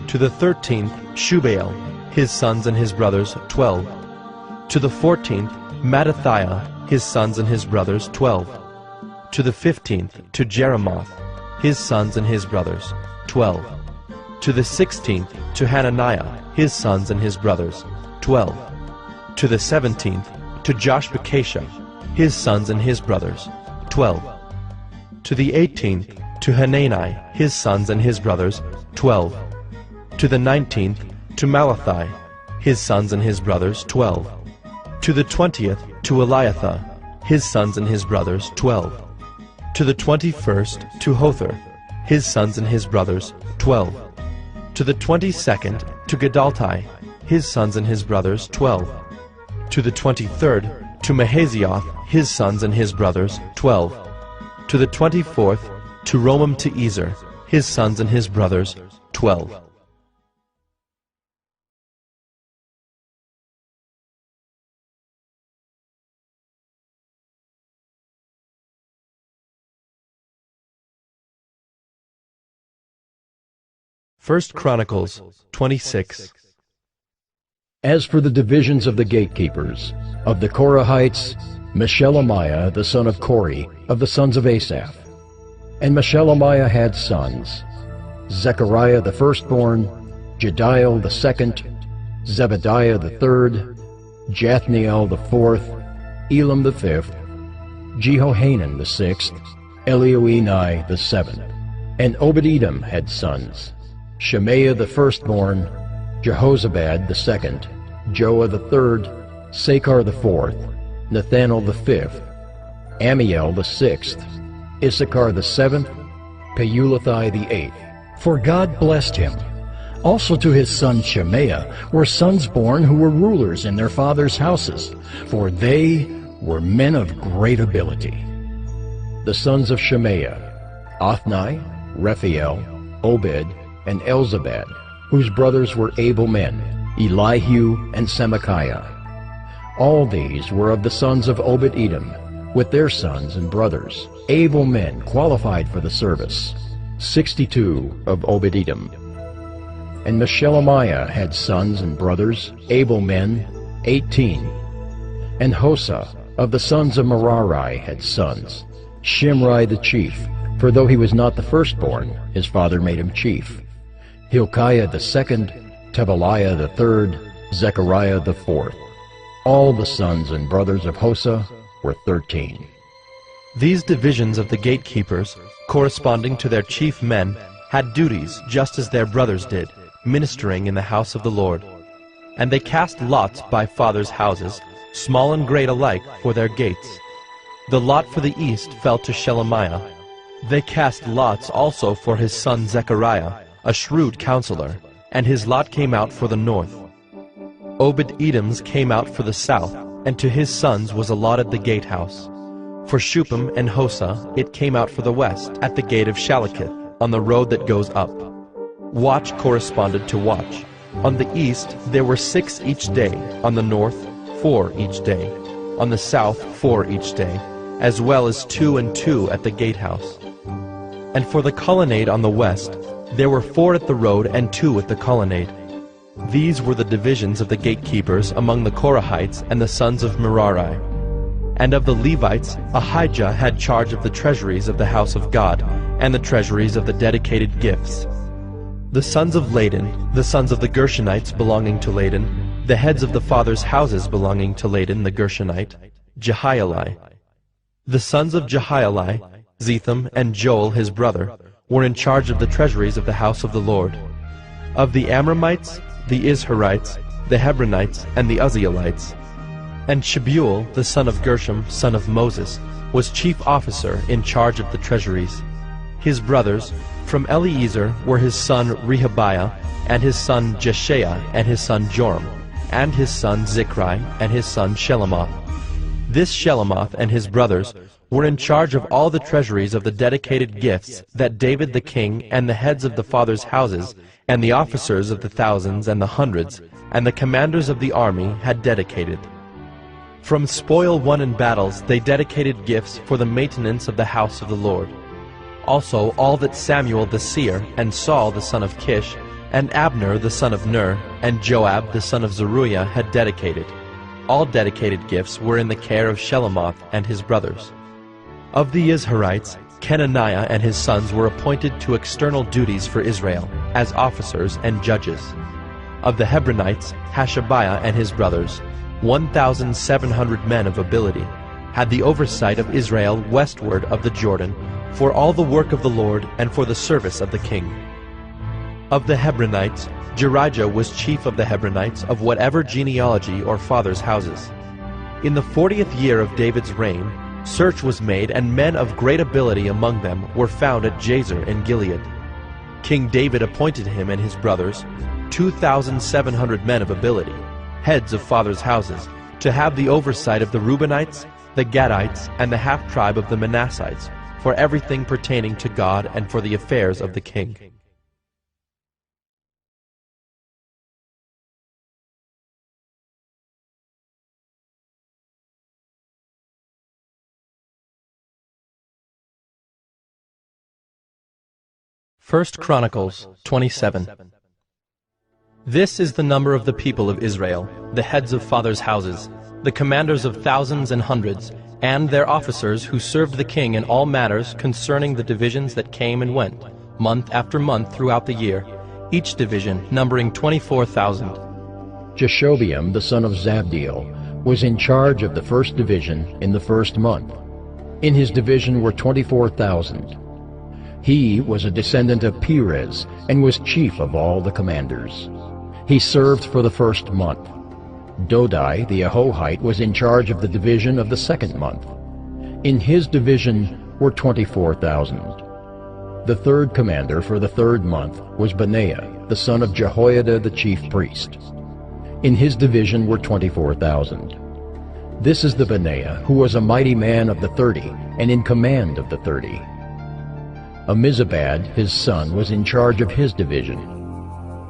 To the 13th Shubael, his sons and his brothers, 12. To the 14th Mattathiah, his sons and his brothers, 12. To the 15th to Jeremoth, his sons and his brothers, 12. To the 16th to Hananiah, his sons and his brothers, 12. To the 17th to Joshbekashah, his sons and his brothers, 12. To the 18th to Hanani, his sons and his brothers, 12. To the 19th to Malathi, his sons and his brothers, 12. To the 20th to Eliathah, his sons and his brothers, 12. To the 21st to Hothar, his sons and his brothers, 12. To the 22nd to Gedalti, his sons and his brothers, 12. To the 23rd to Mahazioth, his sons and his brothers, 12. To the 24th to Romamti-Ezer, his sons and his brothers, 12. First Chronicles 26. As for the divisions of the gatekeepers, of the Korahites, Meshelemiah the son of Kori, of the sons of Asaph. And Meshelemiah had sons, Zechariah the firstborn, Jediel the second, Zebediah the third, Jathniel the fourth, Elam the fifth, Jehohanan the sixth, Elioenai the seventh. And Obed-Edom had sons, Shemaiah the firstborn, Jehozabad the second, Joah the third, Sakar the fourth, Nathanael the fifth, Amiel the sixth, Issachar the seventh, Peulathai the eighth. For God blessed him. Also to his son Shemaiah were sons born who were rulers in their fathers' houses, for they were men of great ability. The sons of Shemaiah, Othni, Rephael, Obed, and Elzabad, whose brothers were able men, Elihu and Semachiah. All these were of the sons of Obed-Edom, with their sons and brothers, able men qualified for the service, 62 of Obed-Edom. And Meshelemiah had sons and brothers, able men, 18. And Hosa of the sons of Merari had sons, Shimri the chief, for though he was not the firstborn, his father made him chief. Hilkiah the second, Tebaliah the third, Zechariah the fourth. All the sons and brothers of Hosa were 13. These divisions of the gatekeepers, corresponding to their chief men, had duties just as their brothers did, ministering in the house of the Lord. And they cast lots by fathers' houses, small and great alike, for their gates. The lot for the east fell to Shelemiah. They cast lots also for his son Zechariah, a shrewd counselor, and his lot came out for the north. Obed-Edom's came out for the south, and to his sons was allotted the gatehouse. For Shuppim and Hosa it came out for the west, at the gate of Shalakith, on the road that goes up. Watch corresponded to watch. On the east there were 6 each day, on the north 4 each day, on the south 4 each day, as well as 2 and 2 at the gatehouse. And for the colonnade on the west, there were 4 at the road and 2 at the colonnade. These were the divisions of the gatekeepers among the Korahites and the sons of Merari. And of the Levites, Ahijah had charge of the treasuries of the house of God, and the treasuries of the dedicated gifts. The sons of Ladan, the sons of the Gershonites belonging to Ladan, the heads of the fathers' houses belonging to Ladan the Gershonite, Jehieli. The sons of Jehieli, Zetham and Joel his brother, were in charge of the treasuries of the house of the Lord. Of the Amramites, the Izharites, the Hebronites, and the Uzzielites. And Shebuel, the son of Gershom, son of Moses, was chief officer in charge of the treasuries. His brothers, from Eliezer, were his son Rehabiah, and his son Jeshaiah, and his son Joram, and his son Zichri, and his son Shelomoth. This Shelomoth and his brothers were in charge of all the treasuries of the dedicated gifts that David the king and the heads of the fathers' houses, and the officers of the thousands and the hundreds, and the commanders of the army had dedicated. From spoil won in battles they dedicated gifts for the maintenance of the house of the Lord. Also all that Samuel the seer, and Saul the son of Kish, and Abner the son of Ner, and Joab the son of Zeruiah had dedicated. All dedicated gifts were in the care of Shelomoth and his brothers. Of the Izharites, Kenaniah and his sons were appointed to external duties for Israel, as officers and judges. Of the Hebronites, Hashabiah and his brothers, 1,700 men of ability, had the oversight of Israel westward of the Jordan, for all the work of the Lord and for the service of the king. Of the Hebronites, Jerijah was chief of the Hebronites of whatever genealogy or fathers' houses. In the 40th year of David's reign, search was made, and men of great ability among them were found at Jazer in Gilead. King David appointed him and his brothers, 2,700 men of ability, heads of fathers' houses, to have the oversight of the Reubenites, the Gadites, and the half-tribe of the Manassites, for everything pertaining to God and for the affairs of the king. First Chronicles 27. This is the number of the people of Israel, the heads of fathers' houses, the commanders of thousands and hundreds, and their officers who served the king in all matters concerning the divisions that came and went, month after month throughout the year, each division numbering 24,000. Jeshobeam the son of Zabdiel was in charge of the first division in the first month. In his division were 24,000. He was a descendant of Perez and was chief of all the commanders. He served for the first month. Dodai the Ahohite was in charge of the division of the second month. In his division were 24,000. The third commander for the third month was Benaiah, the son of Jehoiada the chief priest. In his division were 24,000. This is the Benaiah who was a mighty man of the 30, and in command of the 30. Amizabad, his son, was in charge of his division.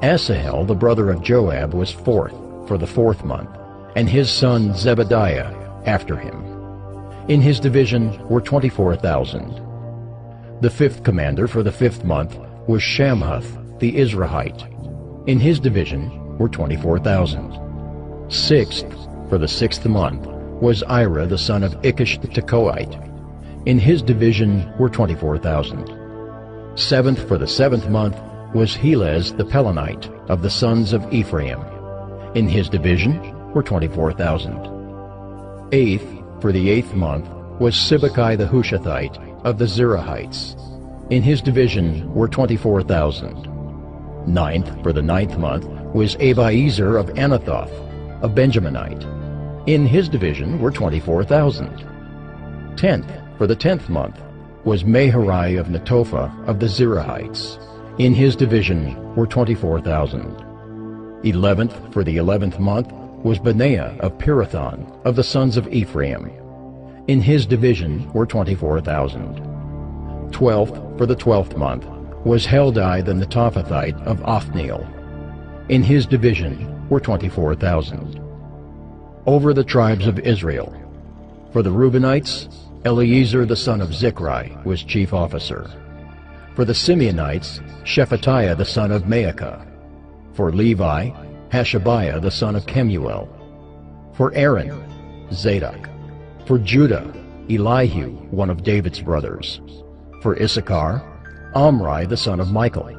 Asahel, the brother of Joab, was fourth for the fourth month, and his son Zebediah after him. In his division were 24,000. The fifth commander for the fifth month was Shamhuth the Izrahite. In his division were 24,000. Sixth for the sixth month was Ira the son of Ikish the Tekoite. In his division were 24,000. Seventh for the seventh month was Helez the Pelonite of the sons of Ephraim. In his division were 24,000. Eighth for the eighth month was Sibbecai the Hushathite of the Zerahites. In his division were 24,000. Ninth for the ninth month was Abiezer of Anathoth, a Benjaminite. In his division were 24,000. Tenth for the 10th month was Maharai of Netophah of the Zerahites. In his division were 24,000. 11th for the 11th month was Benaiah of Pirathon of the sons of Ephraim. In his division were 24,000. 12th for the 12th month was Heldai the Netophathite of Othniel. In his division were 24,000. Over the tribes of Israel, for the Reubenites, Eliezer the son of Zichri was chief officer. For the Simeonites, Shephatiah the son of Maacah. For Levi, Hashabiah the son of Kemuel. For Aaron, Zadok. For Judah, Elihu, one of David's brothers. For Issachar, Omri the son of Michael.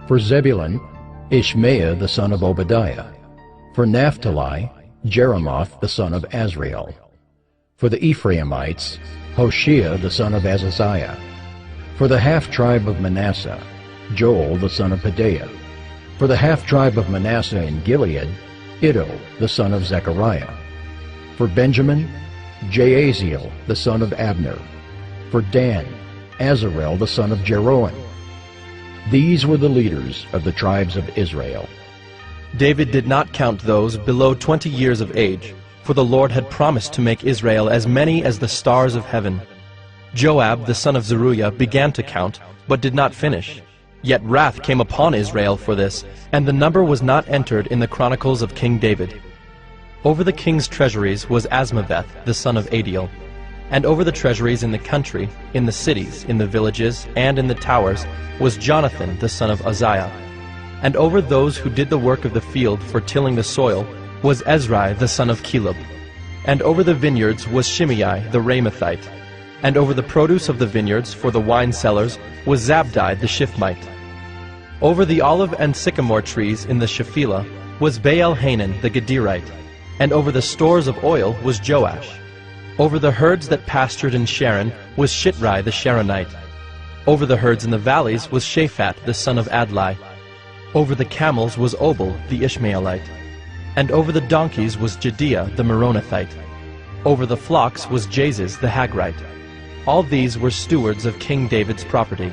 For Zebulun, Ishmael the son of Obadiah. For Naphtali, Jeremoth the son of Azrael. For the Ephraimites, Hoshea the son of Azaziah. For the half-tribe of Manasseh, Joel the son of Pedaiah. For the half-tribe of Manasseh in Gilead, Iddo, the son of Zechariah. For Benjamin, Jaaziel, the son of Abner. For Dan, Azarel, the son of Jeroham. These were the leaders of the tribes of Israel. David did not count those below 20 years of age, for the Lord had promised to make Israel as many as the stars of heaven. Joab, the son of Zeruiah, began to count, but did not finish. Yet wrath came upon Israel for this, and the number was not entered in the Chronicles of King David. Over the king's treasuries was Asmaveth, the son of Adiel. And over the treasuries in the country, in the cities, in the villages, and in the towers, was Jonathan, the son of Uzziah. And over those who did the work of the field for tilling the soil was Ezrai, the son of Caleb. And over the vineyards was Shimei, the Ramathite. And over the produce of the vineyards for the wine cellars was Zabdi the Shifmite. Over the olive and sycamore trees in the Shephelah was Baal-Hanan the Gederite. And over the stores of oil was Joash. Over the herds that pastured in Sharon was Shitrai the Sharonite. Over the herds in the valleys was Shaphat the son of Adlai. Over the camels was Obal the Ishmaelite. And over the donkeys was Jediah the Meronothite. Over the flocks was Jaziz the Hagrite. All these were stewards of King David's property.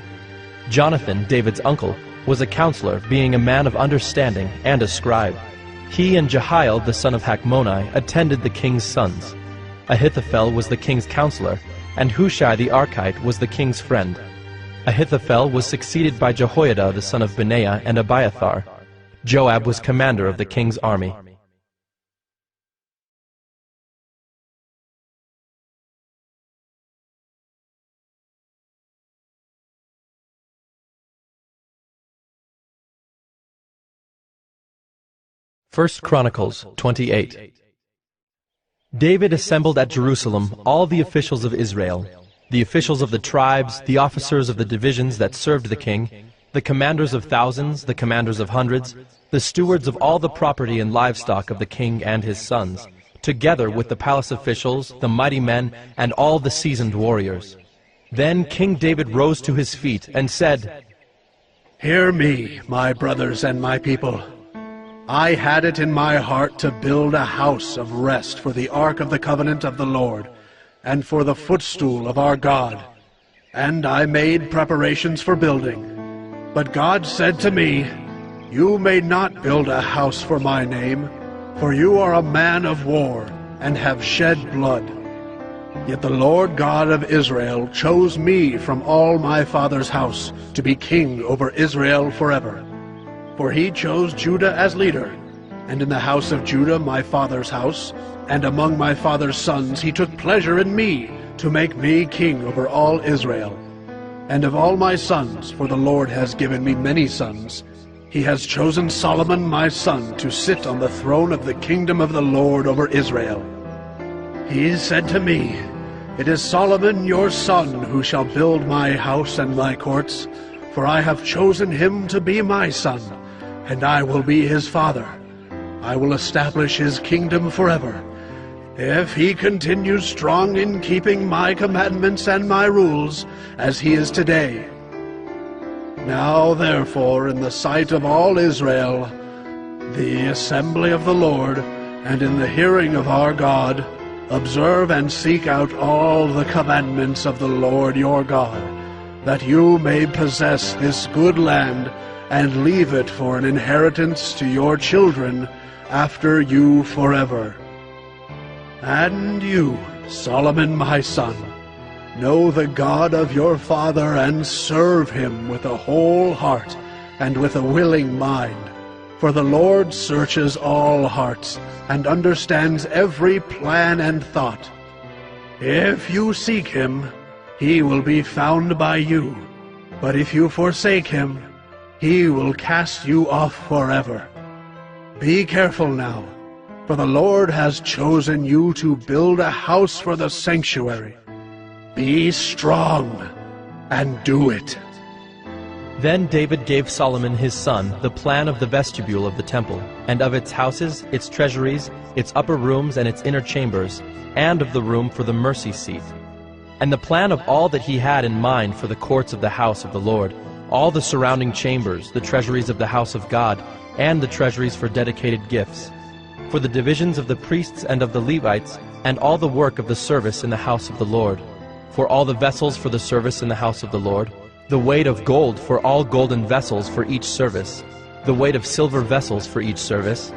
Jonathan, David's uncle, was a counselor, being a man of understanding and a scribe. He and Jehiel, the son of Hachmoni, attended the king's sons. Ahithophel was the king's counselor, and Hushai the Archite was the king's friend. Ahithophel was succeeded by Jehoiada the son of Benaiah and Abiathar. Joab was commander of the king's army. First Chronicles 28. David assembled at Jerusalem all the officials of Israel, the officials of the tribes, the officers of the divisions that served the king, the commanders of thousands, the commanders of hundreds, the stewards of all the property and livestock of the king and his sons, together with the palace officials, the mighty men, and all the seasoned warriors. Then King David rose to his feet and said, "Hear me, my brothers and my people. I had it in my heart to build a house of rest for the ark of the covenant of the Lord, and for the footstool of our God. And I made preparations for building. But God said to me, 'You may not build a house for my name, for you are a man of war, and have shed blood.' Yet the Lord God of Israel chose me from all my father's house to be king over Israel forever. For he chose Judah as leader, and in the house of Judah my father's house, and among my father's sons he took pleasure in me, to make me king over all Israel. And of all my sons, for the Lord has given me many sons, he has chosen Solomon my son to sit on the throne of the kingdom of the Lord over Israel. He said to me, 'It is Solomon your son who shall build my house and my courts, for I have chosen him to be my son, and I will be his father. I will establish his kingdom forever. If he continues strong in keeping my commandments and my rules, as he is today. Now therefore, in the sight of all Israel, the assembly of the Lord, and in the hearing of our God, observe and seek out all the commandments of the Lord your God, that you may possess this good land, and leave it for an inheritance to your children after you forever. And you, Solomon my son, know the God of your father, and serve him with a whole heart and with a willing mind. For the Lord searches all hearts, and understands every plan and thought. If you seek him, he will be found by you. But if you forsake him, he will cast you off forever. Be careful now, for the Lord has chosen you to build a house for the sanctuary. Be strong, and do it." Then David gave Solomon his son the plan of the vestibule of the temple, and of its houses, its treasuries, its upper rooms, and its inner chambers, and of the room for the mercy seat, and the plan of all that he had in mind for the courts of the house of the Lord, all the surrounding chambers, the treasuries of the house of God, and the treasuries for dedicated gifts, for the divisions of the priests and of the Levites, and all the work of the service in the house of the Lord, for all the vessels for the service in the house of the Lord, the weight of gold for all golden vessels for each service, the weight of silver vessels for each service,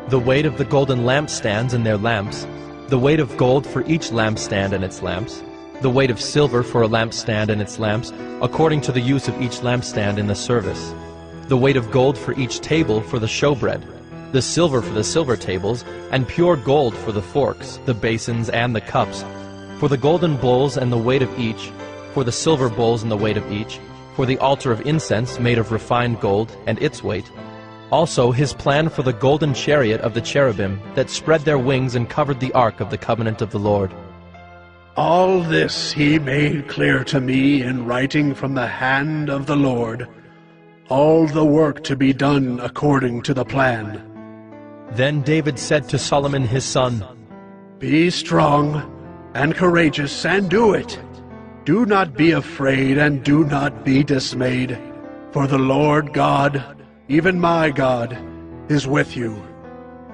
the weight of the golden lampstands and their lamps, the weight of gold for each lampstand and its lamps, the weight of silver for a lampstand and its lamps, according to the use of each lampstand in the service, the weight of gold for each table for the showbread, the silver for the silver tables, and pure gold for the forks, the basins, and the cups, for the golden bowls and the weight of each, for the silver bowls and the weight of each, for the altar of incense made of refined gold and its weight. Also his plan for the golden chariot of the cherubim that spread their wings and covered the ark of the covenant of the Lord. All this he made clear to me in writing from the hand of the Lord, all the work to be done according to the plan. Then David said to Solomon his son, Be strong and courageous, and do it. Do not be afraid, and do not be dismayed, for the Lord God, even my God, is with you.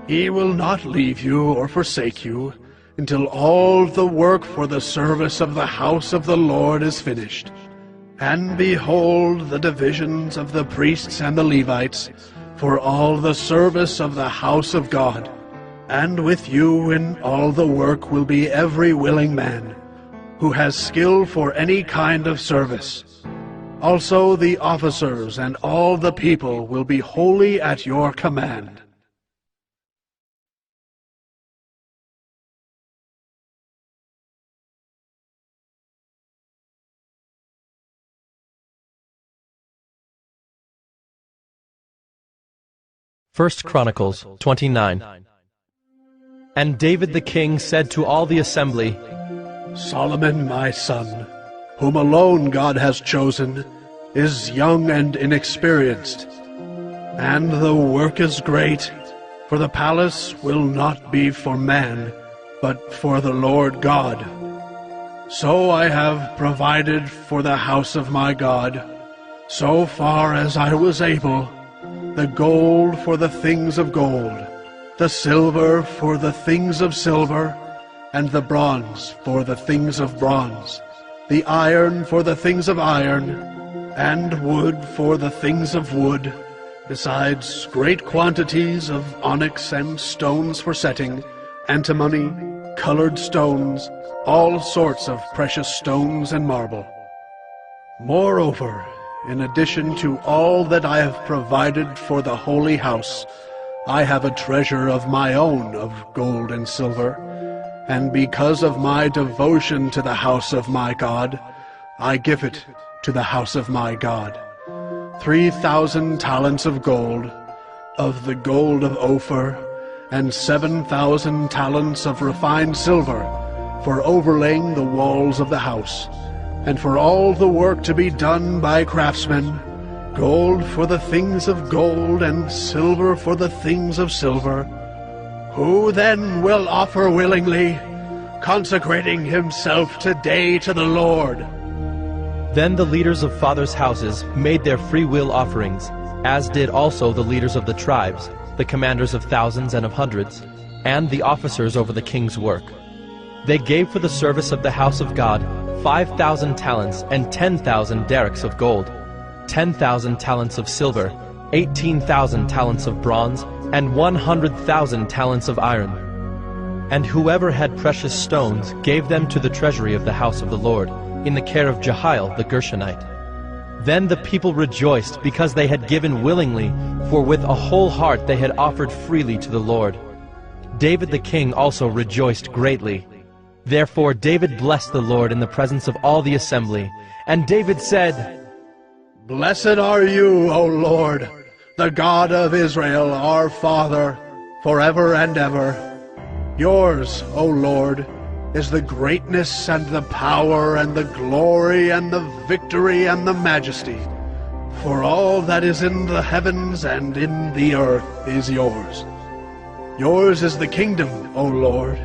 He will not leave you or forsake you until all the work for the service of the house of the Lord is finished. And behold the divisions of the priests and the Levites for all the service of the house of God. And with you in all the work will be every willing man who has skill for any kind of service. Also the officers and all the people will be wholly at your command. First Chronicles 29. And David the king said to all the assembly, Solomon my son, whom alone God has chosen, is young and inexperienced. And the work is great, for the palace will not be for man, but for the Lord God. So I have provided for the house of my God, so far as I was able, the gold for the things of gold, the silver for the things of silver, and the bronze for the things of bronze, the iron for the things of iron, and wood for the things of wood, besides great quantities of onyx and stones for setting, antimony, colored stones, all sorts of precious stones and marble. Moreover, in addition to all that I have provided for the holy house, I have a treasure of my own of gold and silver, and because of my devotion to the house of my God, I give it to the house of my God. 3,000 talents of gold, of the gold of Ophir, and 7,000 talents of refined silver, for overlaying the walls of the house, and for all the work to be done by craftsmen, gold for the things of gold, and silver for the things of silver. Who then will offer willingly, consecrating himself today to the Lord? Then the leaders of fathers' houses made their free will offerings, as did also the leaders of the tribes, the commanders of thousands and of hundreds, and the officers over the king's work. They gave for the service of the house of God 5,000 talents and 10,000 derricks of gold, 10,000 talents of silver, 18,000 talents of bronze, and 100,000 talents of iron. And whoever had precious stones gave them to the treasury of the house of the Lord, in the care of Jehiel the Gershonite. Then the people rejoiced because they had given willingly, for with a whole heart they had offered freely to the Lord. David the king also rejoiced greatly. Therefore David blessed the Lord in the presence of all the assembly. And David said, Blessed are you, O Lord, the God of Israel, our Father, forever and ever. Yours, O Lord, is the greatness and the power and the glory and the victory and the majesty. For all that is in the heavens and in the earth is yours. Yours is the kingdom, O Lord,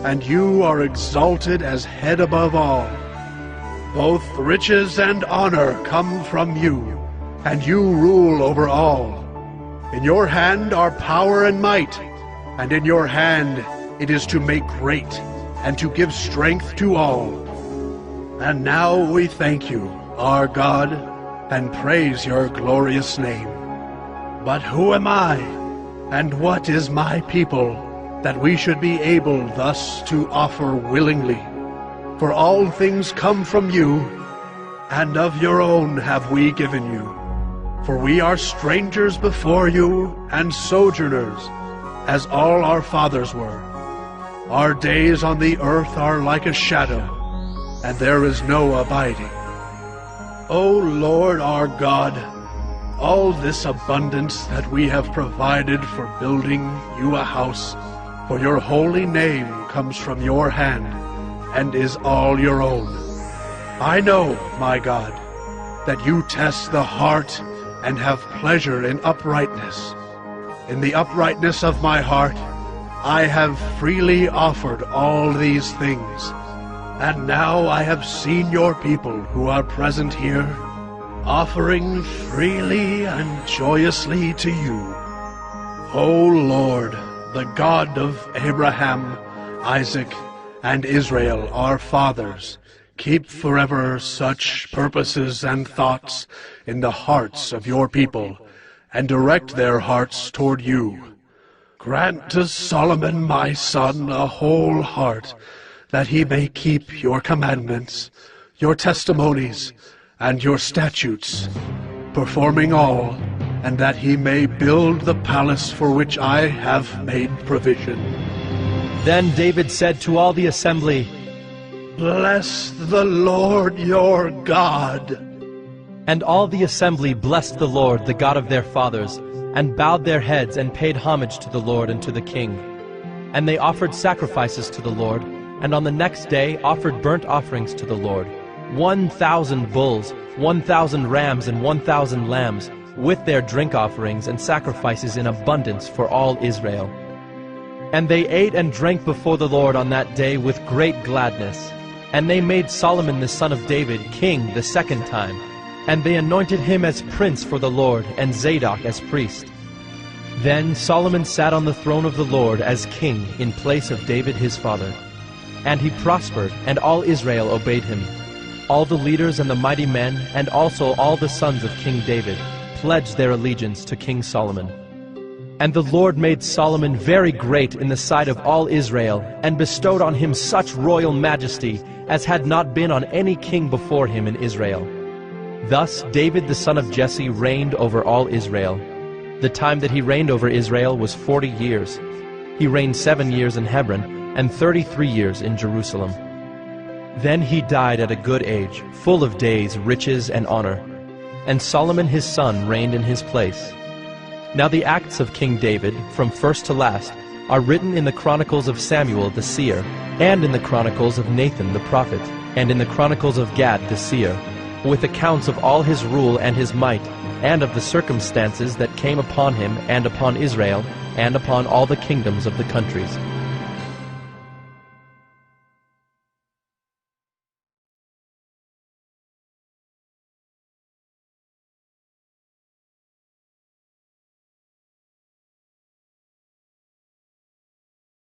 and you are exalted as head above all. Both riches and honor come from you, and you rule over all. In your hand are power and might, and in your hand it is to make great and to give strength to all. And now we thank you, our God, and praise your glorious name. But who am I, and what is my people, that we should be able thus to offer willingly? For all things come from you, and of your own have we given you. For we are strangers before you, and sojourners, as all our fathers were. Our days on the earth are like a shadow, and there is no abiding. O Lord our God, all this abundance that we have provided for building you a house for your holy name comes from your hand, and is all your own. I know, my God, that you test the heart and have pleasure in uprightness. In the uprightness of my heart, I have freely offered all these things. And now I have seen your people who are present here, offering freely and joyously to you. O Lord, the God of Abraham, Isaac, and Israel, our fathers, keep forever such purposes and thoughts in the hearts of your people, and direct their hearts toward you. Grant to Solomon my son a whole heart, that he may keep your commandments, your testimonies, and your statutes, performing all, and that he may build the palace for which I have made provision. Then David said to all the assembly, Bless the Lord your God. And all the assembly blessed the Lord, the God of their fathers, and bowed their heads and paid homage to the Lord and to the king. And they offered sacrifices to the Lord, and on the next day offered burnt offerings to the Lord, 1,000 bulls, 1,000 rams, and 1,000 lambs, with their drink offerings and sacrifices in abundance for all Israel. And they ate and drank before the Lord on that day with great gladness. And they made Solomon the son of David king the second time, and they anointed him as prince for the Lord, and Zadok as priest. Then Solomon sat on the throne of the Lord as king in place of David his father. And he prospered, and all Israel obeyed him. All the leaders and the mighty men, and also all the sons of King David, pledged their allegiance to King Solomon. And the Lord made Solomon very great in the sight of all Israel, and bestowed on him such royal majesty as had not been on any king before him in Israel. Thus David the son of Jesse reigned over all Israel. The time that he reigned over Israel was 40 years. He reigned 7 years in Hebron, and 33 years in Jerusalem. Then he died at a good age, full of days, riches, and honor. And Solomon his son reigned in his place. Now the acts of King David, from first to last, are written in the Chronicles of Samuel the seer, and in the Chronicles of Nathan the prophet, and in the Chronicles of Gad the seer, with accounts of all his rule and his might, and of the circumstances that came upon him and upon Israel, and upon all the kingdoms of the countries.